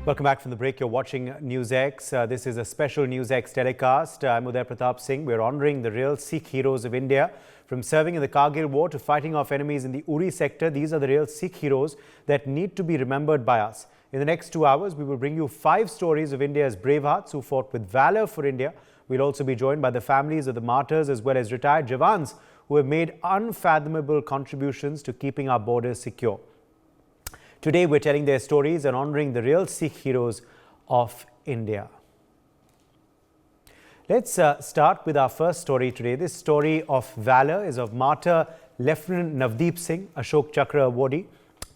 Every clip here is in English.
Welcome back from the break. You're watching NewsX. This is a special NewsX telecast. I'm Uday Pratap Singh. We're honouring the real Sikh heroes of India. From serving in the Kargil war to fighting off enemies in the Uri sector, these are the real Sikh heroes that need to be remembered by us. In the next 2 hours, we will bring you 5 stories of India's bravehearts who fought with valour for India. We'll also be joined by the families of the martyrs as well as retired Jawans who have made unfathomable contributions to keeping our borders secure. Today, we're telling their stories and honouring the real Sikh heroes of India. Let's start with our first story today. This story of valour is of martyr Lieutenant Navdeep Singh, Ashok Chakra awardee.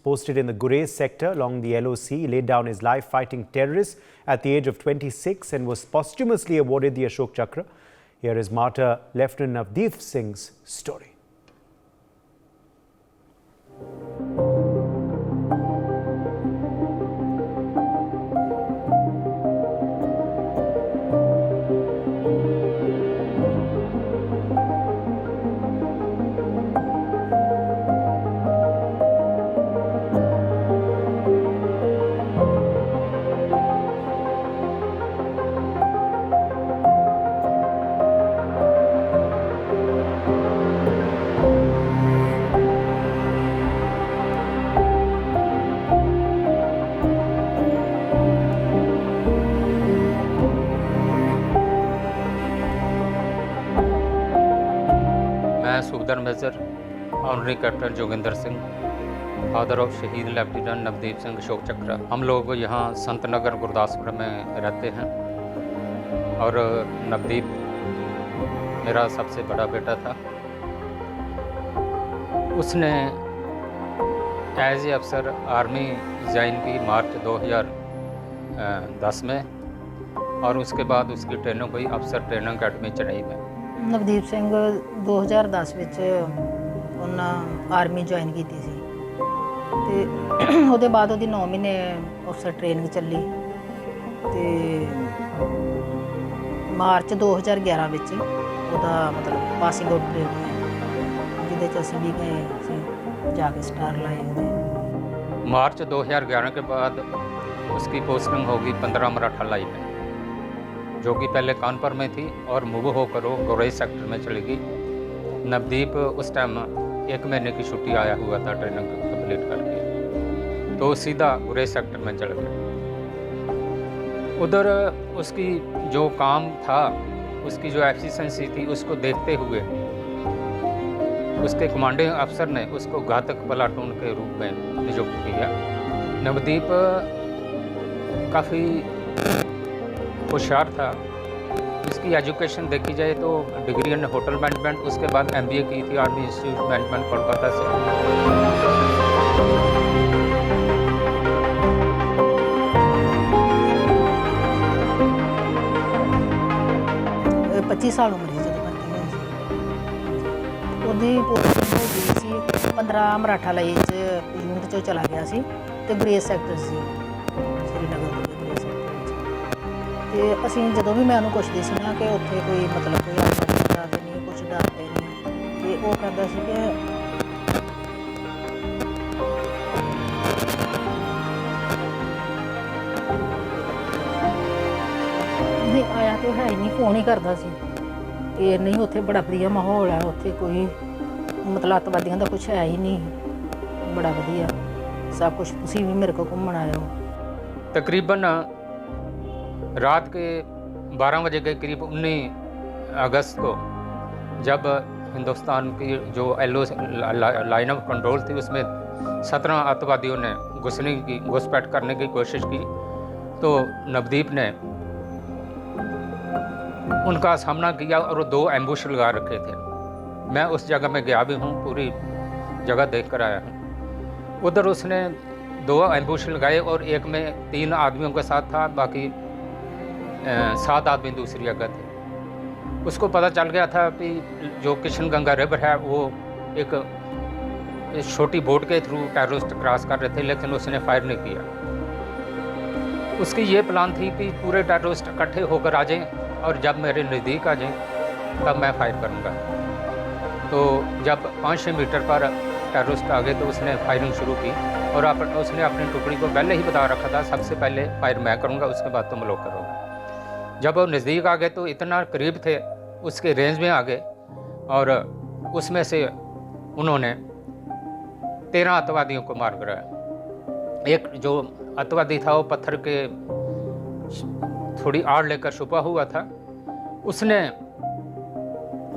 Posted in the Gurez sector along the LOC, he laid down his life fighting terrorists at the age of 26 and was posthumously awarded the Ashok Chakra. Here is martyr Lieutenant Navdeep Singh's story. Subedar major honorary captain Joginder Singh, father of शहीद lieutenant Navdeep Singh Ashok Chakra. हम लोग यहाँ संत नगर गुरदासपुर में रहते हैं और नवदीप मेरा सबसे बड़ा बेटा था। उसने एज ए अफसर आर्मी ज्वाइन की मार्च 2010 में और उसके बाद उसकी ट्रेनिंग हुई अफसर ट्रेनिंग अकेडमी चेन्नई में। ਨਵਦੀਪ ਸਿੰਘ 2010 ਵਿੱਚ ਉਹਨਾਂ ਆਰਮੀ ਜੁਆਇਨ ਕੀਤੀ ਸੀ ਤੇ ਉਹਦੇ ਬਾਅਦ ਉਹਦੀ 9 ਮਹੀਨੇ ਅਫਸਰ ਟ੍ਰੇਨਿੰਗ ਚੱਲੀ ਤੇ ਮਾਰਚ 2011 ਵਿੱਚ ਉਹਦਾ ਮਤਲਬ ਪਾਸਿੰਗ ਆਊਟ ਪਰੇਡ ਹੋਇਆ ਜਿਹਦੇ 'ਚ ਅਸੀਂ ਵੀ ਗਏ ਸੀ ਜਾ ਕੇ ਸਟਾਰ ਲਾਏ ਉਹਦੇ। मार्च 2011 के बाद उसकी पोस्टिंग होगी 15 मराठा लाइन में, जो कि पहले कानपुर में थी और मूव होकर वो गुरेज सेक्टर में चली गई। नवदीप उस टाइम 1 महीने की छुट्टी आया हुआ था ट्रेनिंग कंप्लीट करके, तो सीधा गुरेज सेक्टर में चल गया। उधर उसकी जो काम था, उसकी जो एफिशिएंसी थी, उसको देखते हुए उसके कमांडिंग अफसर ने उसको घातक प्लाटून के रूप में नियुक्त किया। नवदीप काफ़ी होशियार था। इसकी एजुकेशन देखी जाए तो डिग्री इन होटल मैनेजमेंट, उसके बाद MBA की थी आर्मी इंस्टीट्यूट मैनेजमेंट कोलकाता से। 25 ਸਾਲ ਉਮਰ ਸੀ ਜਦੋਂ ਭਰਤੀ ਹੋਈ ਸੀ। ਉਹਦੀ ਪੋਸਟਿੰਗ ਹੋ ਗਈ ਸੀ 15 ਮਰਾਠਾ ਲਾਈ 'ਚ ਯੂਨਿਟ 'ਚੋਂ ਚਲਾ ਗਿਆ ਸੀ ਤੇ ਗ੍ਰੇਸ ਸੈਕਟਰ ਸੀ श्रीनगर ਦੇ ਗ੍ਰੇਸ ਸੈਕਟਰ ਵਿੱਚ। ਤੇ ਅਸੀਂ ਜਦੋਂ ਵੀ ਮੈਂ ਉਹਨੂੰ ਪੁੱਛਦੀ ਸੀ ਨਾ ਕਿ ਉੱਥੇ ਕੋਈ ਮਤਲਬ ਕੋਈ ਆਤੰਕਵਾਦ ਤਾਂ ਨਹੀਂ, ਕੁਛ ਡਰ ਤੇ ਨਹੀਂ, ਤੇ ਉਹ ਕਹਿੰਦਾ ਸੀ ਕਿ ਨਹੀਂ ਆਇਆ ਤਾਂ ਹੈ ਹੀ ਨਹੀਂ, ਫੋਨ ਹੀ ਕਰਦਾ ਸੀ ਕਿ ਨਹੀਂ ਉੱਥੇ ਬੜਾ ਵਧੀਆ ਮਾਹੌਲ ਹੈ, ਉੱਥੇ ਕੋਈ ਮਤਲਬ ਅੱਤਵਾਦੀਆਂ ਦਾ ਕੁਛ ਹੈ ਹੀ ਨਹੀਂ, ਬੜਾ ਵਧੀਆ सब कुछ। तुसी भी मेरे को घूमन आए हो। तकरीबन रात के 12 बजे के करीब 19 अगस्त को जब हिंदुस्तान की जो लाइन ऑफ कंट्रोल थी उसमें 17 आतंकवादियों ने घुसपैठ करने की कोशिश की, तो नवदीप ने उनका सामना किया और 2 एम्बुश लगा रखे थे। मैं उस जगह में गया भी हूँ, पूरी जगह देख कर आया हूँ। उधर उसने 2 एम्बुश लगाए और एक में 3 आदमियों के साथ था, बाकी 7 आदमी दूसरी जगह थे। उसको पता चल गया था कि जो किशन गंगा रिवर है वो एक छोटी बोट के थ्रू टेररिस्ट क्रॉस कर रहे थे, लेकिन उसने फायर नहीं किया। उसकी ये प्लान थी कि पूरे टेररिस्ट इकट्ठे होकर आ जाएं और जब मेरे नज़दीक आ जाएं तब मैं फायर करूँगा। तो जब 500 मीटर पर टेररिस्ट आ गए तो उसने फायरिंग शुरू की और उसने अपनी टुकड़ी को पहले ही बता रखा था, सबसे पहले फायर मैं करूँगा, उसके बाद तुम लोग करोगे। जब वो नज़दीक आ गए तो इतना करीब थे, उसके रेंज में आ गए और उसमें से उन्होंने 13 आतंकवादियों को मार गिराया। एक जो आतंकवादी था वो पत्थर के थोड़ी आड़ लेकर छुपा हुआ था। उसने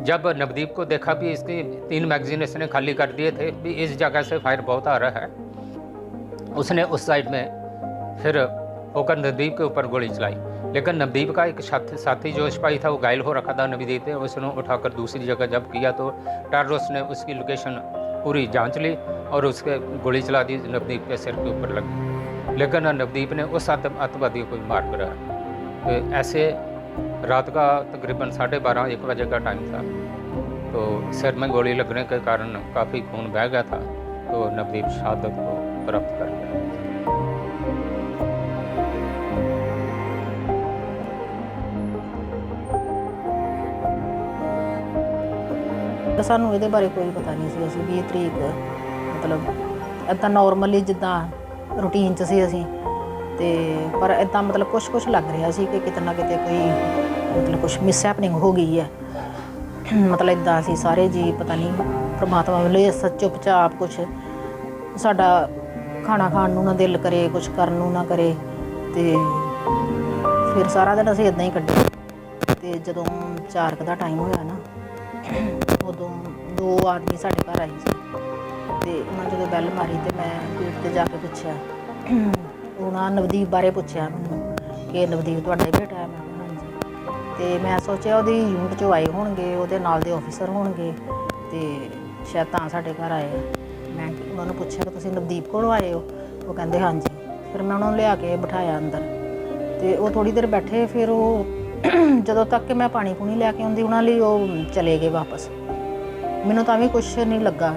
जब नवदीप को देखा भी इसकी 3 मैगजीन इसने खाली कर दिए थे, भी इस जगह से फायर बहुत आ रहा है, उसने उस साइड में फिर होकर नवदीप के ऊपर गोली चलाई। लेकिन नवदीप का एक साथी जो सिपाही था वो घायल हो रखा था नवदीप पे, उसने उठाकर दूसरी जगह जब किया तो टेररिस्ट ने उसकी लोकेशन पूरी जांच ली और उसके गोली चला दी, नवदीप के सिर के ऊपर लगी। लेकिन नवदीप ने उस आतंकवादी को मार गिराया। तो ऐसे रात का तकरीबन 12:30-1 बजे का टाइम था, तो सिर में गोली लगने के कारण काफ़ी खून बह गया था, तो नवदीप शहादत को प्राप्त कर गया। ਸਾਨੂੰ ਇਹਦੇ ਬਾਰੇ ਕੋਈ ਪਤਾ ਨਹੀਂ ਸੀ। ਅਸੀਂ 20 ਤਰੀਕ ਮਤਲਬ ਇੱਦਾਂ ਨੋਰਮਲੀ ਜਿੱਦਾਂ ਰੂਟੀਨ 'ਚ ਸੀ ਅਸੀਂ, ਤੇ ਪਰ ਇੱਦਾਂ ਮਤਲਬ ਕੁਛ ਲੱਗ ਰਿਹਾ ਸੀ ਕਿ ਕਿਤੇ ਨਾ ਕਿਤੇ ਕੋਈ ਮਤਲਬ ਕੁਛ ਮਿਸ ਹੈਪਨਿੰਗ ਹੋ ਗਈ ਹੈ। ਮਤਲਬ ਇੱਦਾਂ ਅਸੀਂ ਸਾਰੇ ਜੀ ਪਤਾ ਨਹੀਂ ਪ੍ਰਮਾਤਮਾ ਵੱਲੋਂ ਸੱਚ ਚੁੱਪਚਾਪ ਕੁਛ ਸਾਡਾ ਖਾਣਾ ਖਾਣ ਨੂੰ ਨਾ ਦਿਲ ਕਰੇ, ਕੁਛ ਕਰਨ ਨੂੰ ਨਾ ਕਰੇ, ਤੇ ਫਿਰ ਸਾਰਾ ਦਿਨ ਅਸੀਂ ਇੱਦਾਂ ਹੀ ਕੱਢਿਆ। ਤੇ ਜਦੋਂ 4 ਕੁ ਦਾ ਟਾਈਮ ਹੋਇਆ ਨਾ, ਉਦੋਂ 2 ਆਦਮੀ ਸਾਡੇ ਘਰ ਆਏ ਸੀ, ਤੇ ਉਹਨਾਂ ਜਦੋਂ ਬੈਲ ਮਾਰੀ ਤੇ ਮੈਂ ਗੇਟ 'ਤੇ ਜਾ ਕੇ ਪੁੱਛਿਆ, ਉਹਨਾਂ ਨਵਦੀਪ ਬਾਰੇ ਪੁੱਛਿਆ ਮੈਨੂੰ ਕਿ ਨਵਦੀਪ ਤੁਹਾਡਾ ਹੀ ਬੇਟਾ ਹੈ? ਮੈਂ ਕਿਹਾ ਹਾਂਜੀ। ਤੇ ਮੈਂ ਸੋਚਿਆ ਉਹਦੀ ਯੂਨਿਟ 'ਚੋਂ ਆਏ ਹੋਣਗੇ, ਉਹਦੇ ਨਾਲ ਦੇ ਆਫਿਸਰ ਹੋਣਗੇ, ਤੇ ਸ਼ਾਇਦ ਤਾਂ ਸਾਡੇ ਘਰ ਆਏ ਆ। ਮੈਂ ਉਹਨਾਂ ਨੂੰ ਪੁੱਛਿਆ ਕਿ ਤੁਸੀਂ ਨਵਦੀਪ ਕੋਲੋਂ ਆਏ ਹੋ? ਉਹ ਕਹਿੰਦੇ ਹਾਂਜੀ। ਫਿਰ ਮੈਂ ਉਹਨਾਂ ਨੂੰ ਲਿਆ ਕੇ ਬਿਠਾਇਆ ਅੰਦਰ, ਤੇ ਉਹ ਥੋੜ੍ਹੀ ਦੇਰ ਬੈਠੇ। ਫਿਰ ਉਹ ਜਦੋਂ ਤੱਕ ਕਿ ਮੈਂ ਪਾਣੀ ਪੂਣੀ ਲੈ ਕੇ ਆਉਂਦੀ ਉਹਨਾਂ ਲਈ, ਉਹ ਚਲੇ ਗਏ ਵਾਪਸ। ਮੈਨੂੰ ਤਾਂ ਵੀ ਕੁਛ ਨਹੀਂ ਲੱਗਾ।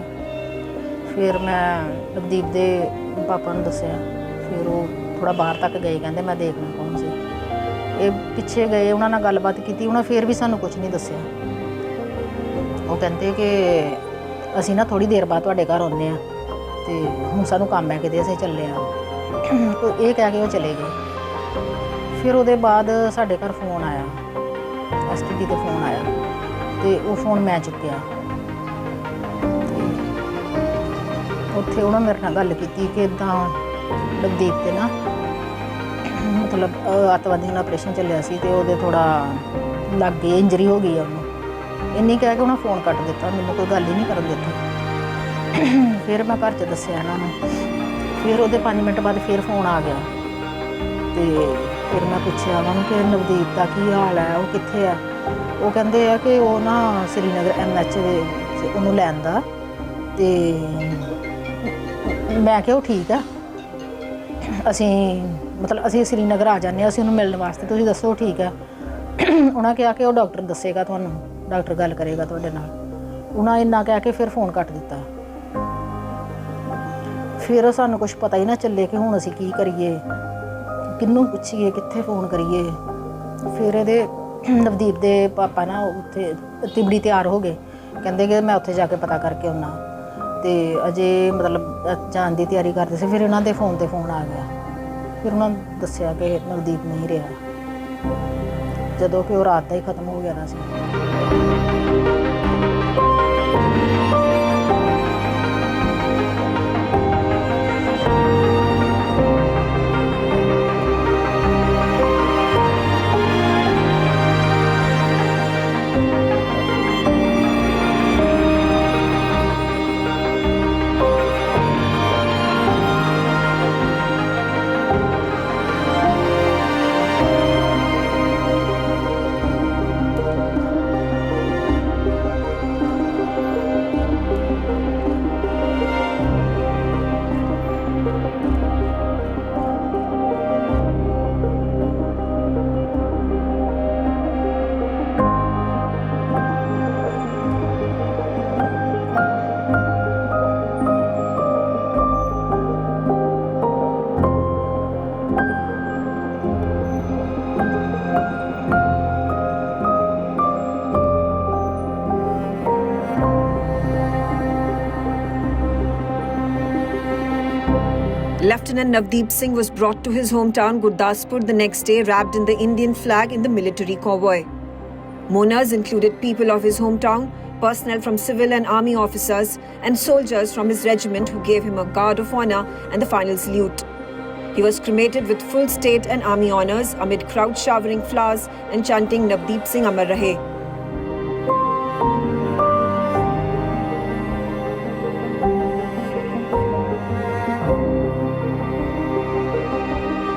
ਫਿਰ ਮੈਂ ਨਵਦੀਪ ਦੇ ਪਾਪਾ ਨੂੰ ਦੱਸਿਆ, ਫਿਰ ਉਹ ਥੋੜ੍ਹਾ ਬਾਹਰ ਤੱਕ ਗਏ, ਕਹਿੰਦੇ ਮੈਂ ਦੇਖਣਾ ਕੌਣ ਸੀ। ਇਹ ਪਿੱਛੇ ਗਏ, ਉਹਨਾਂ ਨਾਲ ਗੱਲਬਾਤ ਕੀਤੀ, ਉਹਨਾਂ ਫਿਰ ਵੀ ਸਾਨੂੰ ਕੁਛ ਨਹੀਂ ਦੱਸਿਆ। ਉਹ ਕਹਿੰਦੇ ਕਿ ਅਸੀਂ ਨਾ ਥੋੜ੍ਹੀ ਦੇਰ ਬਾਅਦ ਤੁਹਾਡੇ ਘਰ ਆਉਂਦੇ ਹਾਂ, ਅਤੇ ਹੁਣ ਸਾਨੂੰ ਕੰਮ ਹੈ ਕਿਤੇ, ਅਸੀਂ ਚੱਲੇ ਹਾਂ। ਇਹ ਕਹਿ ਕੇ ਉਹ ਚਲੇ ਗਏ। ਫਿਰ ਉਹਦੇ ਬਾਅਦ ਸਾਡੇ ਘਰ ਫੋਨ ਆਇਆ, STD 'ਤੇ ਫੋਨ ਆਇਆ, ਅਤੇ ਉਹ ਫੋਨ ਮੈਂ ਚੁੱਕਿਆ। ਉੱਥੇ ਉਹਨਾਂ ਮੇਰੇ ਨਾਲ ਗੱਲ ਕੀਤੀ ਕਿ ਇੱਦਾਂ ਨਵਦੀਪ 'ਤੇ ਨਾ ਮਤਲਬ ਅੱਤਵਾਦੀਆਂ ਨਾਲ ਆਪਰੇਸ਼ਨ ਚੱਲਿਆ ਸੀ, ਅਤੇ ਉਹਦੇ ਥੋੜ੍ਹਾ ਲਾਗੇ ਇੰਜਰੀ ਹੋ ਗਈ ਆ ਉਹਨੂੰ। ਇੰਨੀ ਕਹਿ ਕੇ ਉਹਨਾਂ ਫੋਨ ਕੱਟ ਦਿੱਤਾ, ਮੈਨੂੰ ਕੋਈ ਗੱਲ ਹੀ ਨਹੀਂ ਕਰਨ ਦਿੱਤੀ। ਫਿਰ ਮੈਂ ਘਰ 'ਚ ਦੱਸਿਆ ਇਹਨਾਂ ਨੂੰ। ਫਿਰ ਉਹਦੇ 5 ਮਿੰਟ ਬਾਅਦ ਫਿਰ ਫੋਨ ਆ ਗਿਆ, ਅਤੇ ਫਿਰ ਮੈਂ ਪੁੱਛਿਆ ਉਹਨਾਂ ਨੂੰ ਕਿ ਨਵਦੀਪ ਦਾ ਕੀ ਹਾਲ ਹੈ, ਉਹ ਕਿੱਥੇ ਹੈ? ਉਹ ਕਹਿੰਦੇ ਆ ਕਿ ਉਹ ਨਾ ਸ਼੍ਰੀਨਗਰ MH ਦੇ ਉਹਨੂੰ ਲੈਣ ਦਾ। ਅਤੇ ਮੈਂ ਕਿਹਾ ਉਹ ਠੀਕ ਆ, ਅਸੀਂ ਮਤਲਬ ਅਸੀਂ ਸ਼੍ਰੀਨਗਰ ਆ ਜਾਂਦੇ ਹਾਂ, ਅਸੀਂ ਉਹਨੂੰ ਮਿਲਣ ਵਾਸਤੇ, ਤੁਸੀਂ ਦੱਸੋ ਠੀਕ ਆ? ਉਹਨਾਂ ਕਿਹਾ ਕਿ ਉਹ ਡਾਕਟਰ ਦੱਸੇਗਾ ਤੁਹਾਨੂੰ, ਡਾਕਟਰ ਗੱਲ ਕਰੇਗਾ ਤੁਹਾਡੇ ਨਾਲ। ਉਹਨਾਂ ਇੰਨਾ ਕਹਿ ਕੇ ਫਿਰ ਫੋਨ ਕੱਟ ਦਿੱਤਾ। ਫਿਰ ਸਾਨੂੰ ਕੁਛ ਪਤਾ ਹੀ ਨਾ ਚੱਲੇ ਕਿ ਹੁਣ ਅਸੀਂ ਕੀ ਕਰੀਏ, ਕਿਹਨੂੰ ਪੁੱਛੀਏ, ਕਿੱਥੇ ਫੋਨ ਕਰੀਏ। ਫਿਰ ਇਹਦੇ ਨਵਦੀਪ ਦੇ ਪਾਪਾ ਨਾ ਉੱਥੇ ਤਿਬੜੀ ਤਿਆਰ ਹੋ ਗਏ, ਕਹਿੰਦੇ ਕਿ ਮੈਂ ਉੱਥੇ ਜਾ ਕੇ ਪਤਾ ਕਰਕੇ ਆਉਣਾ। ਅਤੇ ਅਜੇ ਮਤਲਬ ਜਾਣ ਦੀ ਤਿਆਰੀ ਕਰਦੇ ਸੀ, ਫਿਰ ਇਹਨਾਂ ਦੇ ਫੋਨ 'ਤੇ ਫੋਨ ਆ ਗਿਆ। ਫਿਰ ਉਹਨਾਂ ਨੂੰ ਦੱਸਿਆ ਕਿ ਨਵਦੀਪ ਨਹੀਂ ਰਿਹਾ, ਜਦੋਂ ਕਿ ਉਹ ਰਾਤ ਦਾ ਹੀ ਖਤਮ ਹੋ ਗਿਆ ਸੀ। Lieutenant Navdeep Singh was brought to his hometown Gurdaspur the next day, wrapped in the Indian flag in the military convoy. Mourners included people of his hometown, personnel from civil and army officers, and soldiers from his regiment who gave him a guard of honor and the final salute. He was cremated with full state and army honors amid crowd showering flowers and chanting Navdeep Singh Amar Rahe.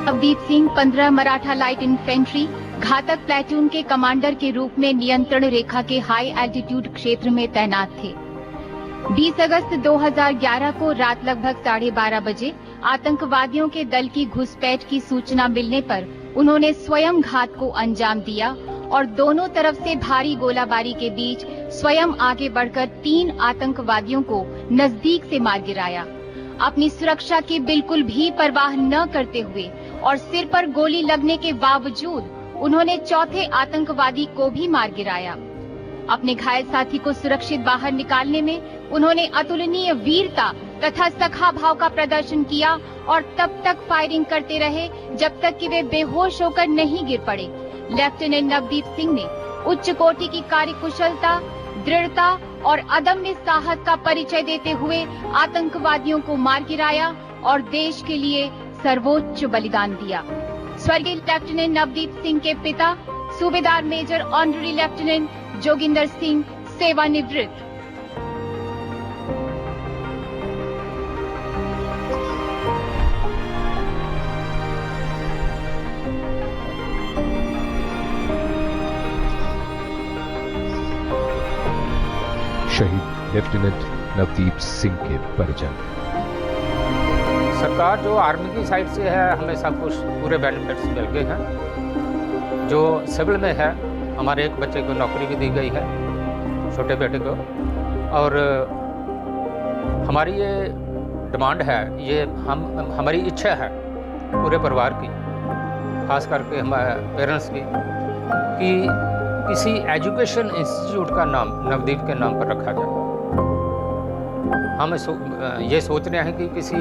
Navdeep Singh 15 Maratha light infantry घातक platoon के commander के रूप में नियंत्रण रेखा के high altitude क्षेत्र में तैनात थे। 20 अगस्त 2011 को रात लगभग 12:30 बजे आतंकवादियों के दल की घुसपैठ की सूचना मिलने पर उन्होंने स्वयं घात को अंजाम दिया और दोनों तरफ से भारी गोलाबारी के बीच स्वयं आगे बढ़कर 3 आतंकवादियों को नजदीक से मार गिराया। अपनी सुरक्षा की बिल्कुल भी परवाह न करते हुए और सिर पर गोली लगने के बावजूद उन्होंने चौथे आतंकवादी को भी मार गिराया। अपने घायल साथी को सुरक्षित बाहर निकालने में उन्होंने अतुलनीय वीरता तथा सखा भाव का प्रदर्शन किया और तब तक फायरिंग करते रहे जब तक कि वे बेहोश होकर नहीं गिर पड़े। लेफ्टिनेंट नवदीप सिंह ने उच्च कोटि की कार्यकुशलता, दृढ़ता और अदम्य साहस का परिचय देते हुए आतंकवादियों को मार गिराया और देश के लिए सर्वोच्च बलिदान दिया। स्वर्गीय लेफ्टिनेंट नवदीप सिंह के पिता Subedar major honorary lieutenant Joginder Singh सेवानिवृत्त। शहीद लेफ्टिनेंट नवदीप सिंह के परिजन। सरकार जो आर्मी की साइड से है हमें सब कुछ पूरे बेनिफिट्स मिल गए हैं। जो सिविल में है हमारे एक बच्चे को नौकरी भी दी गई है, छोटे बेटे को। और हमारी ये डिमांड है, ये हमारी इच्छा है पूरे परिवार की, खास करके हमारे पेरेंट्स की, कि किसी एजुकेशन इंस्टीट्यूट का नाम नवदीप के नाम पर रखा जाए। हम ये सोच रहे हैं कि किसी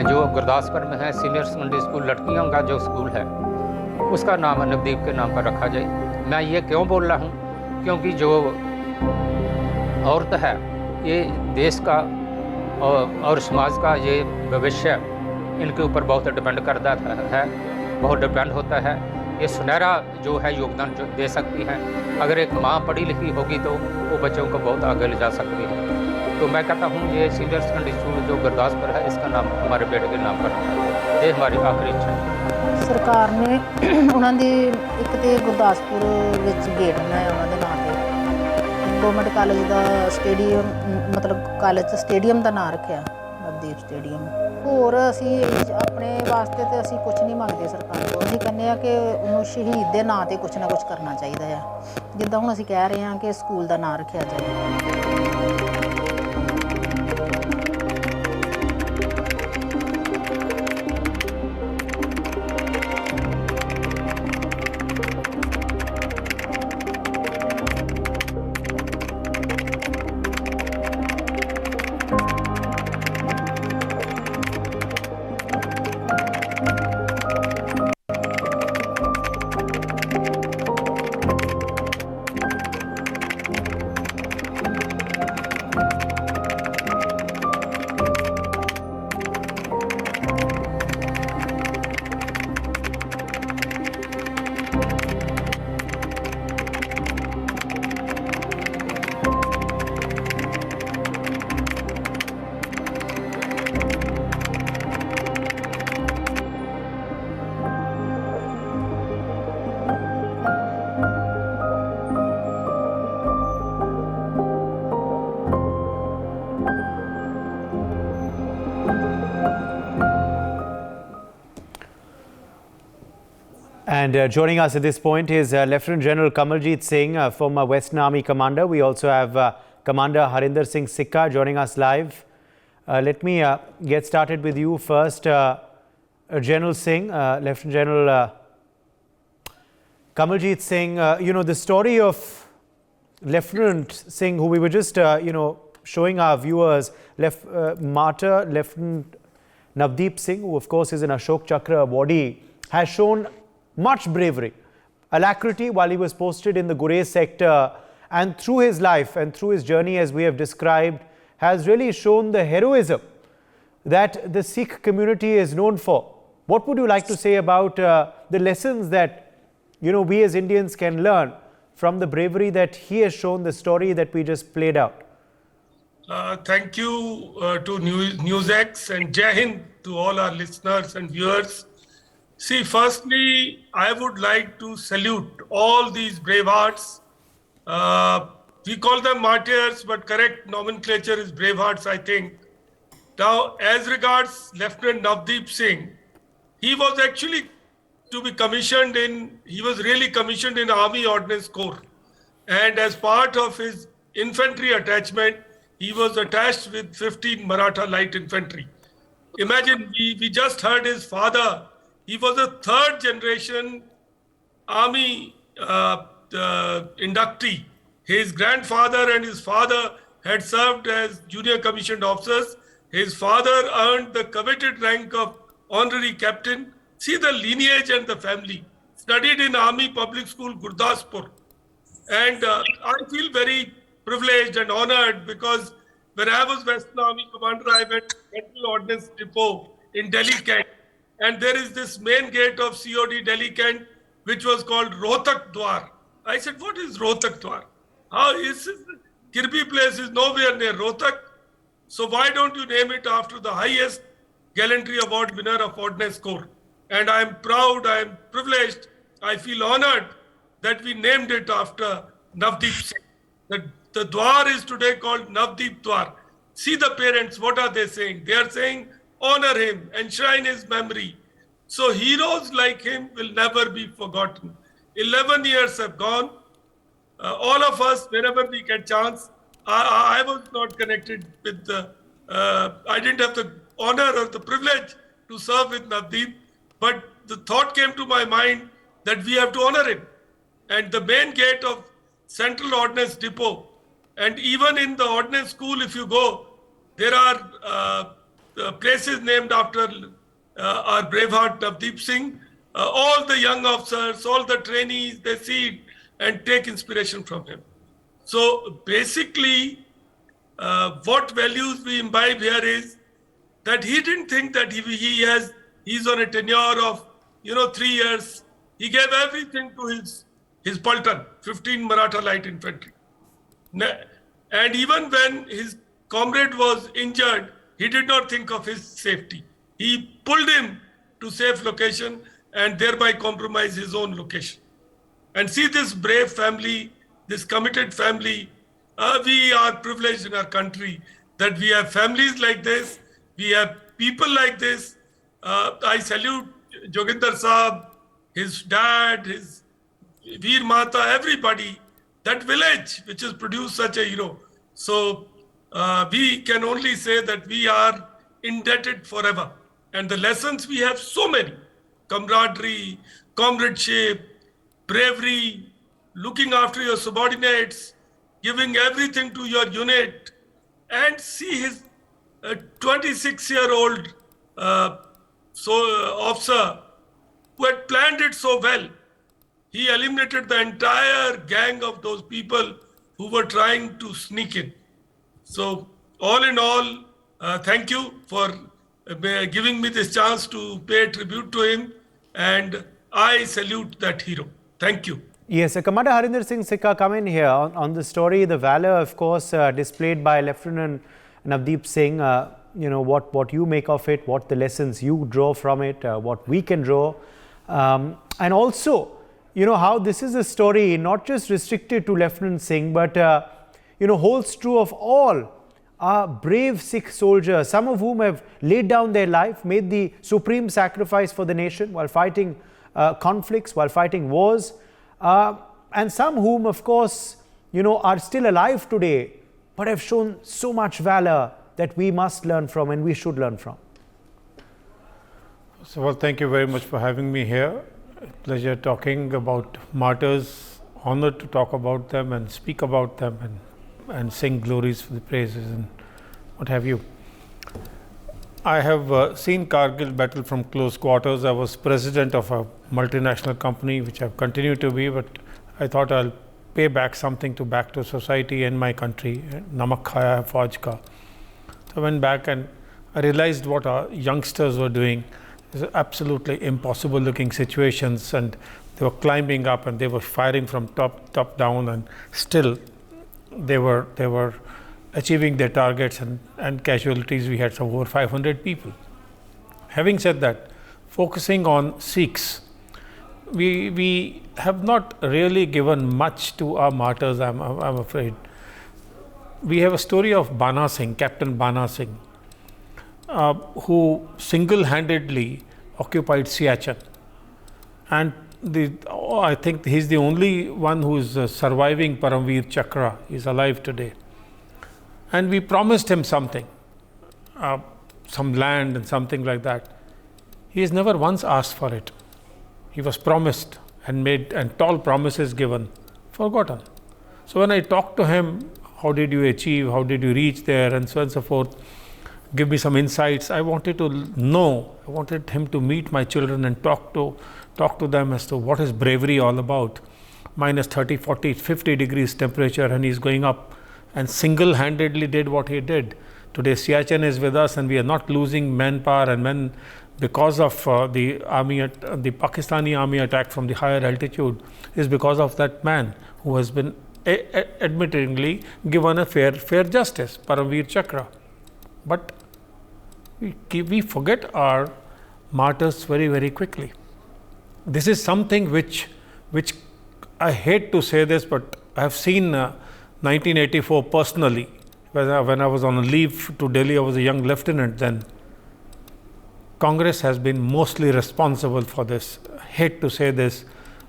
जो गुरदासपुर में है सीनियर सेकेंडरी स्कूल लड़कियों का जो स्कूल है उसका नाम नवदीप के नाम पर रखा जाए। मैं ये क्यों बोल रहा हूँ, क्योंकि जो औरत है ये देश का और समाज का ये भविष्य इनके ऊपर बहुत डिपेंड करता है, बहुत डिपेंड होता है। ये सुनहरा जो है योगदान जो दे सकती है। अगर एक माँ पढ़ी लिखी होगी तो वो बच्चों को बहुत आगे ले जा सकती है। तो मैं कहता हूँ ये सीनियर सेकेंडरी स्कूल जो गुरदासपुर है इसका नाम हमारे बेटे के नाम पर रखा है। ये हमारी आखिरी इच्छा है। सरकार ने उन्होंने एक तो गुरदासपुर ਵਿੱਚ ਗੇਟ ਬਣਾਇਆ ਉਹਨਾਂ ਦੇ ਨਾਂ ਤੇ। ਗਵਰਨਮੈਂਟ ਕਾਲਜ ਦਾ ਸਟੇਡੀਅਮ ਮਤਲਬ ਕਾਲਜ ਸਟੇਡੀਅਮ ਦਾ ਨਾਂ ਰੱਖਿਆ ਨਵਦੀਪ ਸਟੇਡੀਅਮ। ਹੋਰ ਅਸੀਂ ਆਪਣੇ ਵਾਸਤੇ ਤੇ ਅਸੀਂ ਕੁਝ ਨਹੀਂ ਮੰਗਦੇ ਸਰਕਾਰ ਕੋਲ। ਅਸੀਂ ਕਹਿੰਦੇ ਆ ਕਿ ਉਹਨੂੰ ਸ਼ਹੀਦ ਦੇ ਨਾਂ ਤੇ ਕੁਝ ਨਾ ਕੁਝ ਕਰਨਾ ਚਾਹੀਦਾ ਆ। ਜਿੱਦਾਂ ਹੁਣ ਅਸੀਂ ਕਹਿ ਰਹੇ ਹਾਂ ਕਿ ਸਕੂਲ ਦਾ ਨਾਂ ਰੱਖਿਆ ਜਾਏ। And joining us at this point is Lieutenant General Kamaljeet Singh, former Western Army commander. We also have Commander Harinder Singh Sikh joining us live. Let me get started with you first, General Singh, Lieutenant General Kamaljeet Singh. You know, the story of Lieutenant Singh, who we were just, showing our viewers, martyr Lieutenant Navdeep Singh, who of course is an Ashok Chakra awardee, has shown much bravery, alacrity while he was posted in the Gurez sector, and through his life and through his journey, as we have described, has really shown the heroism that the Sikh community is known for. What would you like to say about the lessons that we as Indians can learn from the bravery that he has shown, the story that we just played out? Thank you to NewsX, and Jai Hind to all our listeners and viewers. See, firstly, I would like to salute all these brave hearts. We call them martyrs, but correct nomenclature is brave hearts, I think. Now, as regards Lieutenant Navdeep Singh, he was actually to be commissioned he was really commissioned in Army Ordnance Corps. And as part of his infantry attachment, he was attached with 15 Maratha Light Infantry. Imagine, we just heard his father. He was a third generation Army inductee. His grandfather and his father had served as junior commissioned officers. His father earned the coveted rank of honorary captain. See the lineage and the family. Studied in Army Public School, Gurdaspur. And I feel very privileged and honored because when I was Western Army Commander, I went to Central Ordnance Depot in Delhi Kent. And there is this main gate of COD Delhi Kent, which was called Rohtak Dwar. I said, what is Rohtak Dwar? How is this? Kirbi place is nowhere near Rohtak. So why don't you name it after the highest gallantry award winner of Ordnance Corps? And I am proud, I am privileged, I feel honored that we named it after Navdeep Singh. The Dwar is today called Navdeep Dwar. See the parents, what are they saying? They are saying, honor him, enshrine his memory. So heroes like him will never be forgotten. 11 years have gone. All of us, whenever we get chance, I was not connected with I didn't have the honor or the privilege to serve with Navdeep, but the thought came to my mind that we have to honor him. And the main gate of Central Ordnance Depot, and even in the Ordnance School, if you go, there are places named after our braveheart Navdeep Singh. All the young officers, all the trainees, they see it and take inspiration from him. So basically, what values we imbibe here is that he didn't think that he's on a tenure of 3 years. He gave everything to his Paltan, 15 Maratha Light Infantry. And even when his comrade was injured, he did not think of his safety. He pulled him to safe location and thereby compromise his own location. And see this brave family, this committed family. We are privileged in our country that we have families like this, we have people like this. I salute Joginder Saab, his dad, his Veer Mata, everybody, that village which has produced such a hero. So we can only say that we are indebted forever. And the lessons we have so many: camaraderie, comradeship, bravery, looking after your subordinates, giving everything to your unit. And see his 26-year-old officer who had planned it so well. He eliminated the entire gang of those people who were trying to sneak in. So all in all, thank you for giving me this chance to pay tribute to him, and I salute that hero. Thank you. Yes, Commander Harinder Singh Sikka, come in here on the story, the valor, of course, displayed by Lieutenant Navdeep Singh. What you make of it, what the lessons you draw from it, what we can draw, and also, how this is a story not just restricted to Lieutenant Singh, but holds true of all our brave Sikh soldiers, some of whom have laid down their life, made the supreme sacrifice for the nation while fighting conflicts, while fighting wars, and some whom, of course, are still alive today, but have shown so much valor that we must learn from and we should learn from. So, well, thank you very much for having me here. Pleasure talking about martyrs, honored to talk about them and speak about them and sing glories for the praises and what have you. I have seen Kargil battle from close quarters. I was president of a multinational company, which I've continued to be, but I thought I'll pay back something back to society and my country. Namak khaya hai fauj ka. So I went back and I realized what our youngsters were doing. It was absolutely impossible looking situations, and they were climbing up and they were firing from top down, and still they were achieving their targets, and casualties we had some over 500 people. Having said that, focusing on Sikhs, we have not really given much to our martyrs, I'm afraid. We have a story of Bana Singh, Captain Bana Singh, who single-handedly occupied Siachen, and I think he's the only one who is surviving Paramveer Chakra. He's alive today. And we promised him something, some land and something like that. He has never once asked for it. He was promised and tall promises given, forgotten. So when I talked to him, how did you achieve, how did you reach there, and so on and so forth, give me some insights. I wanted to know, I wanted him to meet my children and talk to them as to what is bravery all about. Minus 30, 40, 50 degrees temperature, and he's going up and single-handedly did what he did. Today Siachen is with us, and we are not losing manpower and men because of the Pakistani army attack from the higher altitude. Is because of that man who has been admittedly given a fair justice, Paramveer Chakra. But we forget our martyrs very, very quickly. This is something which I hate to say this, but I have seen 1984 personally. When I was on a leave to Delhi, I was a young lieutenant then. Congress has been mostly responsible for this. I hate to say this.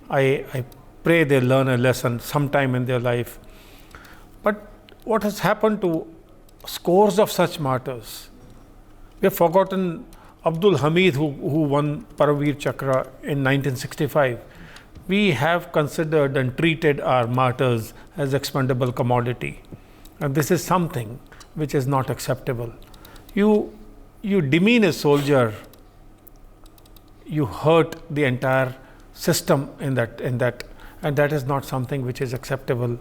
I pray they learn a lesson sometime in their life. But what has happened to scores of such martyrs? We have forgotten Abdul Hamid, who won Paramveer Chakra in 1965. We have considered and treated our martyrs as expendable commodity. And this is something which is not acceptable. You demean a soldier, you hurt the entire system in that, and that is not something which is acceptable.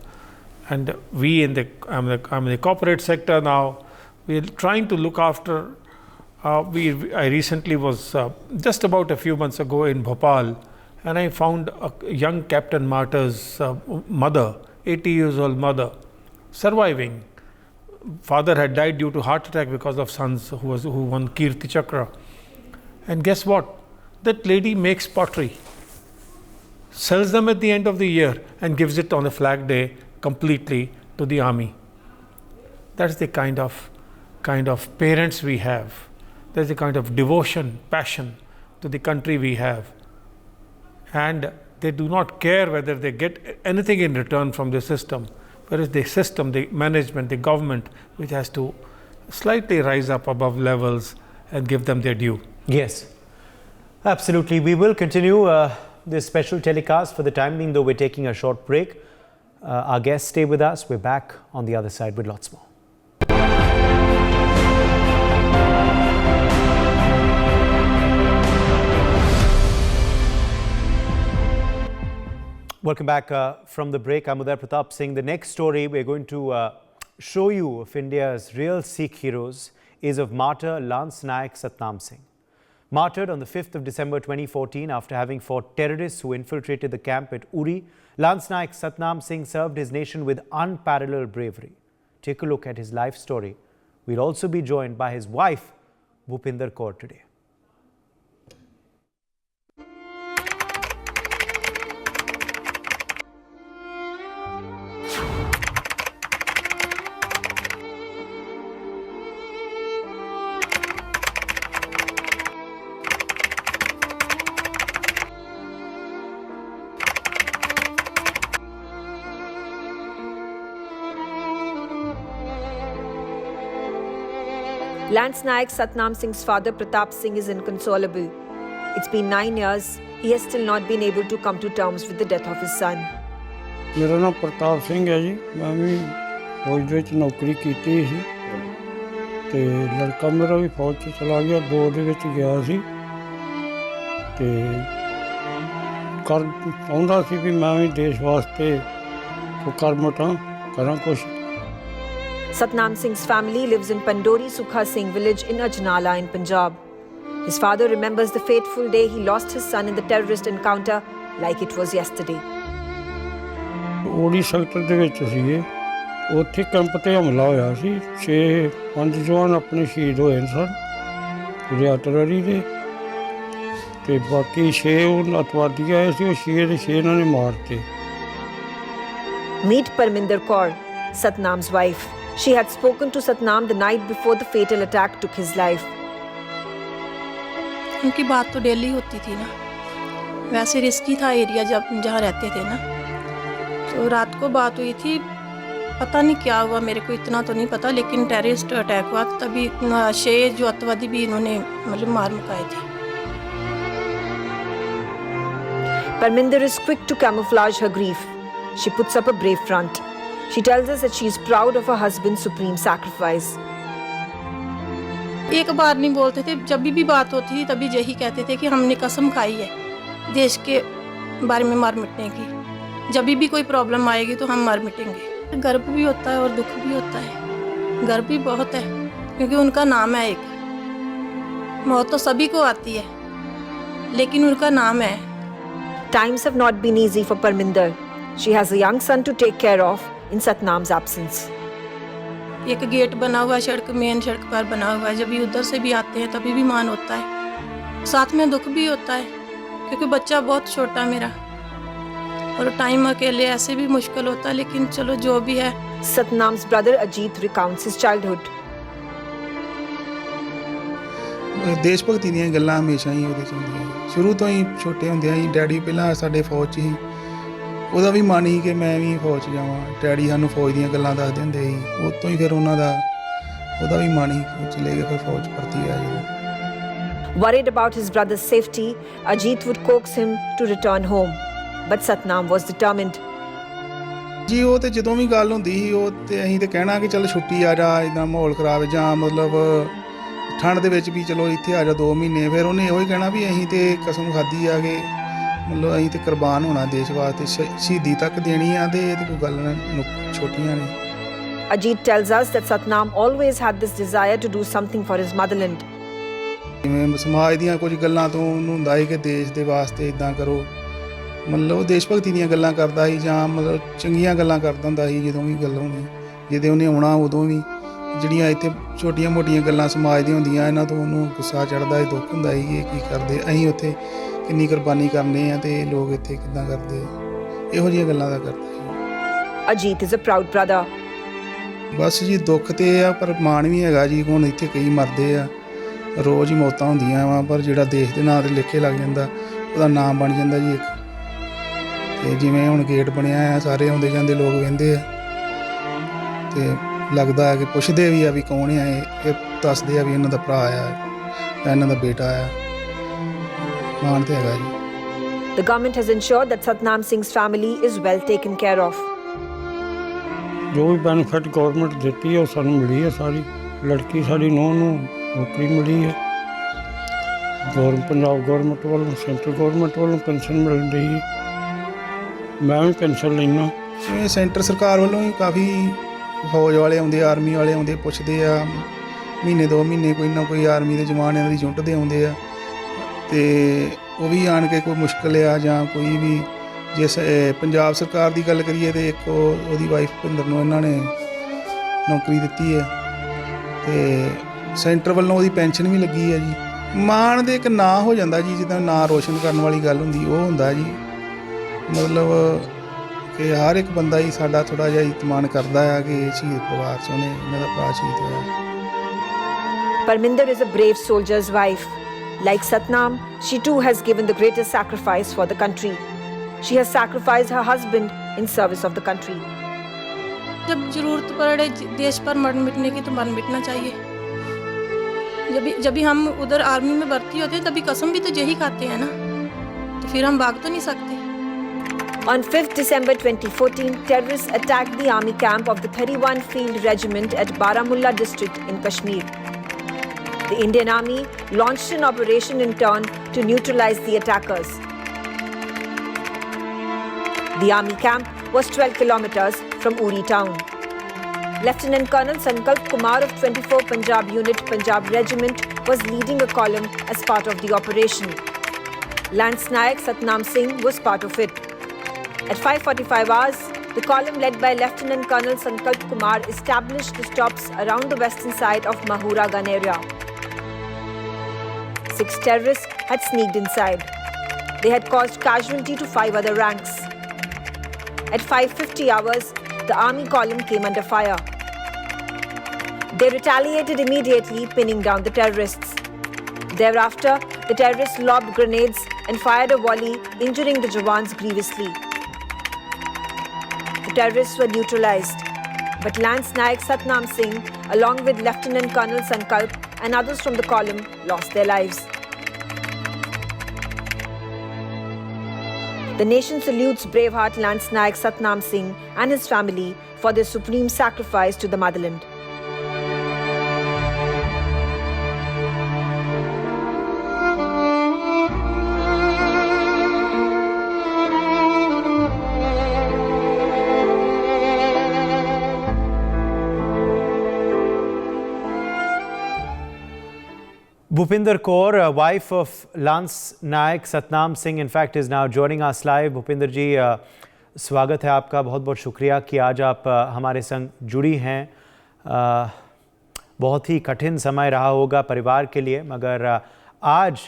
And we I'm in the corporate sector now, we are trying to look after. I recently was just about a few months ago in Bhopal, and I found a young Captain Martyr's mother, 80 years old mother, surviving. Father had died due to heart attack because of sons who won Kirti Chakra. And guess what? That lady makes pottery, sells them at the end of the year, and gives it on a flag day completely to the army. That's the kind of parents we have. There's the kind of devotion, passion to the country we have. And they do not care whether they get anything in return from the system. Whereas the system, the management, the government, which has to slightly rise up above levels and give them their due. Yes, absolutely. We will continue this special telecast. For the time being, though, we're taking a short break. Our guests stay with us. We're back on the other side with lots more. Welcome back from the break. I'm Uday Pratap Singh. The next story we're going to show you of India's real Sikh heroes is of martyr Lance Naik Satnam Singh. Martyred on the 5th of December 2014 after having fought terrorists who infiltrated the camp at Uri, Lance Naik Satnam Singh served his nation with unparalleled bravery. Take a look at his life story. We'll also be joined by his wife, Bhupinder Kaur, today. Lance Naik Satnam Singh's father Pratap Singh is inconsolable. It's been 9 years. He has still not been able to come to terms with the death of his son. मेरा नाम प्रताप सिंह है जी। मैं भी फौज ਵਿੱਚ ਨੌਕਰੀ ਕੀਤੀ ਸੀ ਤੇ ਲੜਕਾ ਮੇਰਾ ਵੀ ਫੌਜ 'ਚ ਚਲਾ ਗਿਆ, 2 ਦੇ ਵਿੱਚ ਗਿਆ ਸੀ ਤੇ ਚਾਹੁੰਦਾ ਸੀ ਵੀ ਮੈਂ ਵੀ ਦੇਸ਼ ਵਾਸਤੇ ਕੋਈ ਕਰਮਟਾਂ ਕਰਾਂ ਕੁਛ। Satnam Singh's family lives in Pandori Sukha Singh village in Ajnala in Punjab. His father remembers the fateful day he lost his son in the terrorist encounter like it was yesterday. Uri sector ਦੇ ਵਿੱਚ ਸੀ ਇਹ, ਉੱਥੇ camp ਤੇ ਹਮਲਾ ਹੋਇਆ ਸੀ। 5 ਜਵਾਨ ਆਪਣੇ ਸ਼ਹੀਦ ਹੋਏ ਸਨ ਰਿਆਤਰੀ ਦੇ, ਤੇ ਬਾਕੀ 6 ਉਹ ਅੱਤਵਾਦੀ ਆਏ ਸੀ, ਉਹ 6 ਦੇ 6 ਇਹਨਾਂ ਨੇ ਮਾਰਤੇ। Meet Parminder Kaur, Satnam's wife. She had spoken to Satnam the night before the fatal attack took his life. उनकी बात तो डेली होती थी ना, वैसे रिस्की था एरिया जब जहाँ रहते थे ना, तो रात को बात हुई थी। पता नहीं क्या हुआ, मेरे को इतना तो नहीं पता, लेकिन टेररिस्ट अटैक हुआ तो तभी 6 जो अतवादी भी इन्होंने मतलब मार मुकाए थे। Parminder is quick to camouflage her grief. She puts up a brave front. She tells us that she is proud of her husband's supreme sacrifice. एक बार नहीं बोलते थे, जब भी बात होती थी तभी यही कहते थे कि हमने कसम खाई है देश के बारे में मर मिटने की, जब भी कोई प्रॉब्लम आएगी तो हम मर मिटेंगे। गर्व भी होता है और दुख भी होता है। गर्व भी बहुत है क्योंकि उनका नाम है एक, मौत तो सभी को आती है लेकिन उनका नाम है। Times have not been easy for Parminder. She has a young son to take care of in Satnam's absence. एक गेट बना हुआ है, मेन सड़क पर बना हुआ है, जब भी उधर से भी आते हैं तभी भी मान होता है, साथ में दुख भी होता है क्योंकि बच्चा बहुत छोटा मेरा, और टाइम अकेले ऐसे भी मुश्किल होता है, लेकिन चलो जो भी है। Satnam's brother Ajit recounts his childhood. ਦੇਸ਼ ਭਗਤੀ ਦੀਆਂ ਗੱਲਾਂ ਹਮੇਸ਼ਾ ਹੀ ਉਹਦੇ 'ਚ ਹੁੰਦੀਆਂ। ਸ਼ੁਰੂ ਤੋਂ ਹੀ ਛੋਟੇ ਹੁੰਦਿਆਂ ਹੀ ਡੈਡੀ ਪਹਿਲਾਂ ਸਾਡੇ ਫੌਜ 'ਚ ਹੀ, ਉਹਦਾ ਵੀ ਮਨ ਸੀ ਕਿ ਮੈਂ ਵੀ ਫੌਜ 'ਚ ਜਾਵਾਂ। ਡੈਡੀ ਸਾਨੂੰ ਫੌਜ ਦੀਆਂ ਗੱਲਾਂ ਦੱਸਦੇ ਹੁੰਦੇ ਸੀ, ਉਹ ਤੋਂ ਹੀ ਫਿਰ ਉਹਦਾ ਵੀ ਮਨ ਸੀ ਉਹ ਚਲੇ ਗਏ, ਫਿਰ ਫੌਜ 'ਚ ਭਰਤੀ ਆ ਜਦੋਂ। Worried about his brother's safety, Ajit would coax him to return home, but Satnam was determined. ਜੀ ਉਹ ਤੇ ਜਦੋਂ ਵੀ ਗੱਲ ਹੁੰਦੀ ਸੀ ਉਹ ਤੇ ਅਸੀਂ ਤੇ ਕਹਿਣਾ ਕਿ ਚੱਲ ਛੁੱਟੀ ਆ ਜਾ, ਇੱਦਾਂ ਮਾਹੌਲ ਖਰਾਬ ਜਾਂ ਮਤਲਬ ਠੰਡ ਦੇ ਵਿੱਚ ਵੀ ਚਲੋ ਇੱਥੇ ਆ ਜਾ 2 ਮਹੀਨੇ। ਫਿਰ ਉਹਨੇ ਇਹੋ ਹੀ ਕਹਿਣਾ ਵੀ ਅਸੀਂ ਤੇ ਕਸਮ ਖਾਧੀ ਆ ਕਿ ਮਤਲਬ ਅਸੀਂ ਤੇ ਕੁਰਬਾਨ ਹੋਣਾ ਦੇਸ਼ ਵਾਸਤੇ, ਸ਼ਹੀਦੀ ਤੱਕ ਦੇਣੀ ਆ, ਤੇ ਇਹ ਤੇ ਕੋਈ ਗੱਲ ਛੋਟੀਆਂ ਨੇ। Ajit tells us that Satnam always had this desire to do something for his motherland. ਜਿਵੇਂ ਸਮਾਜ ਦੀਆਂ ਕੁਝ ਗੱਲਾਂ ਤੋਂ ਉਹਨੂੰ ਹੁੰਦਾ ਸੀ ਕਿ ਦੇਸ਼ ਦੇ ਵਾਸਤੇ ਇੱਦਾਂ ਕਰੋ, ਮਤਲਬ ਉਹ ਦੇਸ਼ ਭਗਤੀ ਦੀਆਂ ਗੱਲਾਂ ਕਰਦਾ ਸੀ ਜਾਂ ਮਤਲਬ ਚੰਗੀਆਂ ਗੱਲਾਂ ਕਰਦਾ ਹੁੰਦਾ ਸੀ। ਜਦੋਂ ਵੀ ਗੱਲ ਹੋਣੀ, ਜਦੋਂ ਉਹਨੇ ਆਉਣਾ ਉਦੋਂ ਵੀ ਜਿਹੜੀਆਂ ਇੱਥੇ ਛੋਟੀਆਂ ਮੋਟੀਆਂ ਗੱਲਾਂ ਸਮਾਜ ਦੀਆਂ ਹੁੰਦੀਆਂ, ਇਹਨਾਂ ਤੋਂ ਉਹਨੂੰ ਗੁੱਸਾ ਚੜ੍ਹਦਾ ਸੀ, ਦੁੱਖ ਹੁੰਦਾ ਸੀ ਇਹ ਕੀ ਕਰਦੇ, ਅਸੀਂ ਉੱਥੇ ਕਿੰਨੀ ਕੁਰਬਾਨੀ ਕਰਨੇ ਆ ਤੇ ਲੋਕ ਇੱਥੇ ਕਿੱਦਾਂ ਕਰਦੇ, ਇਹੋ ਜਿਹੀਆਂ ਗੱਲਾਂ ਦਾ ਕਰਦਾ ਸੀ। Ajit is a proud brother. ਬਸ ਜੀ ਦੁੱਖ ਤੇ ਆ ਪਰ ਮਾਣ ਵੀ ਹੈਗਾ ਜੀ। ਹੁਣ ਇੱਥੇ ਕਈ ਮਰਦੇ ਆ, ਰੋਜ਼ ਹੀ ਮੌਤਾਂ ਹੁੰਦੀਆਂ ਵਾ, ਪਰ ਜਿਹੜਾ ਦੇਸ਼ ਦੇ ਨਾਂ 'ਤੇ ਲਿਖੇ ਲੱਗ ਜਾਂਦਾ ਉਹਦਾ ਨਾਮ ਬਣ ਜਾਂਦਾ ਜੀ ਇੱਕ। ਤੇ ਜਿਵੇਂ ਹੁਣ ਗੇਟ ਬਣਿਆ ਆ, ਸਾਰੇ ਆਉਂਦੇ ਜਾਂਦੇ ਲੋਕ ਵਹਿੰਦੇ ਆ ਤੇ ਲੱਗਦਾ ਹੈ ਕਿ ਪੁੱਛਦੇ ਵੀ ਆ ਵੀ ਕੌਣ ਆ ਇਹ, ਦੱਸਦੇ ਆ ਵੀ ਇਹਨਾਂ ਦਾ ਭਰਾ ਆ, ਇਹਨਾਂ ਦਾ ਬੇਟਾ ਆ। ਮਾਣ ਤੇ ਹੈਗਾ ਜੀ। The government has ensured that Satnam Singh's family is well taken care of. ਜੋ ਵੀ ਬੈਨੀਫਿਟ ਗੌਰਮੈਂਟ ਦਿੱਤੀ ਹੈ ਉਹ ਸਾਨੂੰ ਮਿਲੀ ਹੈ ਸਾਰੀ। ਲੜਕੀ ਸਾਡੀ ਨੂੰਹ ਨੂੰ ਨੌਕਰੀ ਮਿਲੀ ਹੈ, ਪੰਜਾਬ ਗੌਰਮੈਂਟ ਵੱਲੋਂ, ਸੈਂਟਰਲ ਗੌਰਮੈਂਟ ਵੱਲੋਂ ਪੈਨਸ਼ਨ ਮਿਲ ਰਹੀ ਹੈ। ਮੈਂ ਵੀ ਪੈਨਸ਼ਨ ਲੈਂਦਾ। ਜਿਵੇਂ ਸੈਂਟਰ ਸਰਕਾਰ ਵੱਲੋਂ ਹੀ ਕਾਫੀ ਫੌਜ ਵਾਲੇ ਆਉਂਦੇ, ਆਰਮੀ ਵਾਲੇ ਆਉਂਦੇ, ਪੁੱਛਦੇ ਆ ਮਹੀਨੇ 2 ਮਹੀਨੇ ਕੋਈ ਨਾ ਕੋਈ ਆਰਮੀ ਦੇ ਜਵਾਨ ਇਹਨਾਂ ਦੀ ਯੂਨਿਟ ਦੇ ਆਉਂਦੇ ਆ, ਤੇ ਉਹ ਵੀ ਆਣ ਕੇ ਕੋਈ ਮੁਸ਼ਕਿਲ ਆ ਜਾਂ ਕੋਈ ਵੀ। ਜਿਸ ਪੰਜਾਬ ਸਰਕਾਰ ਦੀ ਗੱਲ ਕਰੀਏ ਤਾਂ ਇੱਕ ਉਹਦੀ ਵਾਈਫ ਭਿੰਦਰ ਨੂੰ ਇਹਨਾਂ ਨੇ ਨੌਕਰੀ ਦਿੱਤੀ ਹੈ, ਤੇ ਸੈਂਟਰ ਵੱਲੋਂ ਉਹਦੀ ਪੈਨਸ਼ਨ ਵੀ ਲੱਗੀ ਹੈ ਜੀ। ਮਾਣ ਦੇ ਇੱਕ ਨਾਂ ਹੋ ਜਾਂਦਾ ਜੀ, ਜਿੱਦਾਂ ਨਾਂ ਰੋਸ਼ਨ ਕਰਨ ਵਾਲੀ ਗੱਲ ਹੁੰਦੀ ਉਹ ਹੁੰਦਾ ਜੀ। ਮਤਲਬ ਕਿ ਹਰ ਇੱਕ ਬੰਦਾ ਹੀ ਸਾਡਾ ਥੋੜ੍ਹਾ ਜਿਹਾ ਇਤਮਾਨ ਕਰਦਾ ਹੈ ਕਿ ਸ਼ਹੀਦ ਪਰਿਵਾਰ 'ਚ ਉਹਨੇ ਇਹਨਾਂ ਦਾ ਭਰਾ ਸ਼ਹੀਦ ਹੋਇਆ। Parminder is a brave soldier's wife. Like Satnam, she too has given the greatest sacrifice for the country. She has sacrificed her husband in service of the country. जब जरूरत पड़े देश पर मर मिटने की तो मर मिटना चाहिए। जब भी हम उधर आर्मी में भर्ती होते हैं तभी कसम भी तो यही खाते हैं ना, तो फिर हम भाग तो नहीं सकते। On 5th December 2014, terrorists attacked the army camp of the 31 Field Regiment at Baramulla district in Kashmir. The Indian Army launched an operation in turn to neutralize the attackers. The army camp was 12 kilometers from Uri town. Lieutenant Colonel Sankalp Kumar of 24 Punjab Unit Punjab Regiment was leading a column as part of the operation. Lance Nayak Satnam Singh was part of it. At 5:45 hours, the column led by Lieutenant Colonel Sankalp Kumar established the stops around the western side of Mahura Gun area. 6 terrorists had sneaked inside. They had caused casualty to 5 other ranks. At 5:50 hours, the army column came under fire. They retaliated immediately, pinning down the terrorists. Thereafter, the terrorists lobbed grenades and fired a volley, injuring the Jawans grievously. The terrorists were neutralized, but Lance Nayak Satnam Singh, along with Lieutenant Colonel Sankalp and others from the column, lost their lives. The nation salutes braveheart Lance Nayak Satnam Singh and his family for their supreme sacrifice to the motherland. Bhupinder Kaur, wife of Lance Nayak Satnam Singh, in fact, is now joining us live. Bhupinder जी, स्वागत है आपका. बहुत बहुत शुक्रिया कि आज आप हमारे संग जुड़ी हैं. बहुत ही कठिन समय रहा होगा परिवार के लिए, मगर आज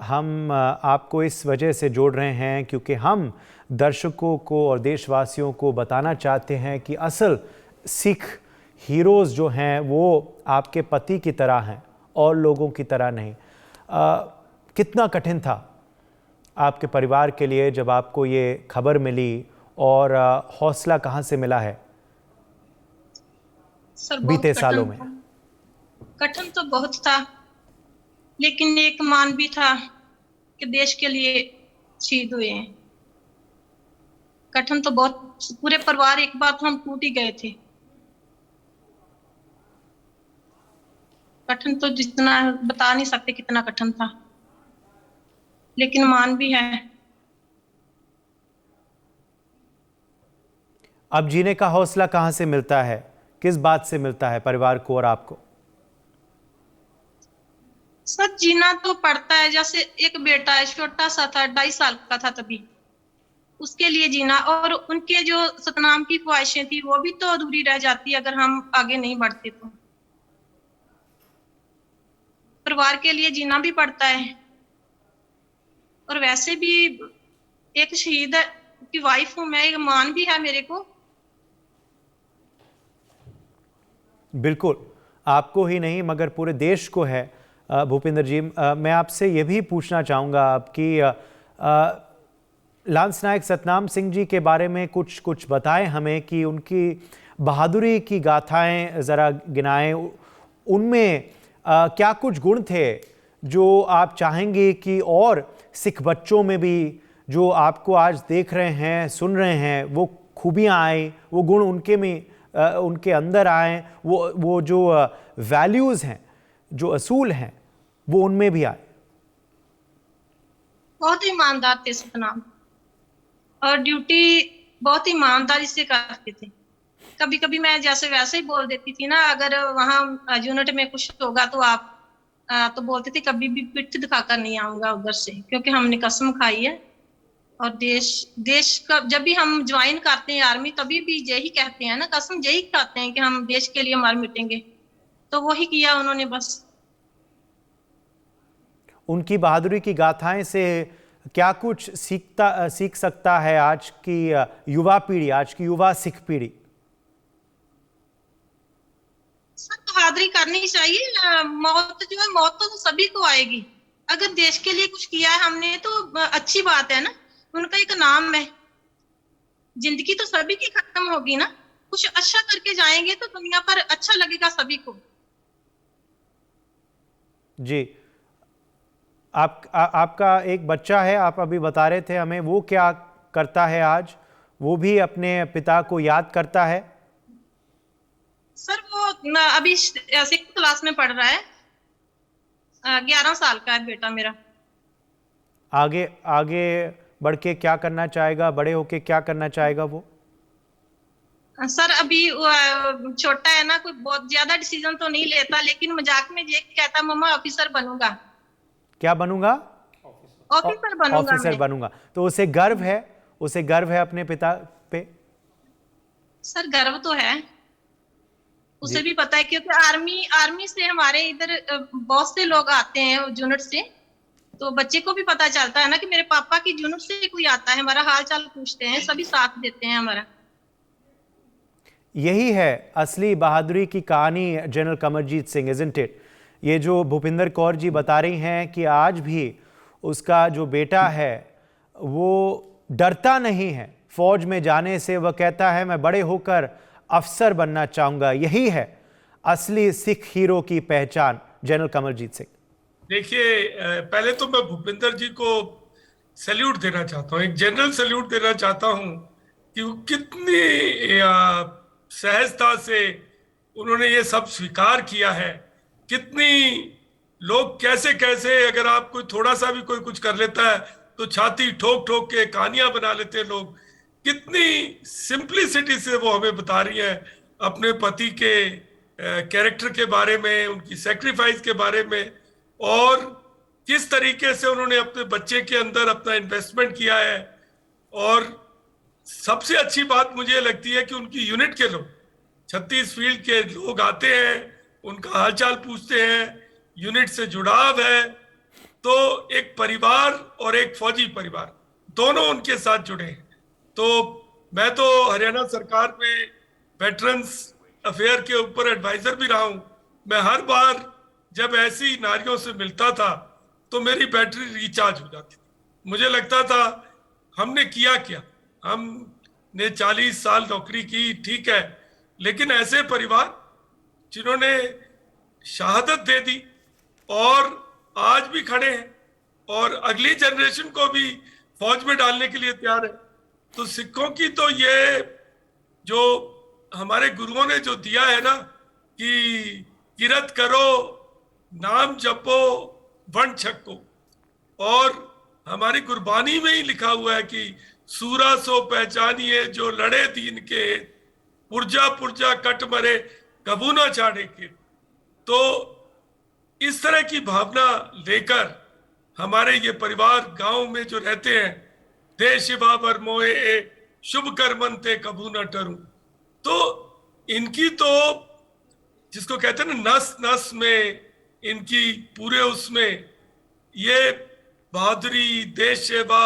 हम आपको इस वजह से जोड़ रहे हैं क्योंकि हम दर्शकों को और देशवासियों को बताना चाहते हैं कि असल सिख हीरोज़ जो हैं वो आपके पति की तरह हैं और लोगों की तरह नहीं. कितना कठिन था आपके परिवार के लिए जब आपको ये खबर मिली, और हौसला कहाँ से मिला है सर? बीते सालों में कठिन तो बहुत था, लेकिन एक मान भी था कि देश के लिए शहीद हुए हैं. कठिन तो बहुत, पूरे परिवार एक बार तो हम टूट ही गए थे. कठिन तो जितना बता नहीं सकते कितना कठिन था, लेकिन मान भी है. अब जीने का हौसला कहाँ से मिलता है, किस बात से मिलता है परिवार को और आपको? सर जीना तो पड़ता है. जैसे एक बेटा है, छोटा सा था, 2.5 साल का था तभी, उसके लिए जीना, और उनके जो सतनाम की ख्वाहिशें थी वो भी तो अधूरी रह जाती अगर हम आगे नहीं बढ़ते. तो परिवार के लिए जीना भी पड़ता है. और वैसे भी एक शहीद की वाइफ हूं मैं, एक मान भी है मेरे को. बिल्कुल, आपको ही नहीं मगर पूरे देश को है. भूपिंदर जी, मैं आपसे ये भी पूछना चाहूँगा आपकी, लांस नायक सतनाम सिंह जी के बारे में कुछ बताएं हमें कि उनकी बहादुरी की गाथाएं ज़रा गिनाएं. उनमें क्या कुछ गुण थे जो आप चाहेंगे कि और सिख बच्चों में भी जो आपको आज देख रहे हैं, सुन रहे हैं, वो खूबियाँ आएँ, वो गुण उनके में उनके अंदर आएँ, वो जो वैल्यूज़ हैं, जो असूल हैं, वो उनमें भी आए? बहुत ईमानदार थे सतनाम, और ड्यूटी बहुत ईमानदारी से करते थे. कभी कभी मैं जैसे वैसे ही बोल देती थी ना, अगर वहाँ यूनिट में कुछ होगा तो आप तो बोलते थे कभी भी पिठ दिखाकर नहीं आऊंगा उधर से, क्योंकि हमने कसम खाई है. और देश का जब भी हम ज्वाइन करते हैं आर्मी, तभी भी यही कहते हैं ना, कसम यही खाते हैं कि हम देश के लिए मर मिटेंगे. तो वही किया उन्होंने बस. उनकी बहादुरी की गाथाएं से क्या कुछ सीख सकता है आज की युवा पीढ़ी, आज की युवा सिख पीढ़ी? सर बहादुरी करनी चाहिए. मौत जो है, मौत तो सभी को आएगी. अगर देश के लिए कुछ किया है हमने तो अच्छी बात है ना. उनका एक नाम है. जिंदगी तो सभी की खत्म होगी ना, कुछ अच्छा करके जाएंगे तो दुनिया पर अच्छा लगेगा सभी को. जी, आपका एक बच्चा है, आप अभी बता रहे थे हमें, वो क्या करता है आज, वो भी अपने पिता को याद करता है? सर वो अभी 6th क्लास में पढ़ रहा है, 11 साल का है बेटा मेरा। आगे आगे बढ़ के क्या करना चाहेगा, बड़े होके क्या करना चाहेगा वो? सर अभी छोटा है ना, कोई बहुत ज्यादा डिसीजन तो नहीं लेता, लेकिन मजाक में ये कहता मम्मा ऑफिसर बनूंगा। क्या बनूंगा? ऑफिसर बनूंगा। ऑफिसर बनूंगा। तो उसे गर्व है, उसे गर्व है अपने पिता पे? सर गर्व तो है, उसे भी पता है, क्योंकि आर्मी से हमारे इधर बहुत से लोग आते हैं यूनिट से, तो बच्चे को भी पता चलता है ना कि मेरे पापा की यूनिट से कोई आता है, हमारा हाल चाल पूछते हैं, सभी साथ देते हैं हमारा। यही है असली बहादुरी की कहानी general Kamarjit Singh, isn't it? ये जो भूपिंदर कौर जी बता रही हैं कि आज भी उसका जो बेटा है वो डरता नहीं है फौज में जाने से। वह कहता है मैं बड़े होकर अफसर बनना चाहूंगा। यही है असली सिख हीरो की पहचान, जनरल कमरजीत सिंह। देखिए, पहले तो मैं भूपिंदर जी को सैल्यूट देना चाहता हूँ, एक जनरल सैल्यूट देना चाहता हूँ कि वो कितनी सहजता से उन्होंने ये सब स्वीकार किया है। कितनी लोग कैसे कैसे, अगर आप कोई थोड़ा सा भी कोई कुछ कर लेता है तो छाती ठोक ठोक के कहानियां बना लेते हैं लोग। कितनी सिंपलिसिटी से वो हमें बता रही है अपने पति के कैरेक्टर के बारे में, उनकी सेक्रीफाइस के बारे में, और किस तरीके से उन्होंने अपने बच्चे के अंदर अपना इन्वेस्टमेंट किया है। और सबसे अच्छी बात मुझे लगती है कि उनकी यूनिट के लोग, 36 फील्ड के लोग आते हैं, उनका हालचाल पूछते हैं, यूनिट से जुड़ाव है। तो एक परिवार और एक फौजी परिवार दोनों उनके साथ जुड़े हैं। तो मैं तो हरियाणा सरकार में वेटरन्स अफेयर के ऊपर एडवाइजर भी रहा हूं। मैं हर बार जब ऐसी नारियों से मिलता था तो मेरी बैटरी रिचार्ज हो जाती थी। मुझे लगता था हमने किया क्या, हमने 40 साल नौकरी की, ठीक है, लेकिन ऐसे परिवार जिन्होंने शहादत दे दी और आज भी खड़े हैं और अगली जनरेशन को भी फौज में डालने के लिए तैयार है। तो सिखों की तो ये जो हमारे गुरुओं ने जो दिया है ना कि किरत करो, नाम जपो, वन छको, और हमारी कुर्बानी में ही लिखा हुआ है कि सूरा सो पहचानिए जो लड़े दीन के, पुरजा पुरजा कट मरे कबू ना छाड़े के। तो इस तरह की भावना लेकर हमारे ये परिवार गांव में जो रहते हैं, देश बाबर मोए शुभ कर्मंते कबू न टरूं, तो इनकी तो जिसको कहते हैं ना नस नस में, इनकी पूरे उसमें ये बहादुरी, देश सेवा,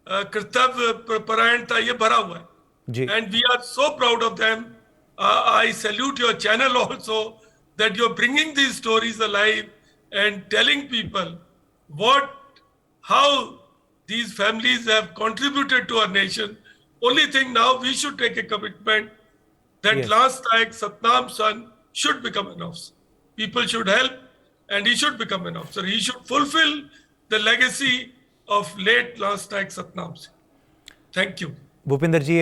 कर्तव्य परायणता ये भरा हुआ है। And we are so proud of them. I salute your channel also that you're bringing these stories alive and telling people how these families have contributed to our nation. Only thing now, we should take a commitment that Last Naik Satnam son should become an officer. People should help and he should become an officer. He should fulfill the legacy of late Last Naik Satnam Singh. Thank you. Bhupinder ji,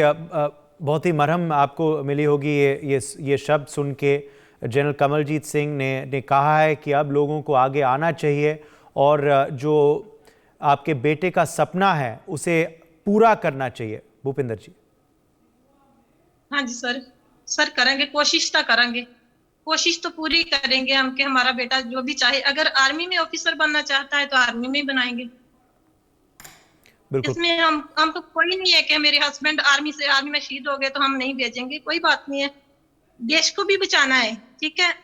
बहुत ही मरहम आपको मिली होगी ये शब्द सुन के। General Kamarjit Singh ने कहा है कि अब लोगों को आगे आना चाहिए और जो आपके बेटे का सपना है उसे पूरा करना चाहिए। भूपिंदर जी। हाँ जी सर करेंगे, कोशिश तो करेंगे, कोशिश तो पूरी करेंगे हम कि हमारा बेटा जो भी चाहे, अगर आर्मी में ऑफिसर बनना चाहता है तो आर्मी में बनाएंगे। इसमें हम तो कोई नहीं है कि मेरे हस्बैंड आर्मी में शहीद हो गए तो हम नहीं भेजेंगे, कोई बात नहीं है। देश को भी बचाना है, ठीक है,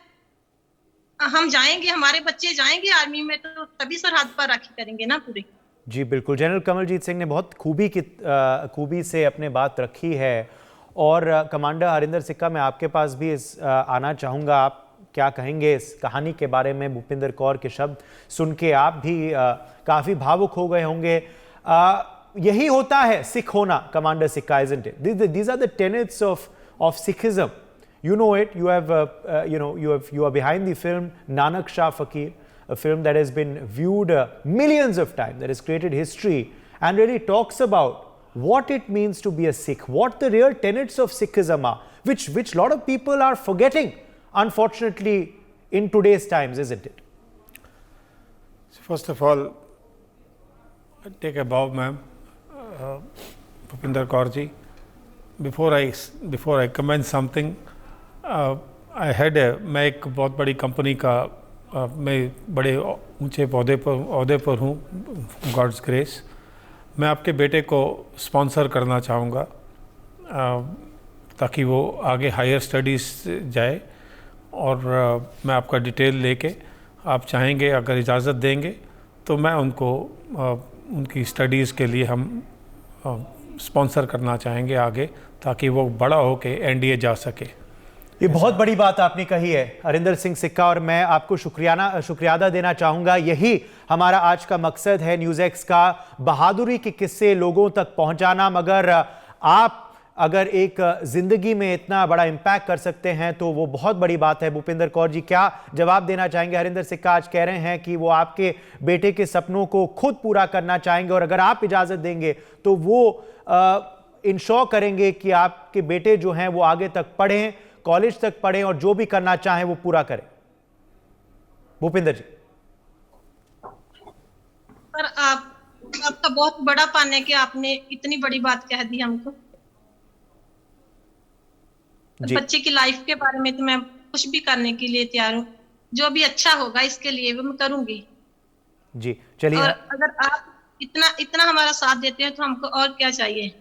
हम जाएंगे, हमारे बच्चे जाएंगे आर्मी में, तो तभी सरहद पर राखी करेंगे ना पूरी। जी बिल्कुल, जनरल कमरजीत सिंह ने बहुत खूबी से अपने बात रखी है। और कमांडर हरिंदर सिक्का, मैं आपके पास भी आना चाहूँगा। आप क्या कहेंगे इस कहानी के बारे में? भूपिंदर कौर के शब्द सुन के आप भी काफ़ी भावुक हो गए होंगे। यही होता है सिख होना, कमांडर सिक्का, isn't it? These are the tenets of Sikhism. You know it. You are behind the film Nanak Shah Fakir, a film that has been viewed millions of times, that has created history and really talks about what it means to be a Sikh, what the real tenets of Sikhism are, which a lot of people are forgetting, unfortunately, in today's times, isn't it? First of all, I take a bow, ma'am, Bhupinder Kaurji. Before I comment something, मैं एक बहुत बड़ी company का मैं बड़े ऊंचे ओहदे पर हूँ, गॉड्स ग्रेस. मैं आपके बेटे को स्पॉन्सर करना चाहूँगा ताकि वो आगे हायर स्टडीज़ जाए, और मैं आपका डिटेल लेके, आप चाहेंगे अगर इजाज़त देंगे तो मैं उनको उनकी स्टडीज़ के लिए हम स्पॉन्सर करना चाहेंगे आगे, ताकि वो बड़ा होके एनडीए जा सके. ये बहुत बड़ी बात आपने कही है हरिंदर सिंह सिक्का, और मैं आपको शुक्रियादा देना चाहूँगा. यही हमारा आज का मकसद है न्यूज़ एक्स का, बहादुरी के किस्से लोगों तक पहुँचाना. मगर आप अगर एक ज़िंदगी में इतना बड़ा इम्पैक्ट कर सकते हैं तो वो बहुत बड़ी बात है. भूपिंदर कौर जी, क्या जवाब देना चाहेंगे? हरिंदर सिक्का आज कह रहे हैं कि वो आपके बेटे के सपनों को खुद पूरा करना चाहेंगे, और अगर आप इजाज़त देंगे तो वो इंश्योर करेंगे कि आपके बेटे जो हैं वो आगे तक पढ़ें, कॉलेज तक पढ़ें, और जो भी करना चाहें वो पूरा करें. भूपिंदर जी. पर आपका बहुत बड़ा पान है कि आपने इतनी बड़ी बात कह दी हमको. बच्चे की लाइफ के बारे में तो मैं कुछ भी करने के लिए तैयार हूँ. जो भी अच्छा होगा इसके लिए वो मैं करूंगी जी. चलिए, और अगर आप इतना हमारा साथ देते हैं तो हमको और क्या चाहिए.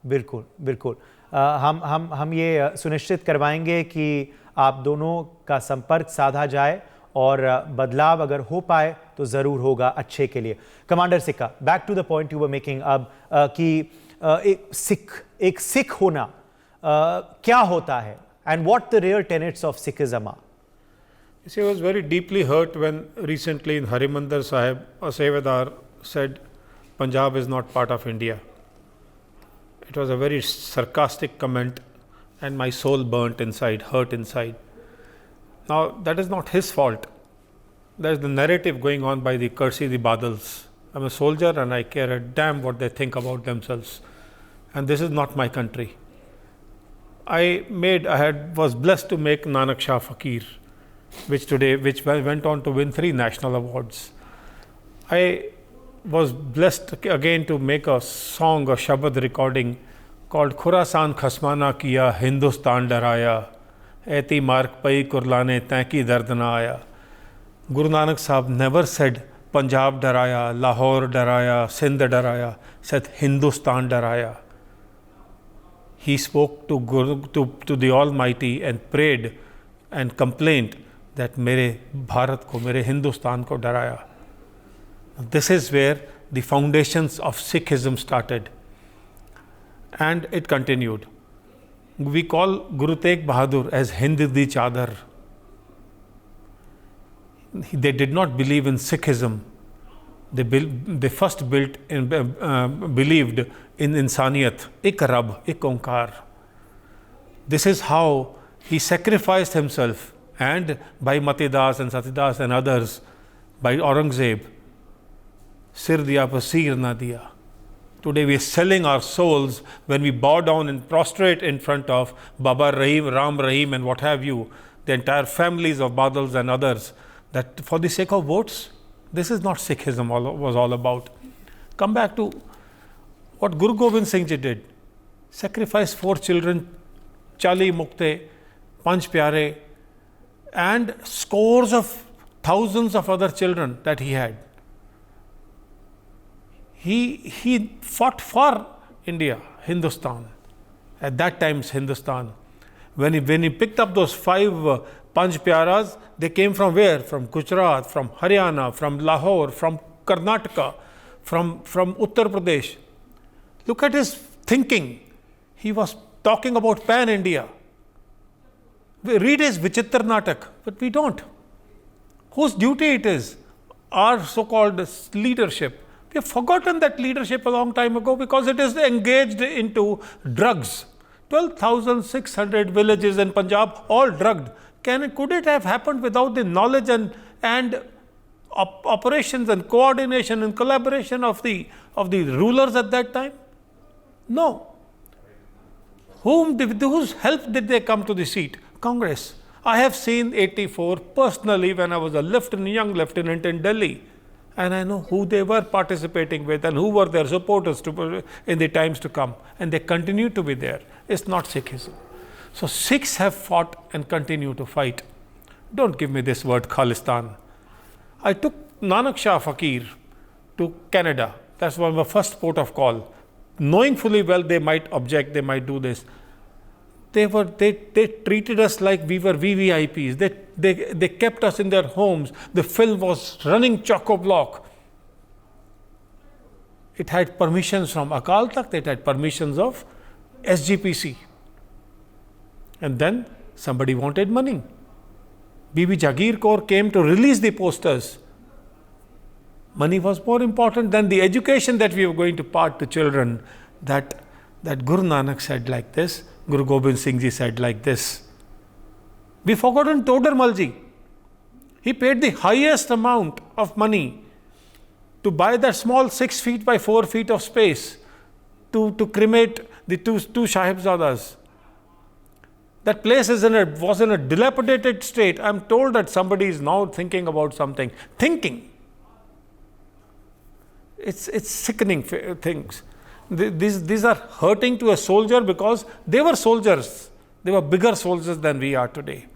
बिल्कुल बिल्कुल. हम ये सुनिश्चित करवाएंगे कि आप दोनों का संपर्क साधा जाए, और बदलाव अगर हो पाए तो ज़रूर होगा अच्छे के लिए. Commander Sikka, back to the point you were making अब, कि एक सिख होना क्या होता है, and what the real tenets of Sikhism are. I was very deeply hurt when recently in Harimandir Sahib, a Sevadar said, Punjab is not part of India. It was a very sarcastic comment, and my soul burnt inside, hurt inside. Now, that is not his fault. There is the narrative going on by the Kursi, the Badals. I'm a soldier and I care a damn what they think about themselves. And this is not my country. I was blessed to make Nanak Shah Fakir, which went on to win 3 national awards. I was blessed again to make a song, a Shabad recording called Khurasan Khasmana Kiya, Hindustan Daraya, Aiti Mark Pai Kurlane Tanki Dard Na Aaya. Guru Nanak Sahib never said Punjab Daraya, Lahore Daraya, Sindh Daraya, said Hindustan Daraya. He spoke to the Almighty and prayed and complained that mere Bharat ko, mere Hindustan ko daraya. This is where the foundations of Sikhism started, and it continued. We call Guru Tegh Bahadur as Hind di Chadar. They did not believe in Sikhism. They first believed in Insaniyat, ek Rab, ek Onkar. This is how he sacrificed himself, and by Matidas and Satidas and others, by Aurangzeb, Sir diya par seer na diya. Today we are selling our souls when we bow down and prostrate in front of Baba Rahim, Ram Rahim and what have you, the entire families of Badals and others, that for the sake of votes. This is not Sikhism was all about. Come back to what Guru Gobind Singh Ji did. Sacrificed 4 children, Chali Mukte, Panch Pyare, and scores of thousands of other children that he had. He fought for India, Hindustan. At that time's Hindustan. When he picked up those 5 Panch Pyaras, they came from where? From Gujarat, from Haryana, from Lahore, from Karnataka, from Uttar Pradesh. Look at his thinking. He was talking about pan-India. We read his Vichitra Natak, but we don't. Whose duty it is? Our so-called leadership. We have forgotten that leadership a long time ago because it is engaged into drugs. 12,600 villages in Punjab, all drugged. Could it have happened without the knowledge and operations and coordination and collaboration of the rulers at that time? No. Whose help did they come to the seat? Congress. I have seen 84 personally when I was a young lieutenant in Delhi. And I know who they were participating with and who were their supporters in the times to come. And they continue to be there. It's not Sikhism. So Sikhs have fought and continue to fight. Don't give me this word Khalistan. I took Nanak Shah Fakir to Canada. That's one of the first port of call. Knowing fully well they might object, they might do this. They treated us like we were VVIPs. They kept us in their homes. The film was running chock-a-block. It had permissions from Akal Takht, it had permissions of SGPC. And then somebody wanted money. Bibi Jagir Kaur came to release the posters. Money was more important than the education that we were going to part to children. That Guru Nanak said like this, Guru Gobind Singh Ji said like this. We've forgotten Todar Malji. He paid the highest amount of money to buy that small 6 feet by 4 feet of space to cremate the two Sahibzadas. That place was in a dilapidated state. I'm told that somebody is now thinking about something. Thinking. It's sickening things. These are hurting to a soldier because they were soldiers. They were bigger soldiers than we are today.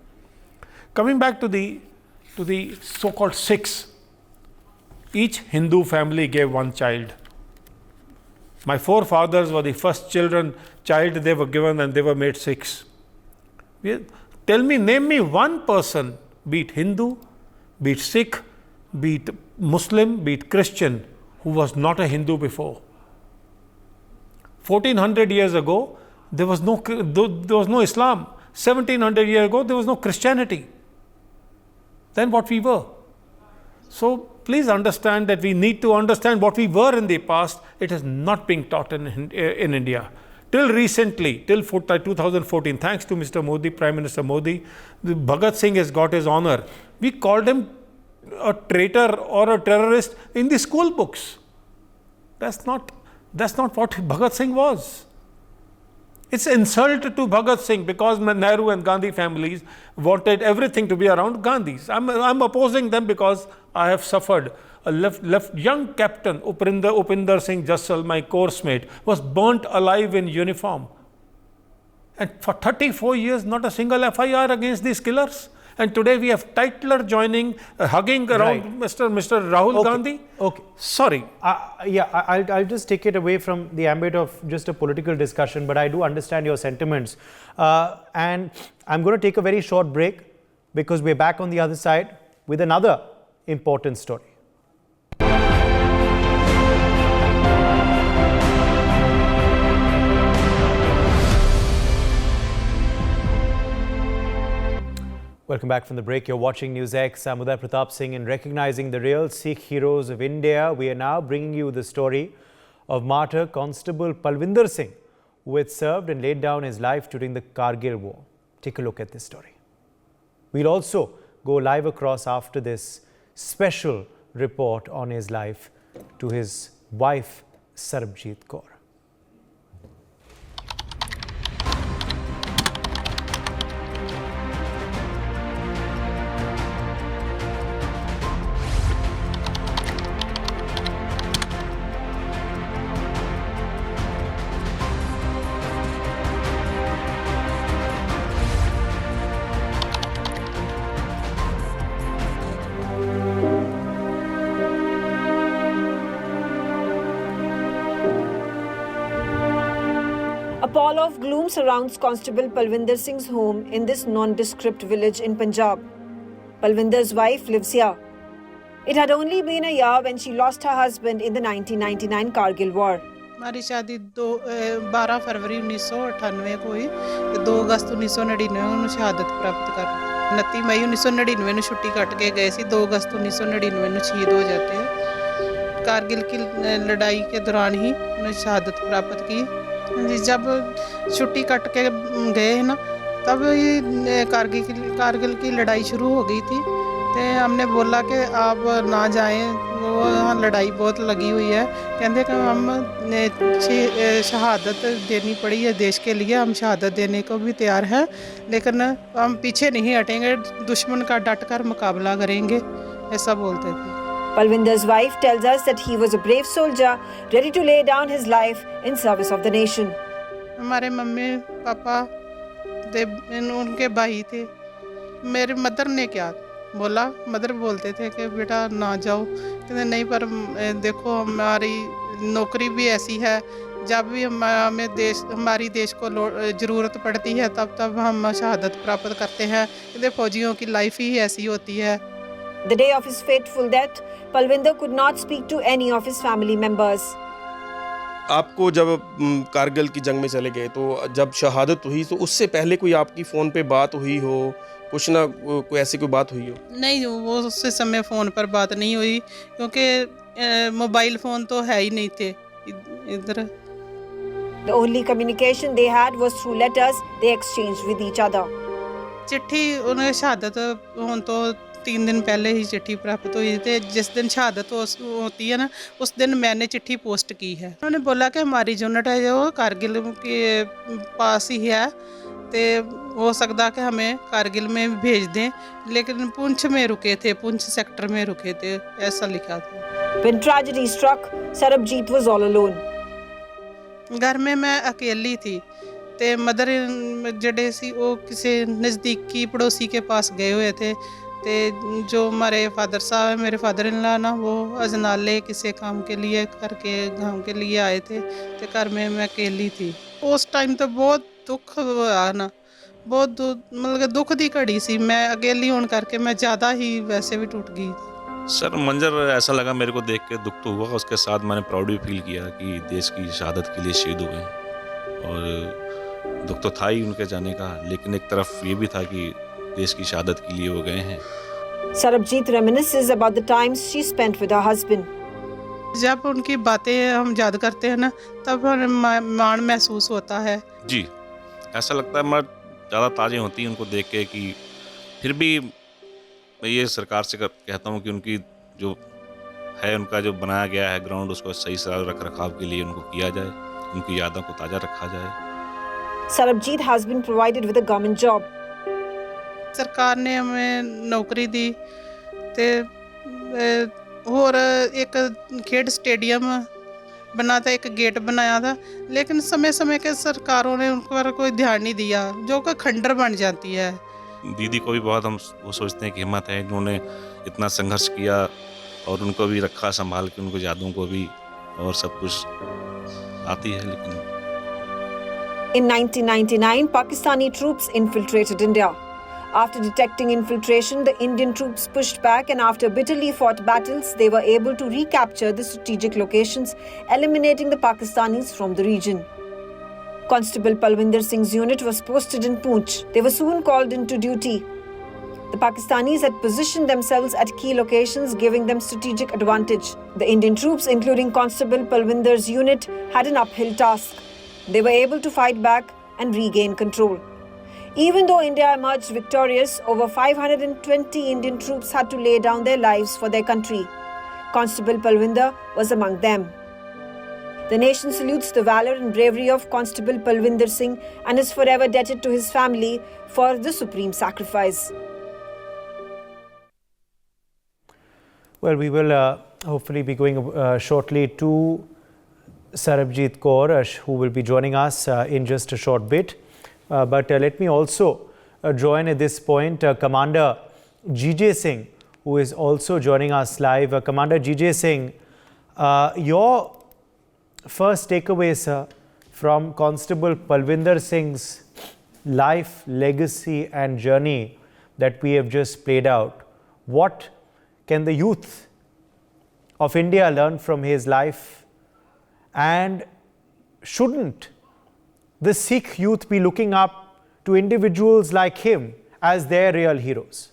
Coming back to the so-called Sikhs, each Hindu family gave one child. My forefathers were the first child they were given and they were made Sikhs. Name me one person, be it Hindu, be it Sikh, be it Muslim, be it Christian, who was not a Hindu before. 1400 years ago, there was no Islam. 1700 years ago, there was no Christianity. Then what we were. So please understand that we need to understand what we were in the past. It is not being taught in India. Till recently, till 2014, thanks to Mr. Modi, Prime Minister Modi, Bhagat Singh has got his honor. We called him a traitor or a terrorist in the school books. That's not what Bhagat Singh was. It's insult to Bhagat Singh because Nehru and Gandhi families wanted everything to be around Gandhis. I'm opposing them because I have suffered. A young captain, Upinder Singh Jassal, my course mate, was burnt alive in uniform. And for 34 years, not a single FIR against these killers. And today we have Titler joining, hugging around Mr. Rahul Gandhi. Okay. Sorry. I'll just take it away from the ambit of just a political discussion, but I do understand your sentiments. And I'm going to take a very short break because we're back on the other side with another important story. Welcome back from the break. You're watching NewsX. I'm Uday Pratap Singh, and recognizing the real Sikh heroes of India, we are now bringing you the story of martyr Constable Palvinder Singh, who had served and laid down his life during the Kargil War. Take a look at this story. We'll also go live across after this special report on his life to his wife, Sarbjeet Kaur. A pall of gloom surrounds Constable Palvinder Singh's home in this nondescript village in Punjab. Palvinder's wife lives here. It had only been a year when she lost her husband in the 1999 Kargil War. हमारी शादी 12 फरवरी 1998 को हुई ਤੇ 2 ਅਗਸਤ 1999 ਨੂੰ ਸ਼ਹਾਦਤ ਪ੍ਰਾਪਤ ਕਰ 29 ਮਈ 1999 ਨੂੰ ਛੁੱਟੀ ਕੱਟ ਕੇ ਗਏ ਸੀ 2 अगस्त 1999 ਨੂੰ शहीद हो जाते हैं कारगिल की लड़ाई के दौरान ही उन्होंने शहादत प्राप्त की जब छुट्टी कट के गए ना तब ये कारगिल की लड़ाई शुरू हो गई थी, तो हमने बोला कि आप ना जाएं, वो वहाँ लड़ाई बहुत लगी हुई है। कहते कि हम शहादत देनी पड़ी है देश के लिए, हम शहादत देने को भी तैयार हैं, लेकिन हम पीछे नहीं हटेंगे, दुश्मन का डट कर मुकाबला करेंगे, ऐसा बोलते थे। Palwinder's wife tells us that he was a brave soldier, ready to lay down his life in service of the nation. हमारे मम्मी पापा उनके भाई थे। मेरे मदर ने क्या बोला, मदर बोलते थे कि बेटा ना जाओ, कहते नहीं पर देखो हमारी नौकरी भी ऐसी है, जब भी हमारी देश को ज़रूरत पड़ती है तब हम शहादत प्राप्त करते हैं। कहते फौजियों की लाइफ ही ऐसी होती है। The day of his fateful death, Palwinder could not speak to any of his family members. आपको जब कारगिल की जंग में चले गए तो जब शहादत हुई तो उससे पहले कोई आपकी फ़ोन पे बात हुई हो, कुछ ना कोई ऐसी कोई बात हुई हो? नहीं, वो उससे समय फ़ोन पर बात नहीं हुई, क्योंकि मोबाइल फ़ोन तो है ही नहीं थे इधर। The only communication they had was through letters they exchanged with each other. चिट्ठी उन्हें शहादत होने तो 3 दिन पहले ही चिट्ठी प्राप्त हुई थी। जिस दिन शहादत होती है ना, उस दिन मैंने चिट्ठी पोस्ट की है। उन्होंने बोला कि हमारी यूनिट है जो कारगिल के पास ही है, तो हो सकता कि हमें कारगिल में भेज दें, लेकिन पुंछ में रुके थे, पुंछ सेक्टर में रुके थे, ऐसा लिखा था। When tragedy struck, Sarabjit was all alone. घर में मैं अकेली थी, ते मदर जड़े सी वो किसी नज़दीकी पड़ोसी के पास गए हुए थे, ते जो हमारे फादर साहब है, मेरे फादर इन लॉ ना, वो अजनाले किसी काम के लिए करके गाँव के लिए आए थे, तो घर में मैं अकेली थी। उस टाइम तो बहुत दुख हुआ ना, बहुत मतलब दुख दी घड़ी सी। मैं अकेली होने करके मैं ज़्यादा ही वैसे भी टूट गई। सर मंजर ऐसा लगा मेरे को देख के, दुख तो हुआ, उसके साथ मैंने प्राउड भी फील किया कि देश की शहादत के लिए शहीद हो गए, और दुख तो था ही उनके जाने का, लेकिन एक तरफ ये भी था कि देश की शहादत के लिए वो गए हैं। Sarabjit reminisces about the times she spent with her husband. जब उनकी बातें हम याद करते हैं ना, तब मान महसूस होता है। जी, ऐसा लगता है मैं ज़्यादा ताज़े होती हैं उनको देख के, कि फिर भी मैं ये सरकार से कहता हूँ कि उनकी जो है, उनका जो बनाया गया है ग्राउंड, उसको सही से रख रखाव के लिए उनको किया जाए, उनकी यादों को ताज़ा रखा जाए। Sarabjit has been provided with a government job. सरकार ने हमें नौकरी दी, ते और एक खेड स्टेडियम बना था, एक गेट बनाया था, लेकिन समय समय के सरकारों ने उन पर कोई ध्यान नहीं दिया, जो कि खंडर बन जाती है। दीदी को भी बहुत हम वो सोचते हैं कि हिम्मत है, इन्होंने इतना संघर्ष किया और उनको भी रखा संभाल के, उनको यादों को भी, और सब कुछ आती है। लेकिन In 1999, Pakistani troops infiltrated India. After detecting infiltration, the Indian troops pushed back, and after bitterly fought battles, they were able to recapture the strategic locations, eliminating the Pakistanis from the region. Constable Palwinder Singh's unit was posted in Poonch. They were soon called into duty. The Pakistanis had positioned themselves at key locations, giving them strategic advantage. The Indian troops, including Constable Palwinder's unit, had an uphill task. They were able to fight back and regain control. Even though India emerged victorious, over 520 Indian troops had to lay down their lives for their country. Constable Palwinder was among them. The nation salutes the valor and bravery of Constable Palwinder Singh and is forever indebted to his family for the supreme sacrifice. Well, we will hopefully be going shortly to Sarabjit Kaur, who will be joining us in just a short bit. But let me also join at this point Commander G.J. Singh, who is also joining us live. Commander G.J. Singh, your first takeaways from Constable Palwinder Singh's life, legacy and journey that we have just played out. What can the youth of India learn from his life, and shouldn't the Sikh youth be looking up to individuals like him as their real heroes?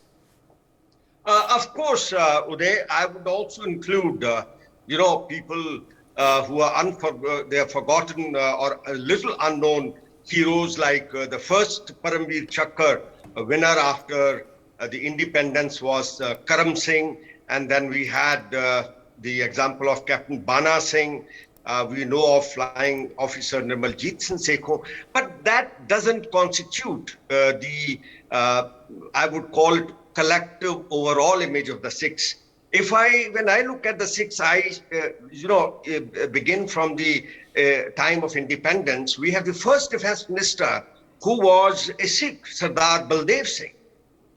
Of course, Uday, I would also include, people who are they are forgotten or a little unknown heroes like the first Paramveer Chakra winner after the independence was Karam Singh, and then we had the example of Captain Bana Singh. We know of Flying Officer Nirmaljeet Singh Sekho, but that doesn't constitute I would call it, collective overall image of the Sikhs. When I look at the Sikhs, I begin from the time of independence. We have the first defense minister who was a Sikh, Sardar Baldev Singh.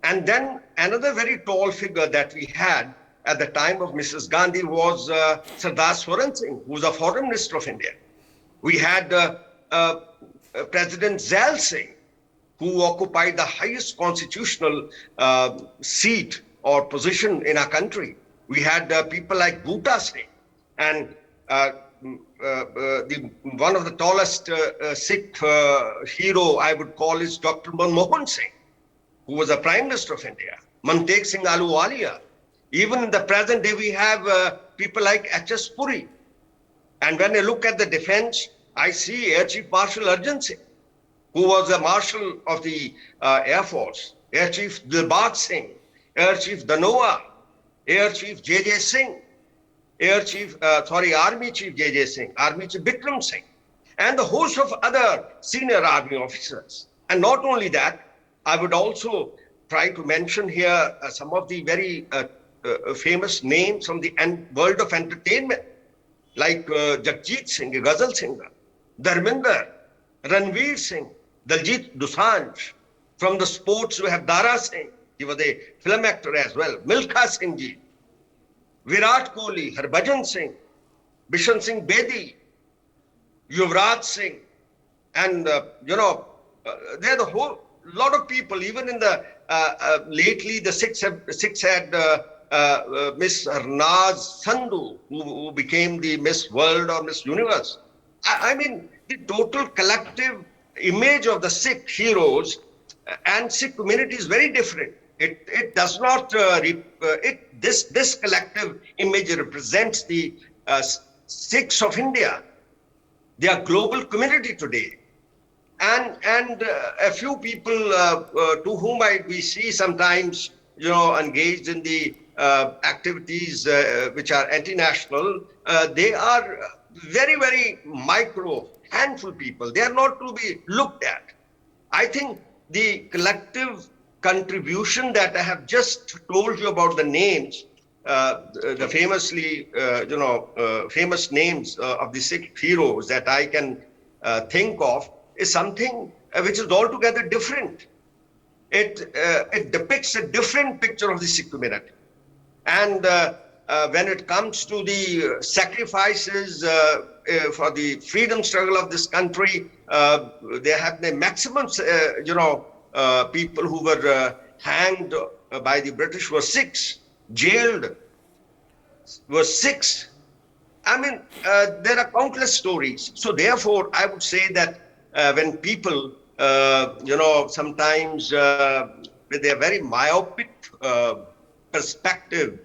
And then another very tall figure that we had at the time of Mrs. Gandhi was Sardar Swaran Singh, who was a foreign minister of India. We had President Zail Singh, who occupied the highest constitutional seat or position in our country. We had people like Bhuta Singh, and one of the tallest Sikh hero I would call is Dr. Manmohan Singh, who was a Prime Minister of India, Mantek Singh Ahluwalia. Even in the present day, we have people like H.S. Puri. And when I look at the defense, I see Air Chief Marshal Arjan Singh, who was the Marshal of the Air Force, Air Chief Dilbag Singh, Air Chief Dhanoa, Air Chief J.J. Singh, Army Chief J.J. Singh, Army Chief Bikram Singh, and the host of other senior army officers. And not only that, I would also try to mention here some of the very famous names from the world of entertainment, like Jagjit Singh, a ghazal singer, Dharminder, Ranveer Singh, Daljit Dosanjh. From the sports, we have Dara Singh. He was a film actor as well. Milkha Singh ji, Virat Kohli, Harbhajan Singh, Bishan Singh Bedi, Yuvraj Singh, and there are a whole lot of people. Even in the lately, the Sikhs had Miss Harnaz Sandhu, who became the Miss World or Miss Universe. I mean, the total collective image of the Sikh heroes and Sikh community is very different. It does not this collective image represents the Sikhs of India. They are global community today, and a few people to whom we see sometimes engaged in the activities which are anti-national. They are very, very micro handful people. They are not to be looked at. I think the collective contribution that I have just told you about, the names, the famously, famous names of the Sikh heroes that I can think of, is something which is altogether different. It depicts a different picture of the Sikh community. And when it comes to the sacrifices for the freedom struggle of this country, there have been maximum, people who were hanged by the British were Sikhs, jailed were Sikhs. I mean, there are countless stories. So therefore, I would say that when people, sometimes with their very myopic perspective,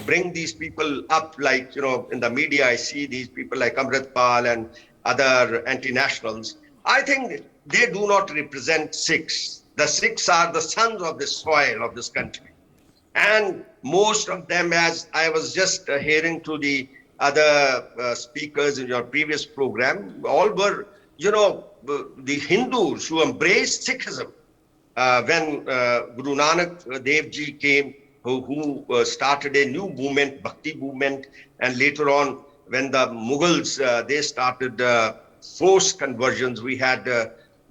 bring these people up, like, in the media, I see these people like Amritpal and other anti-nationals. I think they do not represent Sikhs. The Sikhs are the sons of the soil of this country. And most of them, as I was just hearing to the other speakers in your previous program, all were, the Hindus who embraced Sikhism. When Guru Nanak Dev Ji came, who started a new movement, Bhakti movement, and later on, when the Mughals, they started forced conversions, we had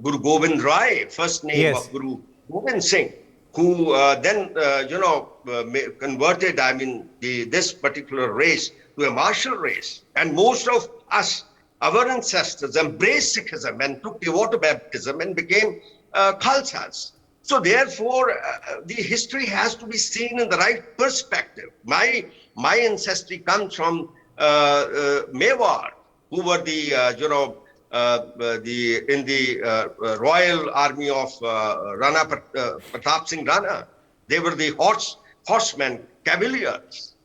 Guru Gobind Rai, first name of Guru Gobind Singh, who then, converted, this particular race to a martial race. And most of us, our ancestors, embraced Sikhism and took the water baptism and became Khalsas. So therefore, the history has to be seen in the right perspective. My ancestry comes from Mewar, who were the royal army of Rana Pratap Singh Rana. They were the horsemen, cavaliers.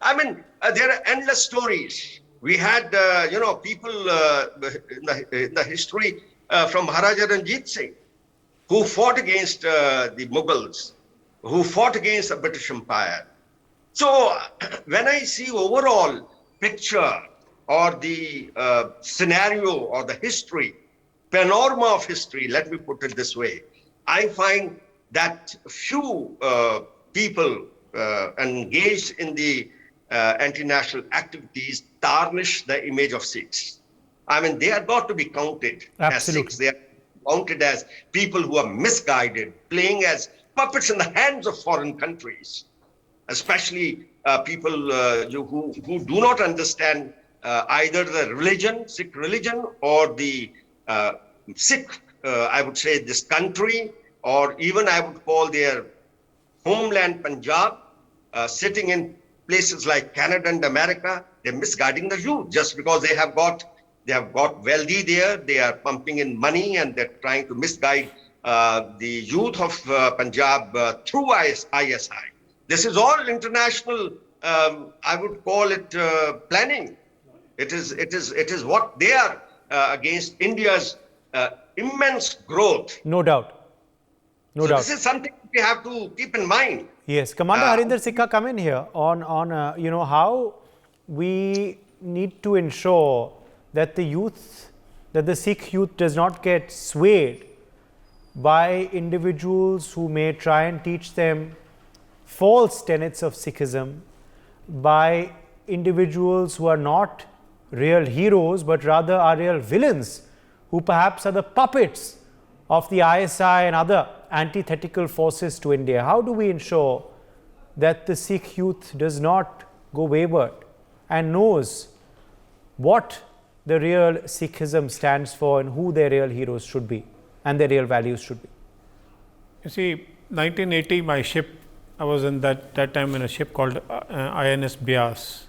I mean, there are endless stories. We had, people in the history from Maharaja Ranjit Singh, who fought against the Mughals, who fought against the British Empire. So when I see overall picture or the scenario or the history, panorama of history, let me put it this way, I find that few people engaged in the anti-national activities tarnish the image of Sikhs. I mean, they are not to be counted as Sikhs. They are counted as people who are misguided, playing as puppets in the hands of foreign countries, especially people who do not understand either the religion, Sikh religion, or the Sikh, I would say, this country, or even I would call their homeland Punjab, sitting in places like Canada and America. They're misguiding the youth just because they have got wealthy there. They are pumping in money and they're trying to misguide the youth of Punjab through ISI. This is all international. I would call it planning. It is what they are against India's immense growth. No doubt. No doubt. This is something we have to keep in mind. Yes, Commander Harinder Sikka, come in here on how we need to ensure that the Sikh youth does not get swayed by individuals who may try and teach them false tenets of Sikhism, by individuals who are not real heroes but rather are real villains, who perhaps are the puppets of the ISI and other antithetical forces to India. How do we ensure that the Sikh youth does not go wayward and knows what the real Sikhism stands for and who their real heroes should be and their real values should be? You see, 1980, my ship, I was in that time in a ship called INS Bias.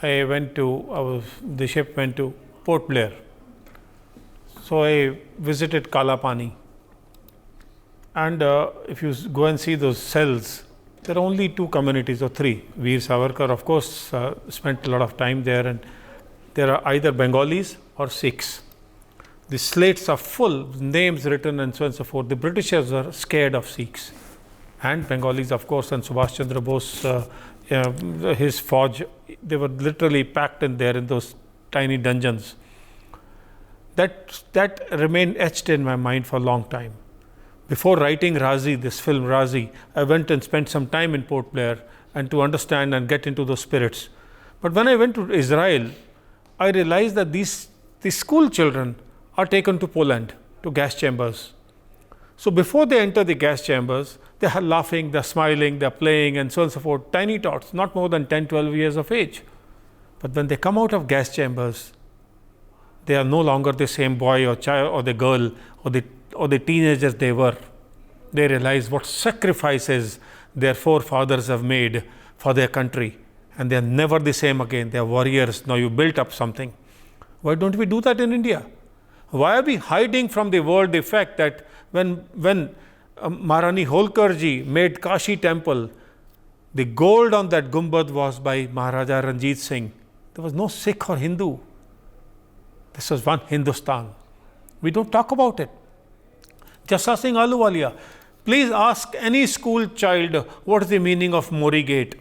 The ship went to Port Blair. So I visited Kalapani. And if you go and see those cells, there are only two communities or three. Veer Savarkar, of course, spent a lot of time there, and there are either Bengalis or Sikhs. The slates are full, names written and so on and so forth. The Britishers were scared of Sikhs and Bengalis, of course, and Subhash Chandra Bose, his Fauj, they were literally packed in there in those tiny dungeons. That remained etched in my mind for a long time. Before writing Razi, this film Razi, I went and spent some time in Port Blair and to understand and get into those spirits. But when I went to Israel, I realized that these school children are taken to Poland, to gas chambers. So before they enter the gas chambers, they are laughing, they're smiling, they're playing, and so on and so forth. Tiny tots, not more than 10, 12 years of age. But when they come out of gas chambers, they are no longer the same boy or child or the girl or the teenagers they were. They realize what sacrifices their forefathers have made for their country. And they are never the same again. They are warriors. Now you built up something. Why don't we do that in India? Why are we hiding from the world the fact that when Maharani Holkar ji made Kashi temple, the gold on that gumbad was by Maharaja Ranjit Singh. There was no Sikh or Hindu. This was one Hindustan. We don't talk about it. Jassa Singh Ahluwalia. Please ask any school child what is the meaning of Mori Gate.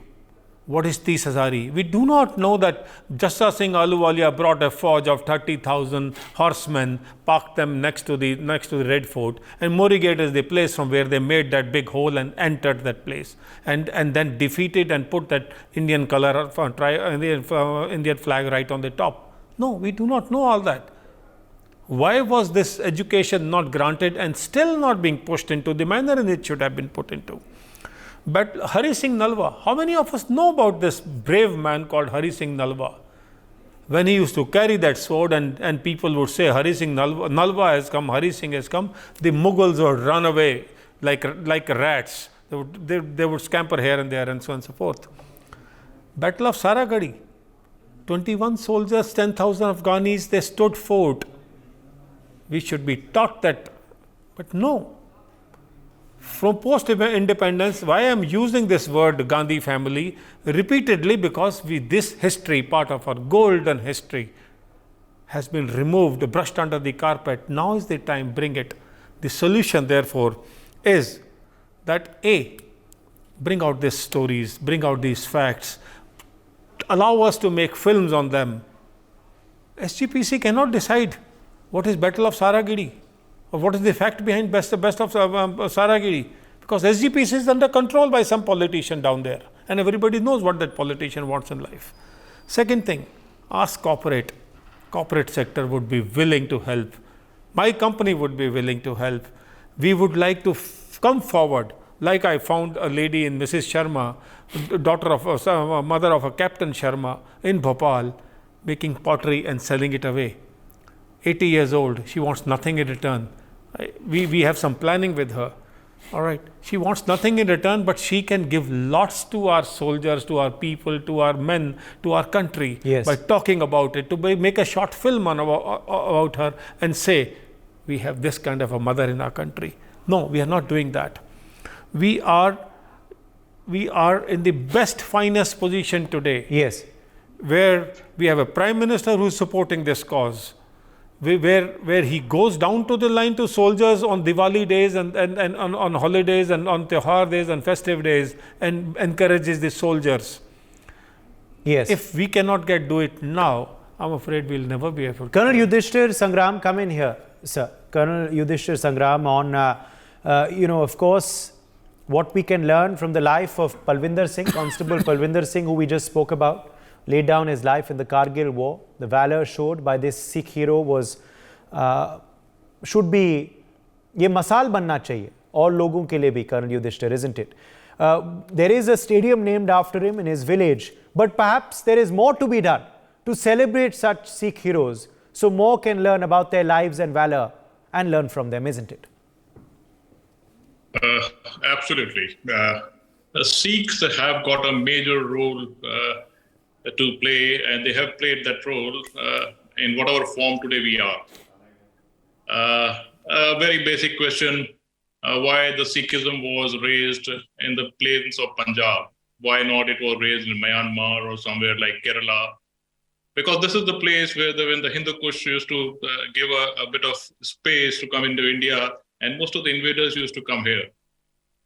What is 30,000? We do not know that Jassa Singh Ahluwalia brought a forge of 30,000 horsemen, parked them next to the Red Fort, and Mori Gate is the place from where they made that big hole and entered that place, and then defeated and put that Indian color, Indian flag right on the top. No, we do not know all that. Why was this education not granted and still not being pushed into the manner in which it should have been put into? But Hari Singh Nalwa, how many of us know about this brave man called Hari Singh Nalwa? When he used to carry that sword and people would say, Hari Singh Nalwa has come, Hari Singh has come, the Mughals would run away like rats. They would scamper here and there and so on and so forth. Battle of Saragadi, 21 soldiers, 10,000 Afghanis, they stood fort. We should be taught that, but no. From post-independence, why I am using this word Gandhi family repeatedly, because this history, part of our golden history, has been removed, brushed under the carpet. Now is the time, bring it. The solution, therefore, is that A, bring out these stories, bring out these facts, allow us to make films on them. SGPC cannot decide what is Battle of Saragiri or what is the fact behind best of Saragiri, because SGPC is under control by some politician down there and everybody knows what that politician wants in life. Second thing, ask corporate sector would be willing to help. My company would be willing to help. We would like to come forward, like I found a lady in Mrs. Sharma, mother of a Captain Sharma in Bhopal, making pottery and selling it away. 80 years old, she wants nothing in return. We have some planning with her. All right, she wants nothing in return, but she can give lots to our soldiers, to our people, to our men, to our country, by talking about it, to make a short film about her and say, we have this kind of a mother in our country. No, we are not doing that. We are in the best, finest position today. Yes. Where we have a Prime Minister who is supporting this cause. Where he goes down to the line to soldiers on Diwali days and on holidays and on Tihar days and festive days and encourages the soldiers. Yes. If we cannot do it now, I'm afraid we'll never be able to. Colonel Yudhishthir Sangram, come in here, sir. Colonel Yudhishthir Sangram on, of course, what we can learn from the life of Palvinder Singh, Constable Palvinder Singh, who we just spoke about. Laid down his life in the Kargil war. The valor showed by this Sikh hero should be, ye masal banna chahiye. All logon ke liye bhi, Colonel Yudhishthir, isn't it? There is a stadium named after him in his village, but perhaps there is more to be done to celebrate such Sikh heroes, so more can learn about their lives and valor and learn from them, isn't it? Absolutely. Sikhs have got a major role to play, and they have played that role in whatever form today we are. A very basic question, why the Sikhism was raised in the plains of Punjab? Why not it was raised in Myanmar or somewhere like Kerala? Because this is the place where when the Hindu Kush used to give a bit of space to come into India, and most of the invaders used to come here.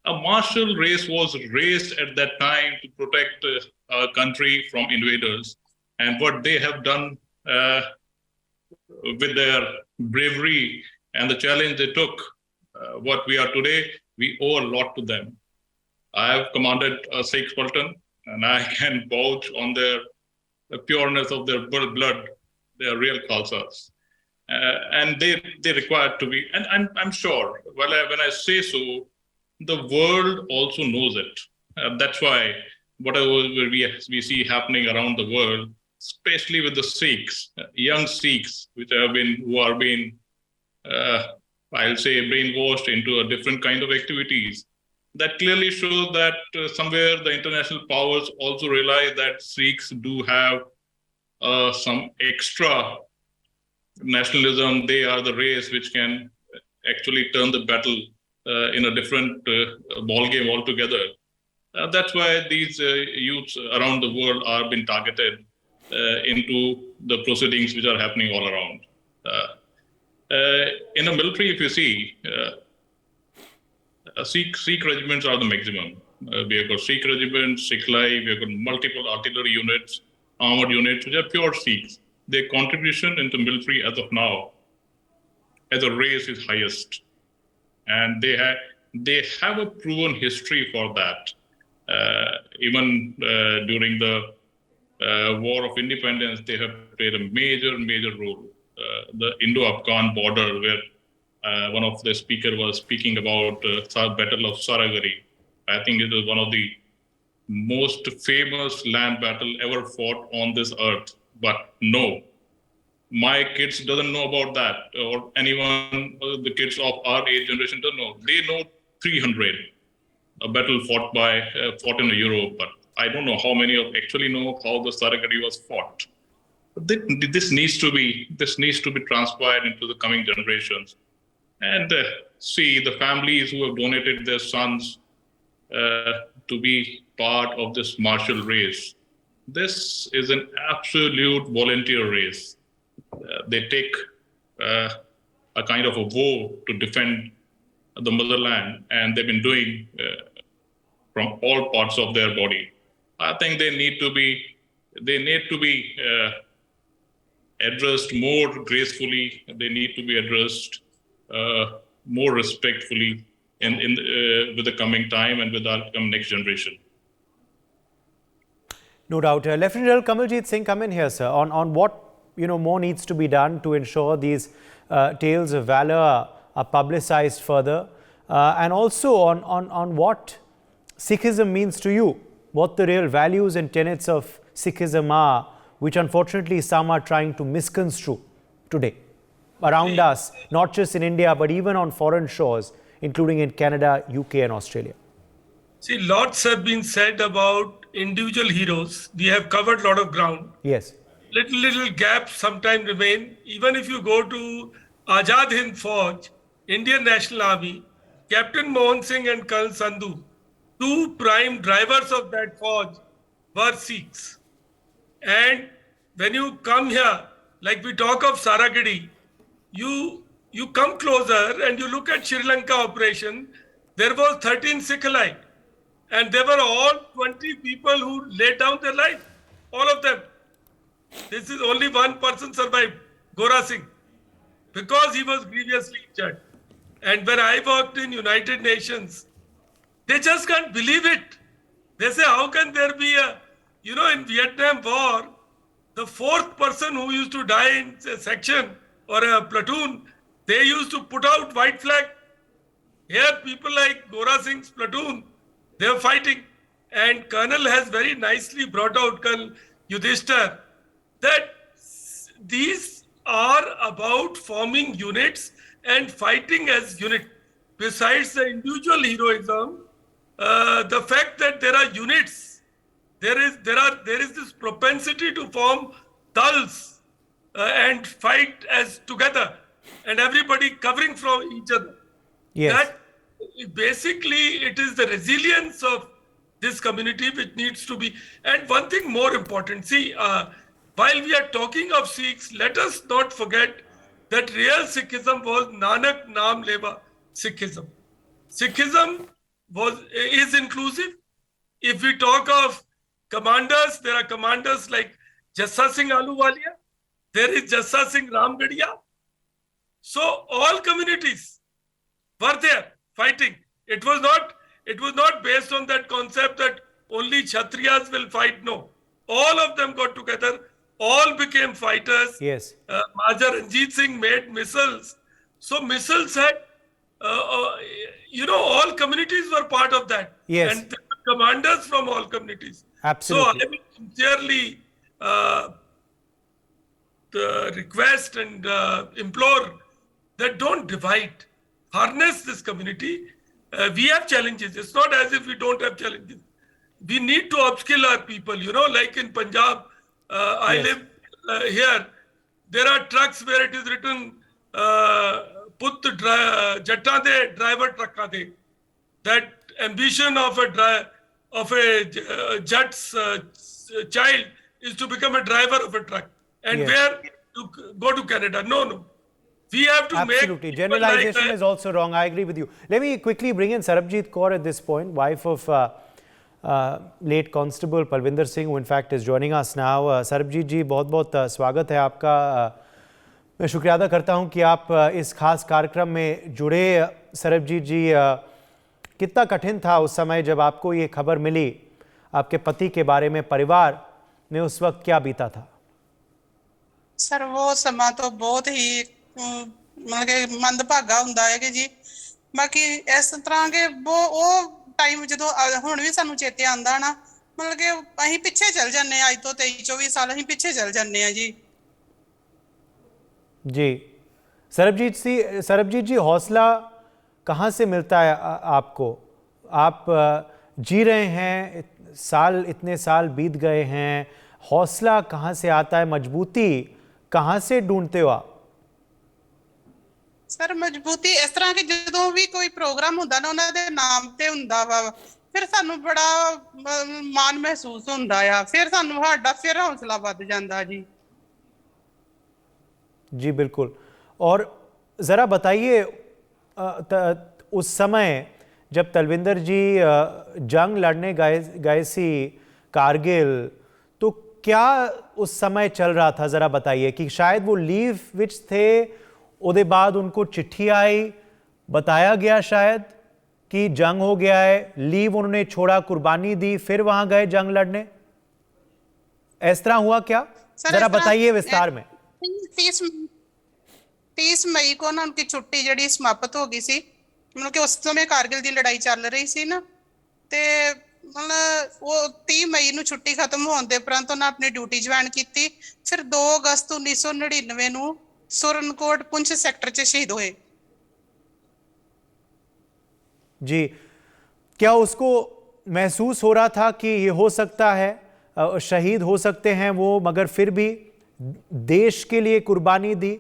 A martial race was raised at that time to protect our country from invaders. And what they have done with their bravery and the challenge they took, what we are today, we owe a lot to them. I have commanded a Sikh Sultan, and I can vouch on the pureness of their blood, their real Khalsas. And they require to be, and I'm sure, when I say so, the world also knows it. That's why whatever we see happening around the world, especially with the Sikhs, young Sikhs, who are being, I'll say, brainwashed into a different kind of activities, that clearly shows that somewhere the international powers also realize that Sikhs do have some extra nationalism. They are the race which can actually turn the battle in a different ball game altogether. That's why these youths around the world are being targeted into the proceedings which are happening all around. In the military, if you see, Sikh regiments are the maximum. We have got Sikh regiments, Sikh Life, we have got multiple artillery units, armored units, which are pure Sikhs. Their contribution into military as of now, as a race, is highest. And they have a proven history for that. Even during the War of Independence, they have played a major role. The Indo-Afghan border, where one of the speakers was speaking about Battle of Saragiri. I think it was one of the most famous land battle ever fought on this earth. But no, my kids doesn't know about that, or anyone, the kids of our age generation don't know. They know 300, a battle fought in Europe, but I don't know how many actually know how the Saragiri was fought. This needs to be transpired into the coming generations, and see the families who have donated their sons to be part of this martial race. This is an absolute volunteer race. they take a kind of a vow to defend the motherland, and they've been doing from all parts of their body. I think they need to be addressed more gracefully. They need to be addressed more respectfully with the coming time and with our next generation. No doubt. Lieutenant General Kamaljeet Singh, come in here, sir, on what more needs to be done to ensure these tales of valor are publicized further, and also on what Sikhism means to you, what the real values and tenets of Sikhism are, which unfortunately some are trying to misconstrue today around us, not just in India, but even on foreign shores, including in Canada, UK and Australia. See, lots have been said about individual heroes. We have covered a lot of ground. Yes. Little gaps sometimes remain. Even if you go to Azad Hind Fauj, Indian National Army, Captain Mohan Singh and Colonel Sandhu, two prime drivers of that Fauj, were Sikhs. And when you come here, like we talk of Saragidi, you come closer and you look at Sri Lanka operation, there was 13 Sikh allied. And they were all 20 people who laid down their life, all of them. This is only one person survived, Gora Singh, because he was grievously injured. And when I worked in United Nations, they just can't believe it. They say, how can there be in Vietnam War, the fourth person who used to die in a section or a platoon, they used to put out white flag. Here, people like Gora Singh's platoon, they were fighting. And Colonel has very nicely brought out, Colonel Yudhishthir, that these are about forming units and fighting as unit. Besides the individual heroism, the fact that there are units, there is this propensity to form dals and fight as together, and everybody covering from each other. Yes. That basically it is the resilience of this community which needs to be. And one thing more important, see, while we are talking of Sikhs, let us not forget that real Sikhism was Nanak Naam Leva Sikhism. Sikhism is inclusive. If we talk of commanders, there are commanders like Jassa Singh Ahluwalia, there is Jassa Singh Ramgadiya. So all communities were there fighting. It was not based on that concept that only Kshatriyas will fight. No, all of them got together. All became fighters. Yes. Major Ranjit Singh made missiles. So missiles had, all communities were part of that. Yes. And commanders from all communities. Absolutely. So I will sincerely request and implore that don't divide. Harness this community. We have challenges. It's not as if we don't have challenges. We need to upskill our people. Like in Punjab, I live here. There are trucks where it is written, "Put jatta de driver trucka de." That ambition of a Jat's child is to become a driver of a truck. And where to go to Canada? No. We have to Absolutely. make Generalization is also wrong. I agree with you. Let me quickly bring in Sarabjit Kaur at this point, wife of late Constable Palvinder Singh, who in fact is joining us now. Sarabjit ji, बहुत स्वागत है आपका. मैं शुक्रिया अदा करता हूं कि आप इस खास कार्यक्रम में जुड़े. सरबजीत जी, कितना कठिन था उस समय जब आपको ये खबर मिली आपके पति के बारे में, परिवार में उस वक्त क्या बीता था? सर वो समा तो बहुत ही मतलब कि मंदभागा ਹੁੰਦਾ ਹੈ ਕਿ ਜੀ ਬਾਕੀ ਇਸ ਤਰ੍ਹਾਂ ਕਿ ਉਹ ਟਾਈਮ ਜਦੋਂ ਹੁਣ ਵੀ ਸਾਨੂੰ ਚੇਤੇ ਆਉਂਦਾ ਨਾ, ਮਤਲਬ ਕਿ ਅਸੀਂ ਪਿੱਛੇ ਚੱਲ ਜਾਂਦੇ ਆ, ਅੱਜ ਤੋਂ 23-24 ਸਾਲ ਅਸੀਂ ਪਿੱਛੇ ਚੱਲ ਜਾਂਦੇ ਆ ਜੀ. जी सरबजीत जी, हौसला कहाँ से मिलता है आपको? आप जी रहे हैं, इतने साल बीत गए हैं, हौसला कहाँ से आता है, मजबूती कहाँ से ढूंढते हो आप? सर मजबूती इस तरह कि ਜਦੋਂ ਵੀ ਕੋਈ ਪ੍ਰੋਗਰਾਮ ਹੁੰਦਾ ਨਾ ਉਹਨਾਂ ਦੇ ਨਾਮ ਤੇ ਹੁੰਦਾ ਵਾ, ਫਿਰ ਸਾਨੂੰ ਬੜਾ ਮਾਣ ਮਹਿਸੂਸ ਹੁੰਦਾ ਆ, ਫਿਰ ਸਾਨੂੰ ਸਾਡਾ ਫਿਰ ਹੌਸਲਾ ਵੱਧ ਜਾਂਦਾ ਜੀ. जी बिल्कुल। और ज़रा बताइए उस समय जब तलविंदर जी जंग लड़ने गए सी कारगिल, तो क्या उस समय चल रहा था, ज़रा बताइए। कि शायद वो लीव विच थे, उसके बाद उनको चिट्ठी आई, बताया गया शायद कि जंग हो गया है, लीव उन्होंने छोड़ा, कुर्बानी दी, फिर वहां गए जंग लड़ने, इस तरह हुआ क्या? जरा बताइए विस्तार में। 30 मई को ना उनकी छुट्टी ਜਿਹੜੀ ਸਮਾਪਤ ਹੋ ਗਈ ਸੀ, ਮਤਲਬ ਕਿ ਉਸ ਸਮੇਂ ਕਾਰਗਿਲ ਦੀ ਲੜਾਈ ਚੱਲ ਰਹੀ ਸੀ ਨਾ, ਤੇ ਮਤਲਬ ਉਹ 30 ਮਈ ਨੂੰ ਛੁੱਟੀ ਖਤਮ ਹੋਣ ਦੇ ਉਪਰੰਤ ਉਹਨਾਂ ਆਪਣੀ ਡਿਊਟੀ ਜੁਆਇਨ ਕੀਤੀ। ਫਿਰ 2 ਅਗਸਤ 1999 ਨੂੰ ਸੁਰਨਕੋਟ ਪੁੰਛ ਸੈਕਟਰ 'ਚ ਸ਼ਹੀਦ ਹੋਏ। जी, क्या उसको महसूस हो रहा था कि ये हो सकता है, शहीद हो सकते हैं वो, मगर फिर भी देश के लिए कुर्बानी दी?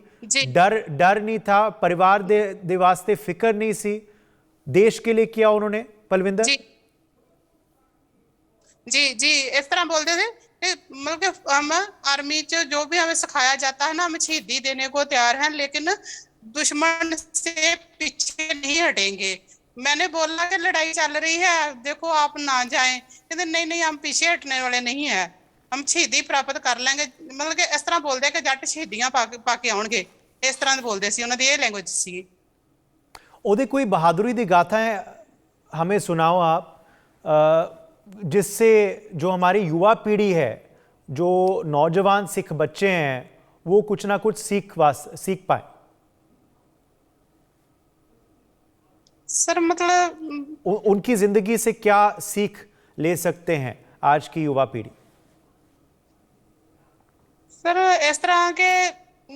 डर नहीं था, परिवार दे वास्ते फिक्र नहीं सी, देश के लिए किया उन्होंने पलविंदर? जी जी, इस तरह बोलते थे कि मतलब कि हम आर्मी च जो भी हमें सिखाया जाता है ना, हम शहीदी देने को तैयार हैं, लेकिन दुश्मन से पीछे नहीं हटेंगे। मैंने बोला कि लड़ाई चल रही है, देखो आप ना जाएं। कहते नहीं नहीं, हम पीछे हटने वाले नहीं है, हम शहीदी प्राप्त कर लेंगे। मतलब कि इस तरह बोलते कि जट शहीदियां पा के आउणगे, इस तरह बोलते सी, उन्हां दी ये लैंग्वेज सी। ओदे कोई बहादुरी दी गाथाएं हमें सुनाओ आप, जिससे जो हमारी युवा पीढ़ी है, जो नौजवान सिख बच्चे हैं, वो कुछ ना कुछ सीख पाए। सर मतलब उनकी जिंदगी से क्या सीख ले सकते हैं आज की युवा पीढ़ी? सर इस तरह के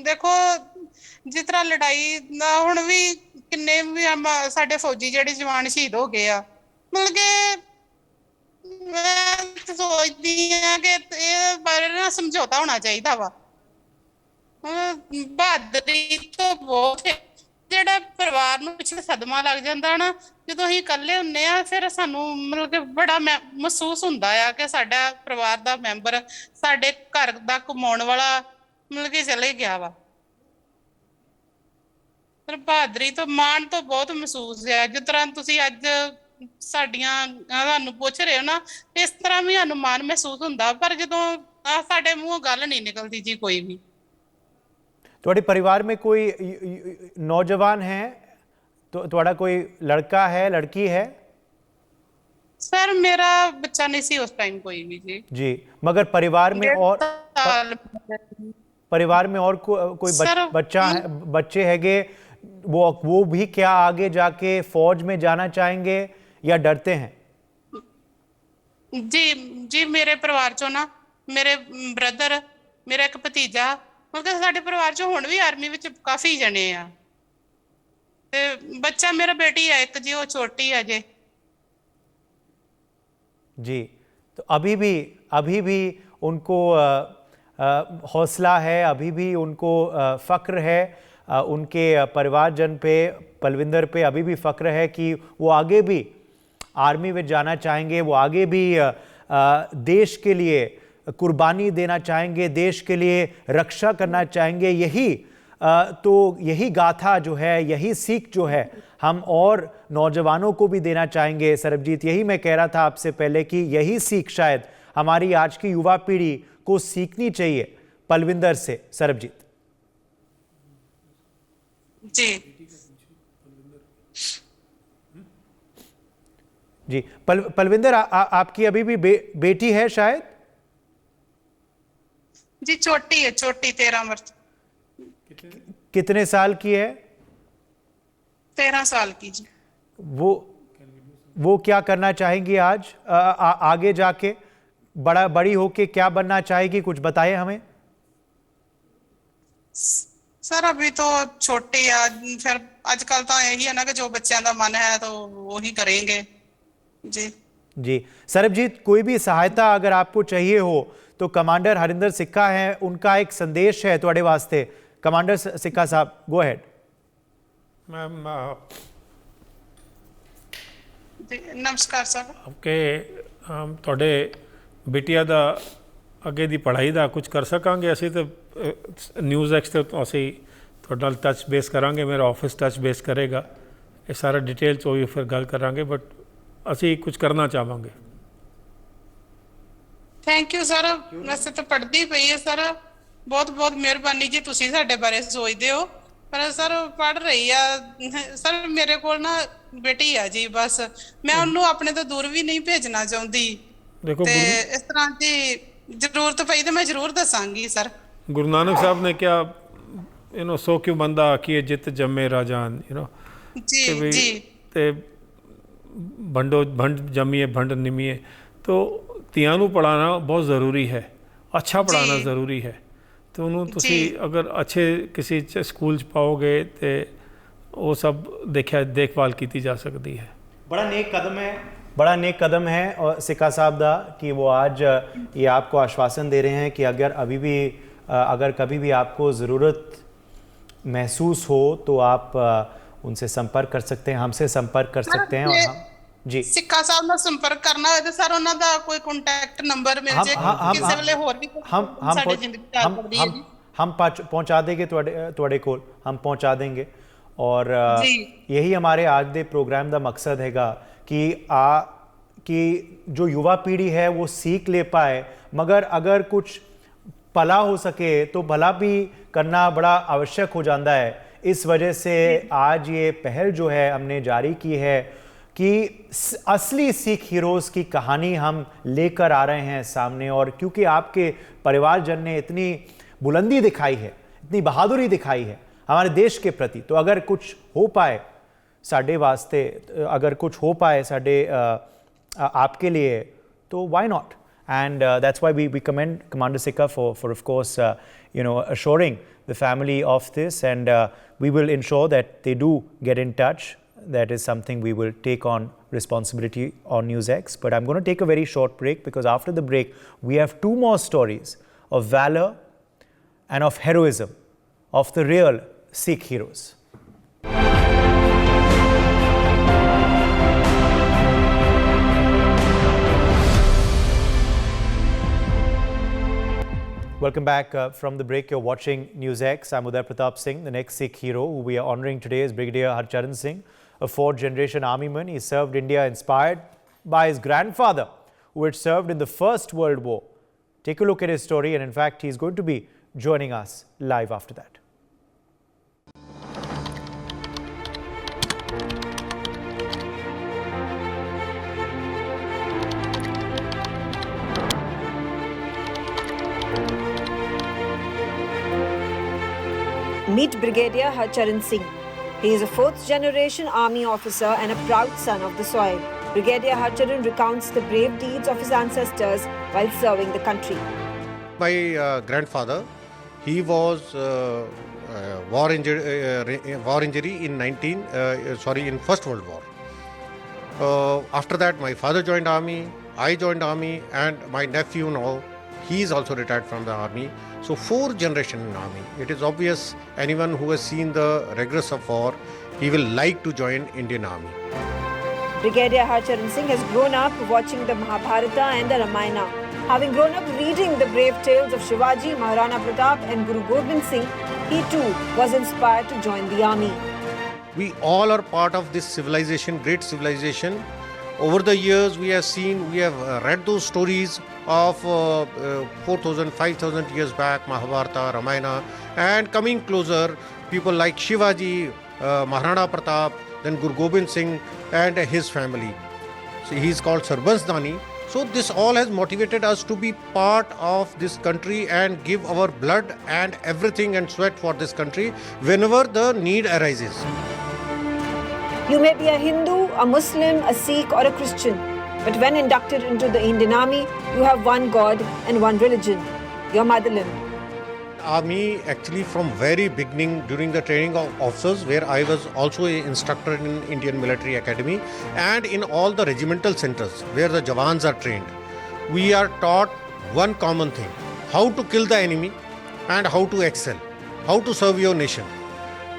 देखो, जिस तरह लड़ाई ना हुण भी किन्ने भी साडे फौजी जिहड़े जवान शहीद हो गए आ, मतलब कि मैं सोचदी हां कि इस बारे ना समझौता होना चाहिए वा। बहादुरी तो बहुत है, ਜਿਹੜਾ ਪਰਿਵਾਰ ਨੂੰ ਪਿੱਛੇ ਸਦਮਾ ਲੱਗ ਜਾਂਦਾ ਨਾ, ਜਦੋਂ ਅਸੀਂ ਇਕੱਲੇ ਹੁੰਨੇ ਆ, ਫਿਰ ਸਾਨੂੰ ਮਤਲਬ ਕਿ ਬੜਾ ਮਹਿਸੂਸ ਹੁੰਦਾ ਆ ਕਿ ਸਾਡਾ ਪਰਿਵਾਰ ਦਾ ਮੈਂਬਰ, ਸਾਡੇ ਘਰ ਦਾ ਕਮਾਉਣ ਵਾਲਾ ਮਤਲਬ ਕਿ ਚਲੇ ਗਿਆ ਵਾ। ਪਰ ਬਹਾਦਰੀ ਤੋਂ, ਮਾਣ ਤੋਂ ਬਹੁਤ ਮਹਿਸੂਸ ਆ। ਜਿਸ ਤਰ੍ਹਾਂ ਤੁਸੀਂ ਅੱਜ ਸਾਡੀਆਂ ਸਾਨੂੰ ਪੁੱਛ ਰਹੇ ਹੋ ਨਾ, ਇਸ ਤਰ੍ਹਾਂ ਵੀ ਸਾਨੂੰ ਮਾਣ ਮਹਿਸੂਸ ਹੁੰਦਾ, ਪਰ ਜਦੋਂ ਸਾਡੇ ਮੂੰਹੋਂ ਗੱਲ ਨਹੀਂ ਨਿਕਲਦੀ ਜੀ ਕੋਈ ਵੀ। ਤੁਹਾਡੇ परिवार में कोई नौजवान है, तो ਤੁਹਾਡਾ कोई लड़का है, लड़की है? सर मेरा बच्चा नहीं सी उस टाइम कोई भी जी। मगर परिवार में और कोई बच्चा है, बच्चे हैगे, वो भी क्या आगे जाके फौज में जाना चाहेंगे या डरते हैं? जी जी, मेरे परिवार चो ना मेरे ब्रदर, मेरा एक भतीजा, मतलब ਸਾਡੇ ਪਰਿਵਾਰ ਚੋਂ ਹੁਣ ਵੀ ਆਰਮੀ ਵਿੱਚ ਕਾਫੀ ਜਣੇ ਆ, ਤੇ ਬੱਚਾ ਮੇਰਾ बेटी है एक जी, वो छोटी है जे। जी, तो अभी भी उनको हौसला है, अभी भी उनको फ़ख्र है, उनके परिवारजन पे, पलविंदर पे अभी भी फ़ख्र है कि वो आगे भी आर्मी में जाना चाहेंगे, वो आगे भी देश के लिए कुर्बानी देना चाहेंगे, देश के लिए रक्षा करना चाहेंगे। यही गाथा जो है, यही सीख जो है, हम और नौजवानों को भी देना चाहेंगे। सरबजीत, यही मैं कह रहा था आपसे पहले कि यही सीख शायद हमारी आज की युवा पीढ़ी को सीखनी चाहिए पलविंदर से। सरबजीत जी जी, पलविंदर आपकी अभी भी बेटी है शायद? जी छोटी है, छोटी 13 वर्ष। कितने साल की है? 13 साल की जी। वो क्या करना चाहेंगी आज आगे जाके, बड़ी होके क्या बनना चाहेगी, कुछ बताए हमें। सर अभी तो छोटी है, फिर आजकल तो यही है ना कि जो बच्चों का मन है तो वो ही करेंगे जी। जी, सरबजीत, कोई भी सहायता अगर आपको चाहिए हो तो कमांडर हरिंदर सिक्का हैं, उनका एक संदेश है ਤੁਹਾਡੇ वास्ते। कमांडर सिक्का साहब, गो अहेड। मैम नमस्कार सर। ओके, ਤੁਹਾਡੇ ਬਿਟੀਆ ਦਾ ਅੱਗੇ ਦੀ ਪੜ੍ਹਾਈ ਦਾ ਕੁਝ ਕਰ ਸਕਾਂਗੇ ਅਸੀਂ, ਤੇ NewsX ਤੇ ਅਸੀਂ ਤੁਹਾਡੇ ਨਾਲ ਟੱਚ ਬੇਸ ਕਰਾਂਗੇ, ਮੇਰਾ ਆਫਿਸ ਟੱਚ ਬੇਸ ਕਰੇਗਾ, ਇਹ ਸਾਰਾ ਡਿਟੇਲ 'ਚ ਹੋਈ ਫਿਰ ਗੱਲ ਕਰਾਂਗੇ, ਬਟ ਅਸੀਂ ਕੁਝ ਕਰਨਾ ਚਾਹਾਂਗੇ। ਥੈਂਕ ਯੂ ਸਰ, ਵੈਸੇ ਤਾਂ ਪੜ੍ਹਦੀ ਪਈ ਹੈ ਸਰ, ਬਹੁਤ ਬਹੁਤ ਮਿਹਰਬਾਨੀ ਜੀ, ਤੁਸੀਂ ਸਾਡੇ ਬਾਰੇ ਸੋਚਦੇ ਹੋ। ਪਰ ਸਰ ਪੜ੍ਹ ਰਹੀ ਆ ਸਰ, ਮੇਰੇ ਕੋਲ ਨਾ ਬੇਟੀ ਆ ਜੀ, ਬਸ ਮੈਂ ਉਹਨੂੰ ਆਪਣੇ ਤੋਂ ਦੂਰ ਵੀ ਨਹੀਂ ਭੇਜਣਾ ਚਾਹੁੰਦੀ। ਦੇਖੋ ਤੇ ਇਸ ਤਰ੍ਹਾਂ ਦੀ ਜ਼ਰੂਰਤ ਪਈ ਤਾਂ ਮੈਂ ਜ਼ਰੂਰ ਦੱਸਾਂਗੀ ਸਰ। ਗੁਰੂ ਨਾਨਕ ਸਾਹਿਬ ਨੇ ਕਿਹਾ, ਸੋ ਕਿਉਂ ਬੰਦਾ ਆਖੀਏ ਜਿੱਤ ਜੰਮੇ ਰਾਜਾਨ, ਜੀ ਜੀ, ਤੇ ਭੰਡ ਜੰਮੀਏ ਭੰਡ ਨਿਮੀਏ। तो ਧੀਆਂ ਨੂੰ ਪੜ੍ਹਾਉਣਾ ਬਹੁਤ ਜ਼ਰੂਰੀ ਹੈ, ਅੱਛਾ ਪੜ੍ਹਾਉਣਾ ਜ਼ਰੂਰੀ ਹੈ। ਤੇ ਉਹਨੂੰ ਤੁਸੀਂ ਅਗਰ ਅੱਛੇ ਕਿਸੇ ਸਕੂਲ 'ਚ ਪਾਓਗੇ ਤੇ वो सब देखभाल की जा सकती है। बड़ा नेक कदम है और सिक्का साहब दा कि वो आज ये आपको आश्वासन दे रहे हैं कि अगर कभी भी आपको ज़रूरत महसूस हो तो आप उनसे संपर्क कर सकते हैं, हमसे संपर्क कर सकते हैं। और हम जी सिक्का साहब ਨਾਲ ਸੰਪਰਕ ਕਰਨਾ ਹੋਵੇ ਤਾਂ ਸਰ ਉਹਨਾਂ ਦਾ ਕੋਈ ਕੰਟੈਕਟ ਨੰਬਰ ਮਿਲ ਜੇ, ਕਿਸੇ ਵੇਲੇ ਹੋਰ ਵੀ ਸਾਡੇ ਜ਼ਿੰਦਗੀ ਚ ਪੜਦੀ ਹੈ ਜੀ। हम पहुँचा देंगे तुहाडे कोल, हम पहुँचा देंगे। और यही हमारे आज दे प्रोग्राम का मकसद हैगा कि जो युवा पीढ़ी है वो सीख ले पाए, मगर अगर कुछ भला हो सके तो भला भी करना बड़ा आवश्यक हो जाता है। इस वजह से आज ये पहल जो है हमने जारी की है कि असली सिख हीरोज़ की कहानी हम लेकर आ रहे हैं सामने। और क्योंकि आपके परिवारजन ने इतनी बुलंदी दिखाई है, इतनी बहादुरी दिखाई है हमारे देश के प्रति, तो अगर कुछ हो पाए साडे वास्ते, अगर कुछ हो पाए साडे आपके लिए, तो why not. And that's why we commend commander Sikka for of course assuring the family of this, and we will ensure that they do get in touch. That is something we will take on responsibility on NewsX. But I'm going to take a very short break, because after the break we have two more stories of valor and of heroism of the real Sikh heroes. Welcome back from the break. You're watching NewsX. I'm Uday Pratap Singh. The next Sikh hero who we are honouring today is Brigadier Harcharan Singh, a fourth-generation armyman. He served India inspired by his grandfather, who had served in the First World War. Take a look at his story, and in fact, he's going to be joining us live after that. Meet Brigadier Harcharan Singh. He is a fourth-generation army officer and a proud son of the soil. Brigadier Harcharan recounts the brave deeds of his ancestors while serving the country. My grandfather, he was war injury in First World War. After that, my father joined army, I joined army, and my nephew now, he is also retired from the army. So 4 generations in army. It is obvious anyone who has seen the rigors of war, he will like to join Indian Army. Brigadier Harcharan Singh has grown up watching the Mahabharata and the Ramayana. Having grown up reading the brave tales of Shivaji, Maharana Pratap and Guru Gobind Singh, he too was inspired to join the army. We all are part of this civilization, great civilization. Over the years we have read those stories of 4,000, 5,000 years back, Mahabharata, Ramayana, and coming closer, people like Shivaji, Maharana Pratap, then Guru Gobind Singh and his family. So he is called Sarbansdani. So this all has motivated us to be part of this country and give our blood and everything and sweat for this country whenever the need arises. You may be a Hindu, a Muslim, a Sikh or a Christian, but when inducted into the Indian Army, you have one God and one religion, your motherland. Army actually from very beginning during the training of officers, where I was also an instructor in Indian Military Academy, and in all the regimental centers where the Jawans are trained, we are taught one common thing: how to kill the enemy and how to excel, how to serve your nation.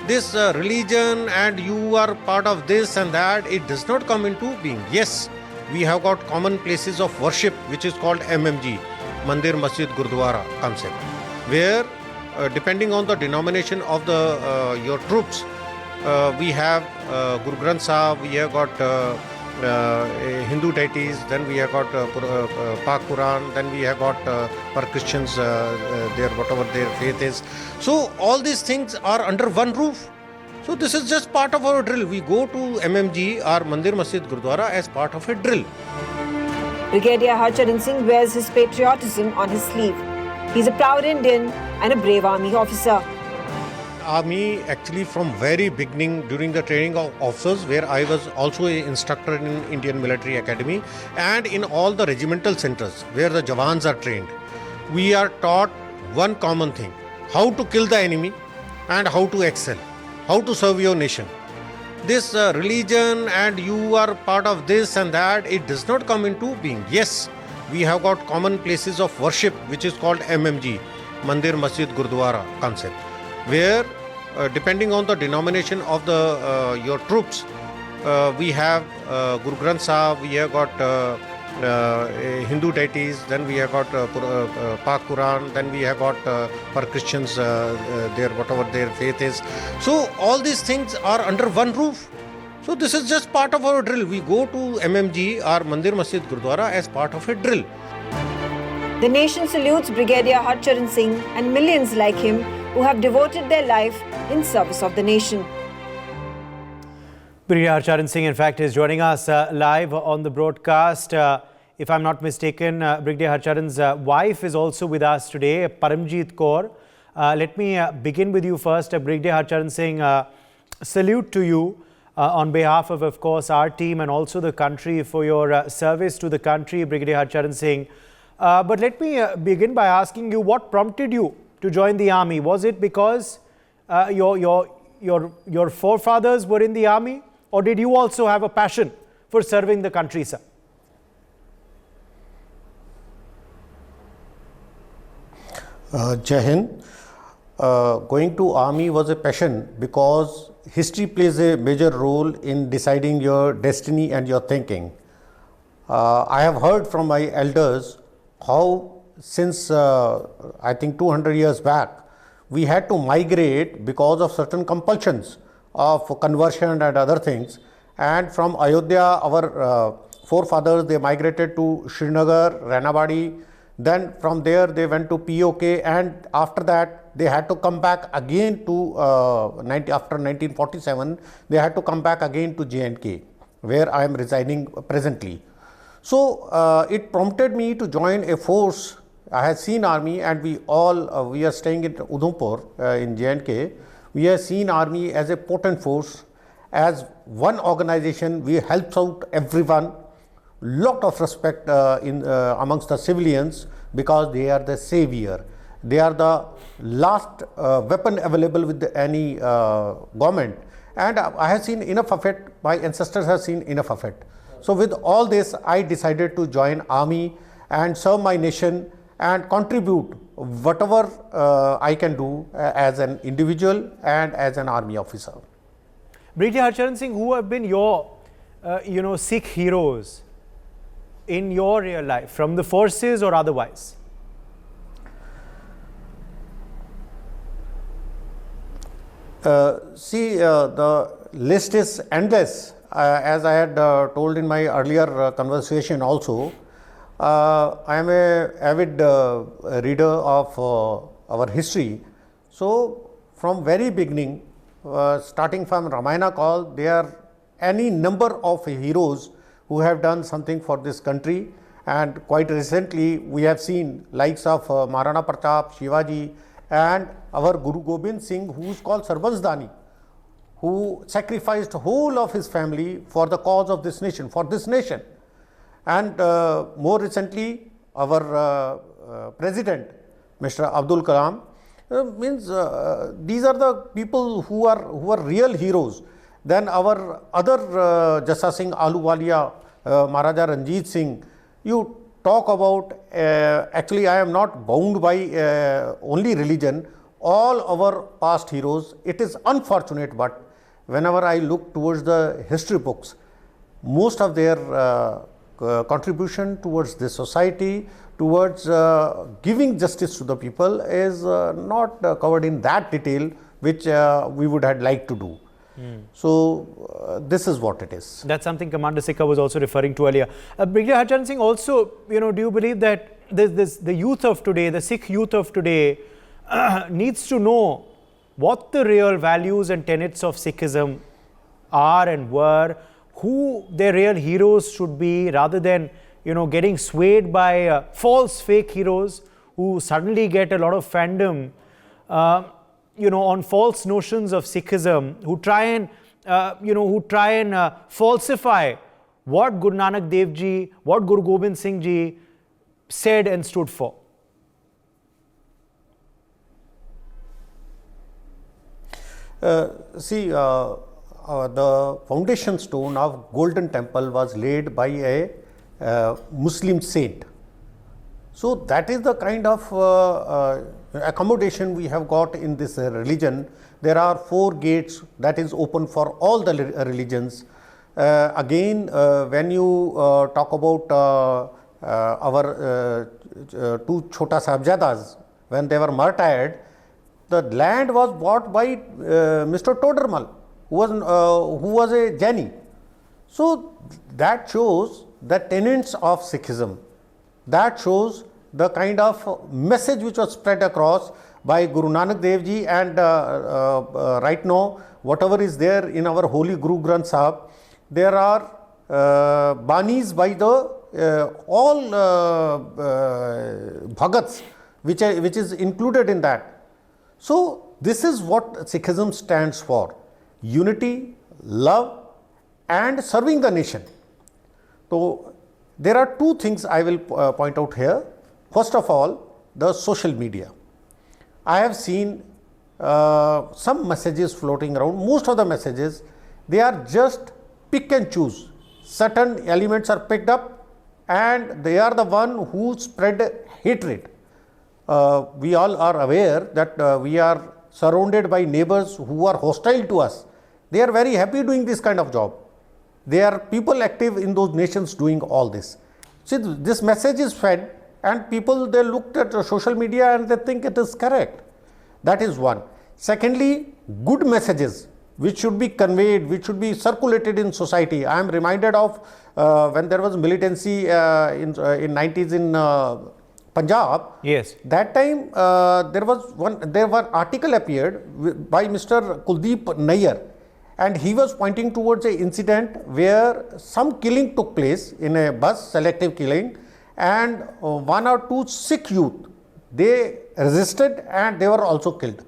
This religion and you are part of this and that, it does not come into being. Yes, we have got common places of worship which is called MMG, Mandir, Masjid, Gurdwara concept, where depending on the denomination of the your troops, we have Guru Granth Sahib, we have got Hindu deities, then we have got Pak Quran, then we have got for Christians their whatever their faith is. So all these things are under one roof. So this is just part of our drill. We go to MMG or Mandir Masjid Gurdwara as part of a drill. Brigadier Harcharan Singh wears his patriotism on his sleeve. He's a proud Indian and a brave army officer. Army actually from very beginning during the training of officers, where I was also an instructor in Indian Military Academy, and in all the regimental centers where the Jawans are trained, we are taught one common thing: how to kill the enemy and how to excel, how to serve your nation. This religion and you are part of this and that, it does not come into being. Yes, we have got common places of worship which is called MMG, Mandir Masjid Gurdwara concept, where depending on the denomination of the your troops, we have Guru Granth Sahib, we have got Hindu deities, then we have got Pak Quran, then we have got for Christians their whatever their faith is. So all these things are under one roof. So this is just part of our drill. We go to MMG or Mandir Masjid Gurdwara as part of a drill. The nation salutes Brigadier Harcharan Singh and millions like him who have devoted their life in service of the nation. Brigadier Harcharan Singh, in fact, is joining us live on the broadcast. If I'm not mistaken, Brigadier Harcharan's wife is also with us today, Paramjeet Kaur. Let me begin with you first. Brigadier Harcharan Singh, salute to you on behalf of course, our team and also the country for your service to the country, Brigadier Harcharan Singh. But let me begin by asking you, what prompted you to join the army? Was it because your forefathers were in the army, or did you also have a passion for serving the country, sir? Jai Hind. Going to army was a passion because history plays a major role in deciding your destiny and your thinking. I have heard from my elders how since I think 200 years back, we had to migrate because of certain compulsions of conversion and other things. And from Ayodhya, our forefathers, they migrated to Srinagar, Ranabadi. Then from there they went to POK, and after that they had to come back again to after 1947, they had to come back again to J&K, where I am residing presently. So it prompted me to join a force. I had seen army, and we are staying in Udhampur in J&K. We have seen army as a potent force, as one organization. We helps out everyone. Lot of respect amongst the civilians, because they are the savior. They are the last weapon available with any government. And I have seen enough of it. My ancestors have seen enough of it. So with all this, I decided to join army and serve my nation and contribute whatever I can do as an individual and as an army officer. Brigadier Harcharan Singh, who have been your Sikh heroes in your real life, from the forces or otherwise? The list is endless. As I had told in my earlier conversation also, I am an avid reader of our history. So from very beginning, starting from Ramayana call, there are any number of heroes who have done something for this country, and quite recently we have seen likes of Maharana Pratap, Shivaji, and our Guru Gobind Singh, who is called Sarbansdani, who sacrificed whole of his family for the cause of this nation, for this nation. And more recently, our president, Mr. Abdul Kalam, these are the people who are real heroes. Then our other Jassa Singh Ahluwalia, Maharaja Ranjit Singh, you talk about, actually I am not bound by only religion, all our past heroes. It is unfortunate, but whenever I look towards the history books, most of their contribution towards the society, towards giving justice to the people is not covered in that detail which we would have liked to do. So this is what it is. That's something Commander Sikha was also referring to earlier. Brigadier Harchandra Singh, also, do you believe that the youth of today, the Sikh youth of today needs to know what the real values and tenets of Sikhism are and were, who their real heroes should be, rather than getting swayed by false fake heroes who suddenly get a lot of fandom on false notions of Sikhism, who try and falsify what Guru Nanak Dev Ji, what Guru Gobind Singh Ji said and stood for. The foundation stone of Golden Temple was laid by a Muslim saint. So that is the kind of accommodation we have got in this religion. There are 4 gates that is open for all the religions. Again, when you talk about our 2 Chota Sahibzadas, when they were martyred, the land was bought by Mr. Todermal, who was a Jaini. So that shows the tenets of Sikhism. That shows the kind of message which was spread across by Guru Nanak Dev Ji, and right now whatever is there in our holy Guru Granth Sahib, there are banis by the all bhagats which is included in that. So this is what Sikhism stands for: unity, love and serving the nation. So there are 2 things I will point out here. First of all, the social media. I have seen some messages floating around. Most of the messages, they are just pick and choose. Certain elements are picked up and they are the one who spread hatred. We all are aware that we are surrounded by neighbors who are hostile to us. They are very happy doing this kind of job. There are people active in those nations doing all this. See, this message is fed and people, they looked at social media and they think it is correct. That is one. Secondly, good messages which should be conveyed, which should be circulated in society. I am reminded of when there was militancy in 90s in Punjab. Yes. That time there were article appeared by Mr. Kuldeep Nayyar, and he was pointing towards an incident where some killing took place in a bus, selective killing, and 1 or 2 Sikh youth, they resisted and they were also killed.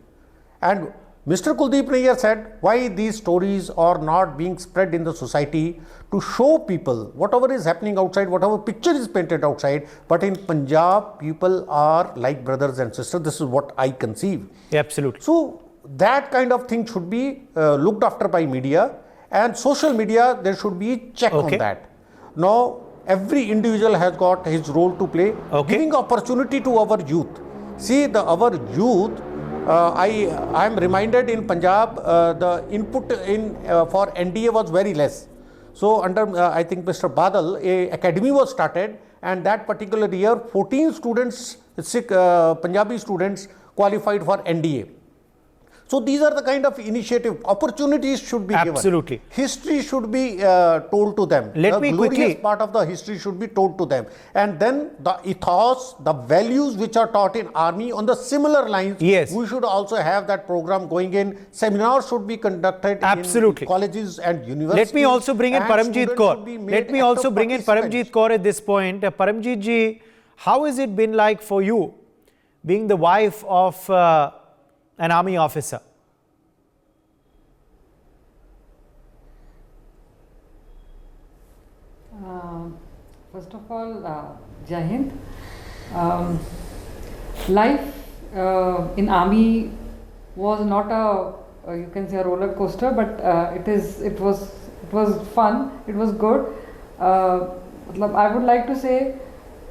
And Mr. Kuldeep Nayyar said, why these stories are not being spread in the society to show people whatever is happening outside, whatever picture is painted outside, but in Punjab people are like brothers and sisters. This is what I conceive. Absolutely. So that kind of thing should be looked after by media, and social media, there should be check on that. Now every individual has got his role to play, giving opportunity to our youth. See, our youth, I am reminded in Punjab, the input in for NDA was very less. So under I think Mr. Badal, a academy was started, and that particular year 14 students, Sikh Punjabi students qualified for NDA. So these are the kind of initiative, opportunities should be given. Absolutely. History should be told to them. Let me quickly, part of the history should be told to them. And then the ethos, the values which are taught in army on the similar lines, yes, we should also have that program going in. Seminars should be conducted in colleges and universities. Let me also bring in Paramjit Kaur. Let me also bring in Paramjit Kaur at this point. Paramjit ji, how has it been like for you being the wife of an army officer? First of all, Jai Hind. Life in army was not a you can say a roller coaster, but it was fun. It was good. I would like to say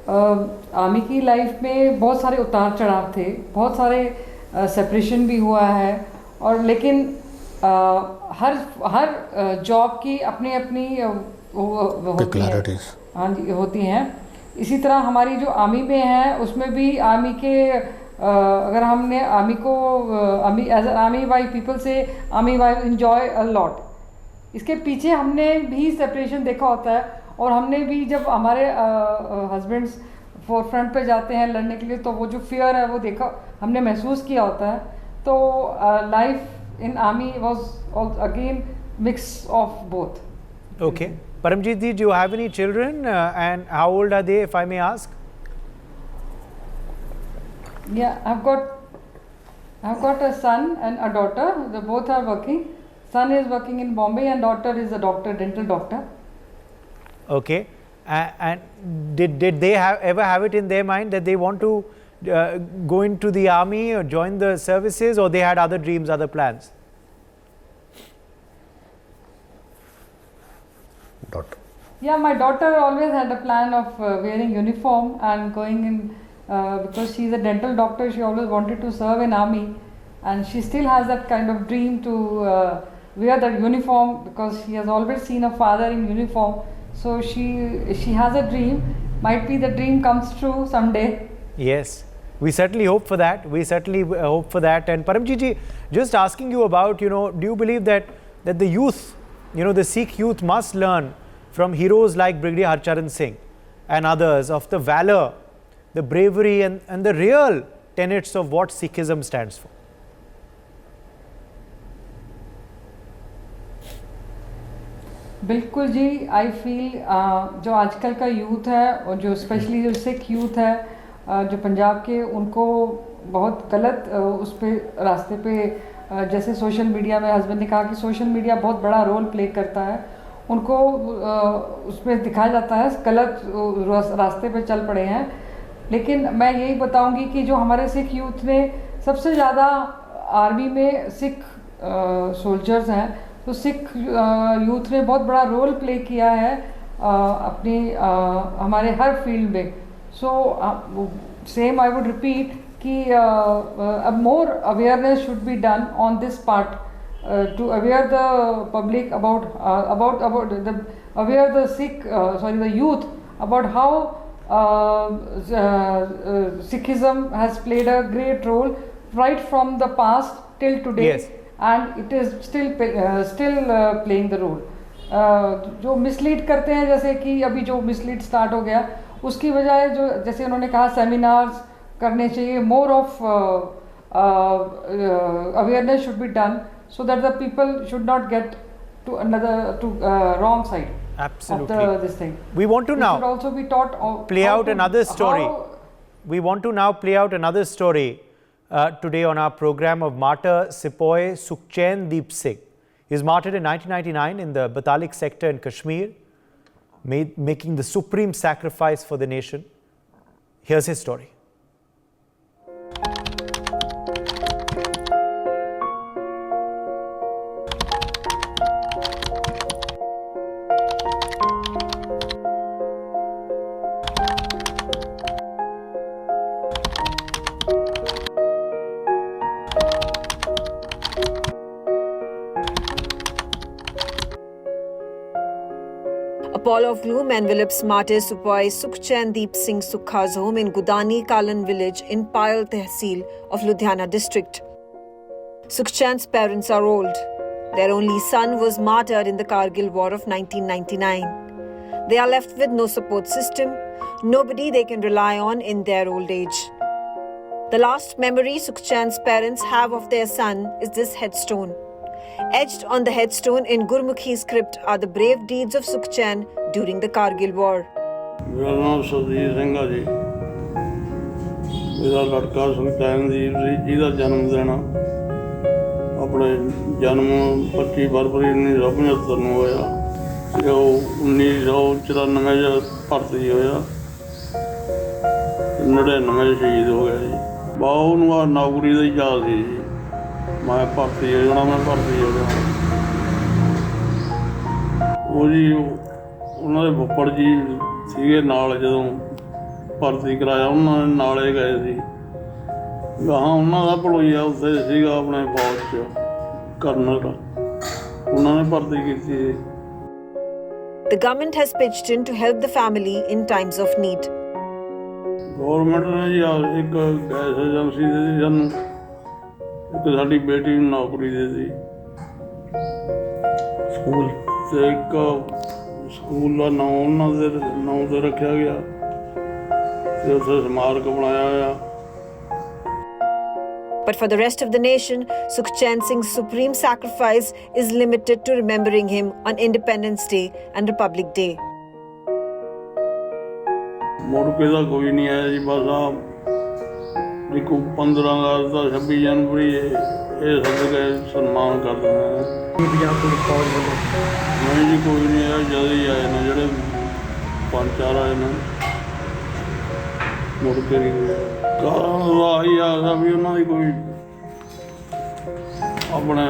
army की life में बहुत सारे उतार चढ़ाव थे, बहुत सारे separation भी हुआ है, और लेकिन हर जॉब की अपनी अपनी वो होती है, हाँ जी होती हैं। इसी तरह हमारी जो आर्मी में है उसमें भी आर्मी के अगर हमने आर्मी को army as army why people से army why enjoy a lot, इसके पीछे हमने भी सेपरेशन देखा होता है और हमने भी जब हमारे हस्बैंड्स फोर फ्रंट पे जाते हैं लड़ने के लिए तो वो जो फियर है वो देखा हमने महसूस किया होता है। तो life in army was again mix of both. Okay. Paramjit ji, do you have any children and how old are they, if I may ask? Yeah, I've got a son and a daughter. They both are working. Son is working in Bombay and daughter is a doctor, dental doctor. Okay. And did they ever have it in their mind that they want to go into the army or join the services, or they had other dreams, other plans? Yeah, my daughter always had a plan of wearing uniform and going in because she's a dental doctor. She always wanted to serve in army, and she still has that kind of dream to wear that uniform because she has always seen her father in uniform. So she has a dream. Might be the dream comes true someday. Yes, we certainly hope for that. We certainly hope for that. And Paramjit ji, just asking you about, do you believe that the youth, the Sikh youth must learn from heroes like Brigadier Harcharan Singh and others of the valor, the bravery and the real tenets of what Sikhism stands for? बिल्कुल जी, I feel जो आजकल का youth है और जो specially जो Sikh youth है जो पंजाब के, उनको बहुत गलत उस पे रास्ते पे जैसे सोशल मीडिया में हस्बैंड ने कहा कि सोशल मीडिया बहुत बड़ा रोल प्ले करता है, उनको उसमें दिखाया जाता है गलत रास्ते पे चल पड़े हैं। लेकिन मैं यही बताऊंगी कि जो हमारे सिख यूथ ने सबसे ज़्यादा आर्मी में सिख सोल्जर्स हैं, तो सिख यूथ ने बहुत बड़ा रोल प्ले किया है अपनी हमारे हर फील्ड में। So same I would repeat कि more awareness should be done on this part to aware the public about the Sikh the youth about how Sikhism has played a great role right from the past till today. Yes. And it is still playing the role. जो mislead करते हैं, जैसे कि अभी जो mislead start हो गया, उसकी बजाय जो जैसे उन्होंने कहा सेमिनार्स करने चाहिए, more of awareness should be done so that the people should not get to wrong side. Absolutely. Of this thing. We want to now should also be taught play out another story. We want to now play out another story today on our program of martyr Sepoy Sukhchand Deep Singh. He was martyred in 1999 in the Batalik sector in Kashmir, making the supreme sacrifice for the nation. Here's his story. A pall of gloom envelops martyr Sepoy Sukhchand Deep Singh Sukha's home in Gudani Kalan village in Payal Tehsil of Ludhiana district. Sukhchand's parents are old. Their only son was martyred in the Kargil War of 1999. They are left with no support system, nobody they can rely on in their old age. The last memory Sukhchand's parents have of their son is this headstone. Etched on the headstone in Gurmukhi script are the brave deeds of Sukhchand during the Kargil War. मेरा नाम सरजीत सिंह है जी। मेरा लड़का सुखचैन दीप जी ਜਿਹਦਾ ਜਨਮ ਦਿਨ ਆਪਣੇ ਜਨਮ 25 ਫਰਵਰੀ 1975 ਨੂੰ ਹੋਇਆ ਤੇ ਉਹ 1994 ਚ ਭਰਤੀ ਹੋਇਆ, 99 ਸ਼ਹੀਦ ਹੋ ਗਿਆ ਜੀ। ਬਹੁਤ ਉਹਨੂੰ ਆ ਨੌਕਰੀ ਦਾ ਹੀ ਚਾਅ ਸੀ ਜੀ, ਮੈਂ ਭਰਤੀ ਹੋ ਜਾਣਾ, ਮੈਂ ਭਰਤੀ ਹੋ ਜਾਣਾ। ਉਹ ਜੀ ਉਹਨਾਂ ਦੇ ਫੁੱਫੜ ਜੀ ਸੀਗੇ ਨਾਲ, ਜਦੋਂ ਭਰਤੀ ਕਰਾਇਆ ਉਹਨਾਂ ਨੇ ਨਾਲੇ ਗਏ ਸੀ, ਗਾਹਾਂ ਉਹਨਾਂ ਦਾ ਭਲੋਈਆ ਉੱਥੇ ਸੀਗਾ ਆਪਣੇ ਫੌਜ 'ਚ ਕਰਨਲ, ਉਹਨਾਂ ਨੇ ਭਰਤੀ ਕੀਤੀ ਸੀ। The government has pitched in to help the family in times of need. Government ਨੇ ਜੀ ਇੱਕ ਗੈਸ ਏਜੰਸੀ ਦੇ ਦਿੱਤੀ ਸਾਨੂੰ, ਇੱਕ ਸਾਡੀ ਬੇਟੀ ਨੂੰ ਨੌਕਰੀ ਦੇ ਦਿੱਤੀ ਸਕੂਲ, ਤੇ ਇੱਕ ਸਕੂਲ ਦਾ ਨਾਂ ਉਹਨਾਂ ਦੇ ਨਾਂ 'ਤੇ ਰੱਖਿਆ ਗਿਆ ਤੇ ਉੱਥੇ ਸਮਾਰਕ ਬਣਾਇਆ ਹੋਇਆ। But for the rest of the nation, Sukhchand Singh's supreme sacrifice is limited to remembering him on Independence Day and Republic Day. ਮੁੜ ਕੇ ਤਾਂ ਕੋਈ ਨਹੀਂ ਆਇਆ ਜੀ, ਬਸ ਆਹ ਇੱਕ 15 ਅਗਸਤ ਦਾ 26 ਜਨਵਰੀ ਇਹ ਸਭ ਕੇ ਸਨਮਾਨ ਕਰ ਦਿੰਦੇ ਨੇ। ਪੰਜਾਬ ਪੁਲਿਸ ਫੌਜ ਵੱਲੋਂ ਨਹੀਂ ਜੀ ਕੋਈ ਨਹੀਂ ਆਇਆ, ਜਦ ਹੀ ਆਏ ਨੇ ਜਿਹੜੇ 5-4 ਆਏ ਨੇ, ਮੁੜ ਕੇ ਨਹੀਂ ਗਏ। ਕਾਰਨ ਦਾ ਆਹੀ ਆਸਾ ਵੀ ਉਹਨਾਂ ਦੀ ਕੋਈ ਆਪਣੇ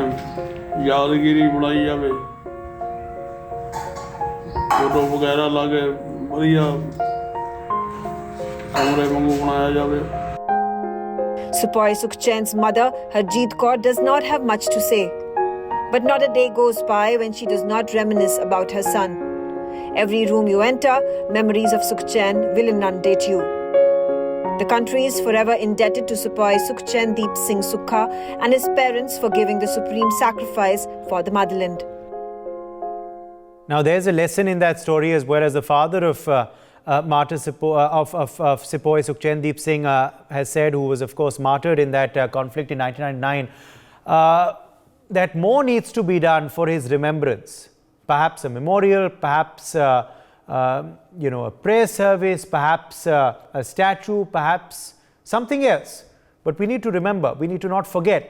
ਯਾਦਗਿਰੀ ਬਣਾਈ ਜਾਵੇ, ਫੋਟੋ ਵਗੈਰਾ ਲਾ ਕੇ ਵਧੀਆ ਕਮਰੇ ਵਾਂਗੂ ਬਣਾਇਆ ਜਾਵੇ। Sepoy Sukhchand's mother, Harjeet Kaur, does not have much to say. But not a day goes by when she does not reminisce about her son. Every room you enter, memories of Sukhchand will inundate you. The country is forever indebted to Sepoy Sukhchand Deep Singh Sukha and his parents for giving the supreme sacrifice for the motherland. Now, there's a lesson in that story as well. As the father of martyr of Sepoy Sukhchand Deep Singh has said, who was of course martyred in that conflict in 1999, that more needs to be done for his remembrance. Perhaps a memorial, perhaps a prayer service, perhaps a statue, perhaps something else. But we need to remember, we need to not forget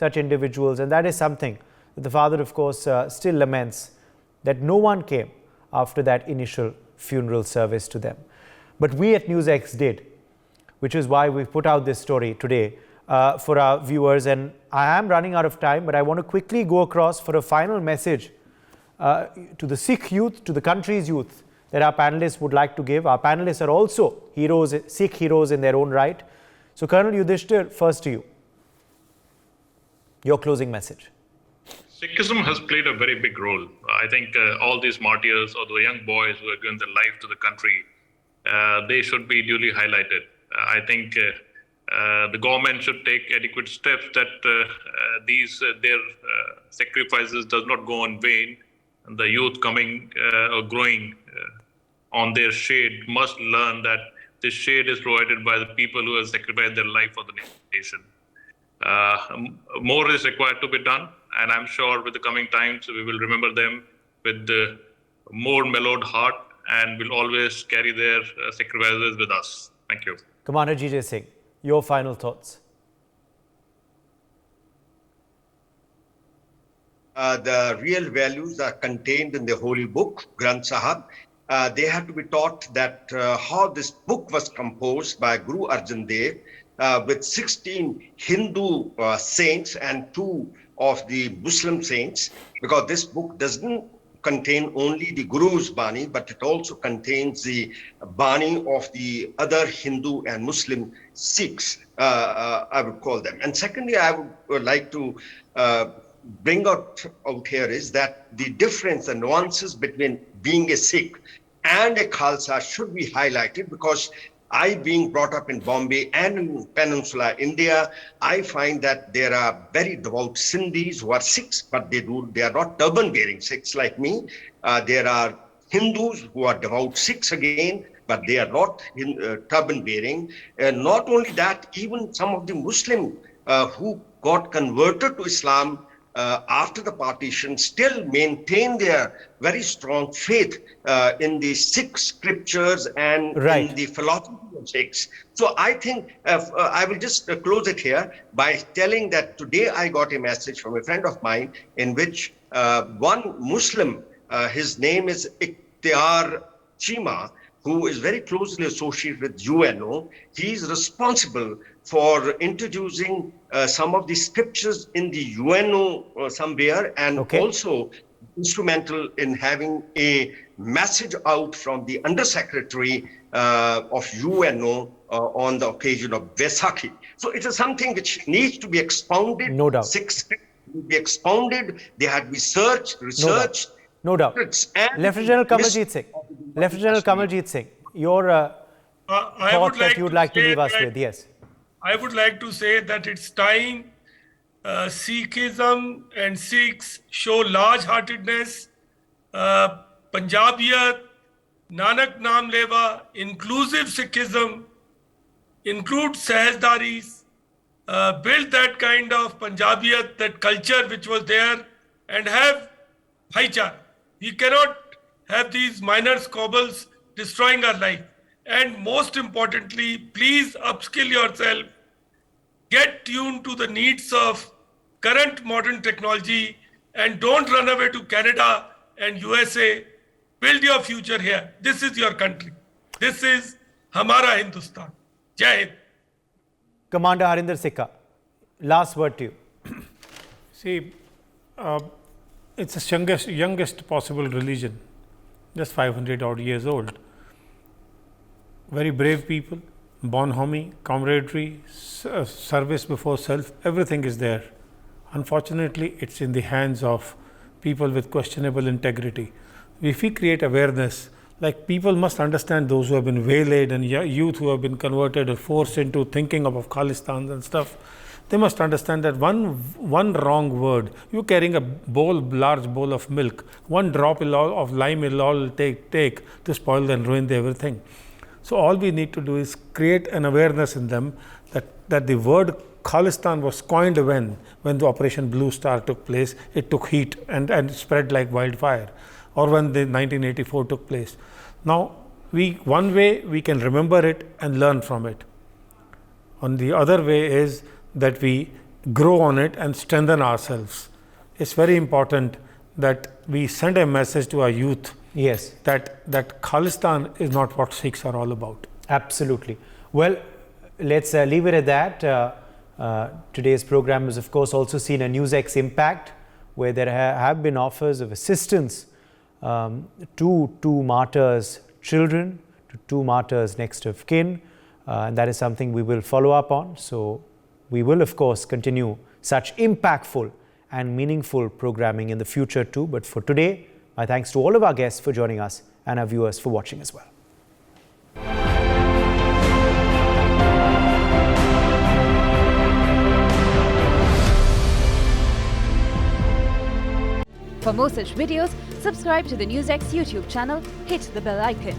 such individuals, and that is something that the father of course still laments, that no one came after that initial funeral service to them. But we at NewsX did, which is why we put out this story today for our viewers. And I am running out of time, but I want to quickly go across for a final message to the Sikh youth, to the country's youth, that our panelists would like to give. Our panelists are also heroes, Sikh heroes in their own right. So Colonel Yudhishthir, first to you. Your closing message. Sikhism has played a very big role. I think all these martyrs or the young boys who have given their life to the country, they should be duly highlighted. I think the government should take adequate steps that their sacrifices does not go in vain. And the youth coming or growing on their shade must learn that this shade is provided by the people who have sacrificed their life for the nation. More is required to be done. And I'm sure with the coming times, we will remember them with more mellowed heart and will always carry their sacrifices with us. Thank you. Commander G.J. Singh, your final thoughts. The real values are contained in the holy book, Granth Sahib. They have to be taught that how this book was composed by Guru Arjan Dev with 16 Hindu saints and 2 of the Muslim saints, because this book doesn't contain only the Guru's Bani, but it also contains the Bani of the other Hindu and Muslim Sikhs, I would call them. And secondly, I would like to bring out here is that the difference, the nuances between being a Sikh and a Khalsa should be highlighted, because I, being brought up in Bombay and in Peninsula India, I find that there are very devout Sindhis who are Sikhs, but they are not turban-bearing Sikhs like me. There are Hindus who are devout Sikhs again, but they are not turban-bearing. Not only that, even some of the Muslim who got converted to Islam after the partition still maintain their very strong faith in the Sikh scriptures and in the philosophy of Sikhs. So I think I will just close it here by telling that today I got a message from a friend of mine in which one Muslim, his name is Ikhtiar Chima, who is very closely associated with UNO. He is responsible for introducing some of the scriptures in the UNO somewhere, and also instrumental in having a message out from the Undersecretary of UNO on the occasion of Vaisakhi. So it is something which needs to be expounded. No doubt. Six scriptures will be expounded. They have to be researched, No doubt. Lieutenant General Kamaljeet Singh. Lieutenant General Kamaljeet Singh, your thoughts that you would like to leave us with. Yes. I would like to say that it's time Sikhism and Sikhs show large-heartedness, Punjabiyat, Nanak Naam Leva, inclusive Sikhism, include Sahajdaris, build that kind of Punjabiyat, that culture which was there, and have bhaichara. We cannot have these minor squabbles destroying our life. And most importantly, please upskill yourself, get tuned to the needs of current modern technology, and don't run away to Canada and USA. Build your future here. This is your country. This is Hamara Hindustan. Jai Hind. Commander Harinder Sikka, last word to you. See, it's the youngest possible religion, just 500 odd years old. Very brave people, bonhomie, camaraderie, service before self, everything is there. Unfortunately, it's in the hands of people with questionable integrity. If we create awareness, like people must understand, those who have been waylaid and youth who have been converted or forced into thinking of Khalistan and stuff, they must understand that one wrong word, you carrying a large bowl of milk, one drop of lime will all take to spoil and ruin everything. So all we need to do is create an awareness in them that the word Khalistan was coined when the Operation Blue Star took place. It took heat and spread like wildfire, or when the 1984 took place. Now, one way we can remember it and learn from it. On the other way is that we grow on it and strengthen ourselves. It's very important that we send a message to our youth. Yes. That Khalistan is not what Sikhs are all about. Absolutely. Well, let's leave it at that. Today's program has, of course, also seen a NewsX impact, where there have been offers of assistance to two martyrs' children, to two martyrs' next of kin, and that is something we will follow up on. So we will, of course, continue such impactful and meaningful programming in the future too. But for today, my thanks to all of our guests for joining us and our viewers for watching as well. For more such videos, subscribe to the NewsX YouTube channel, hit the bell icon.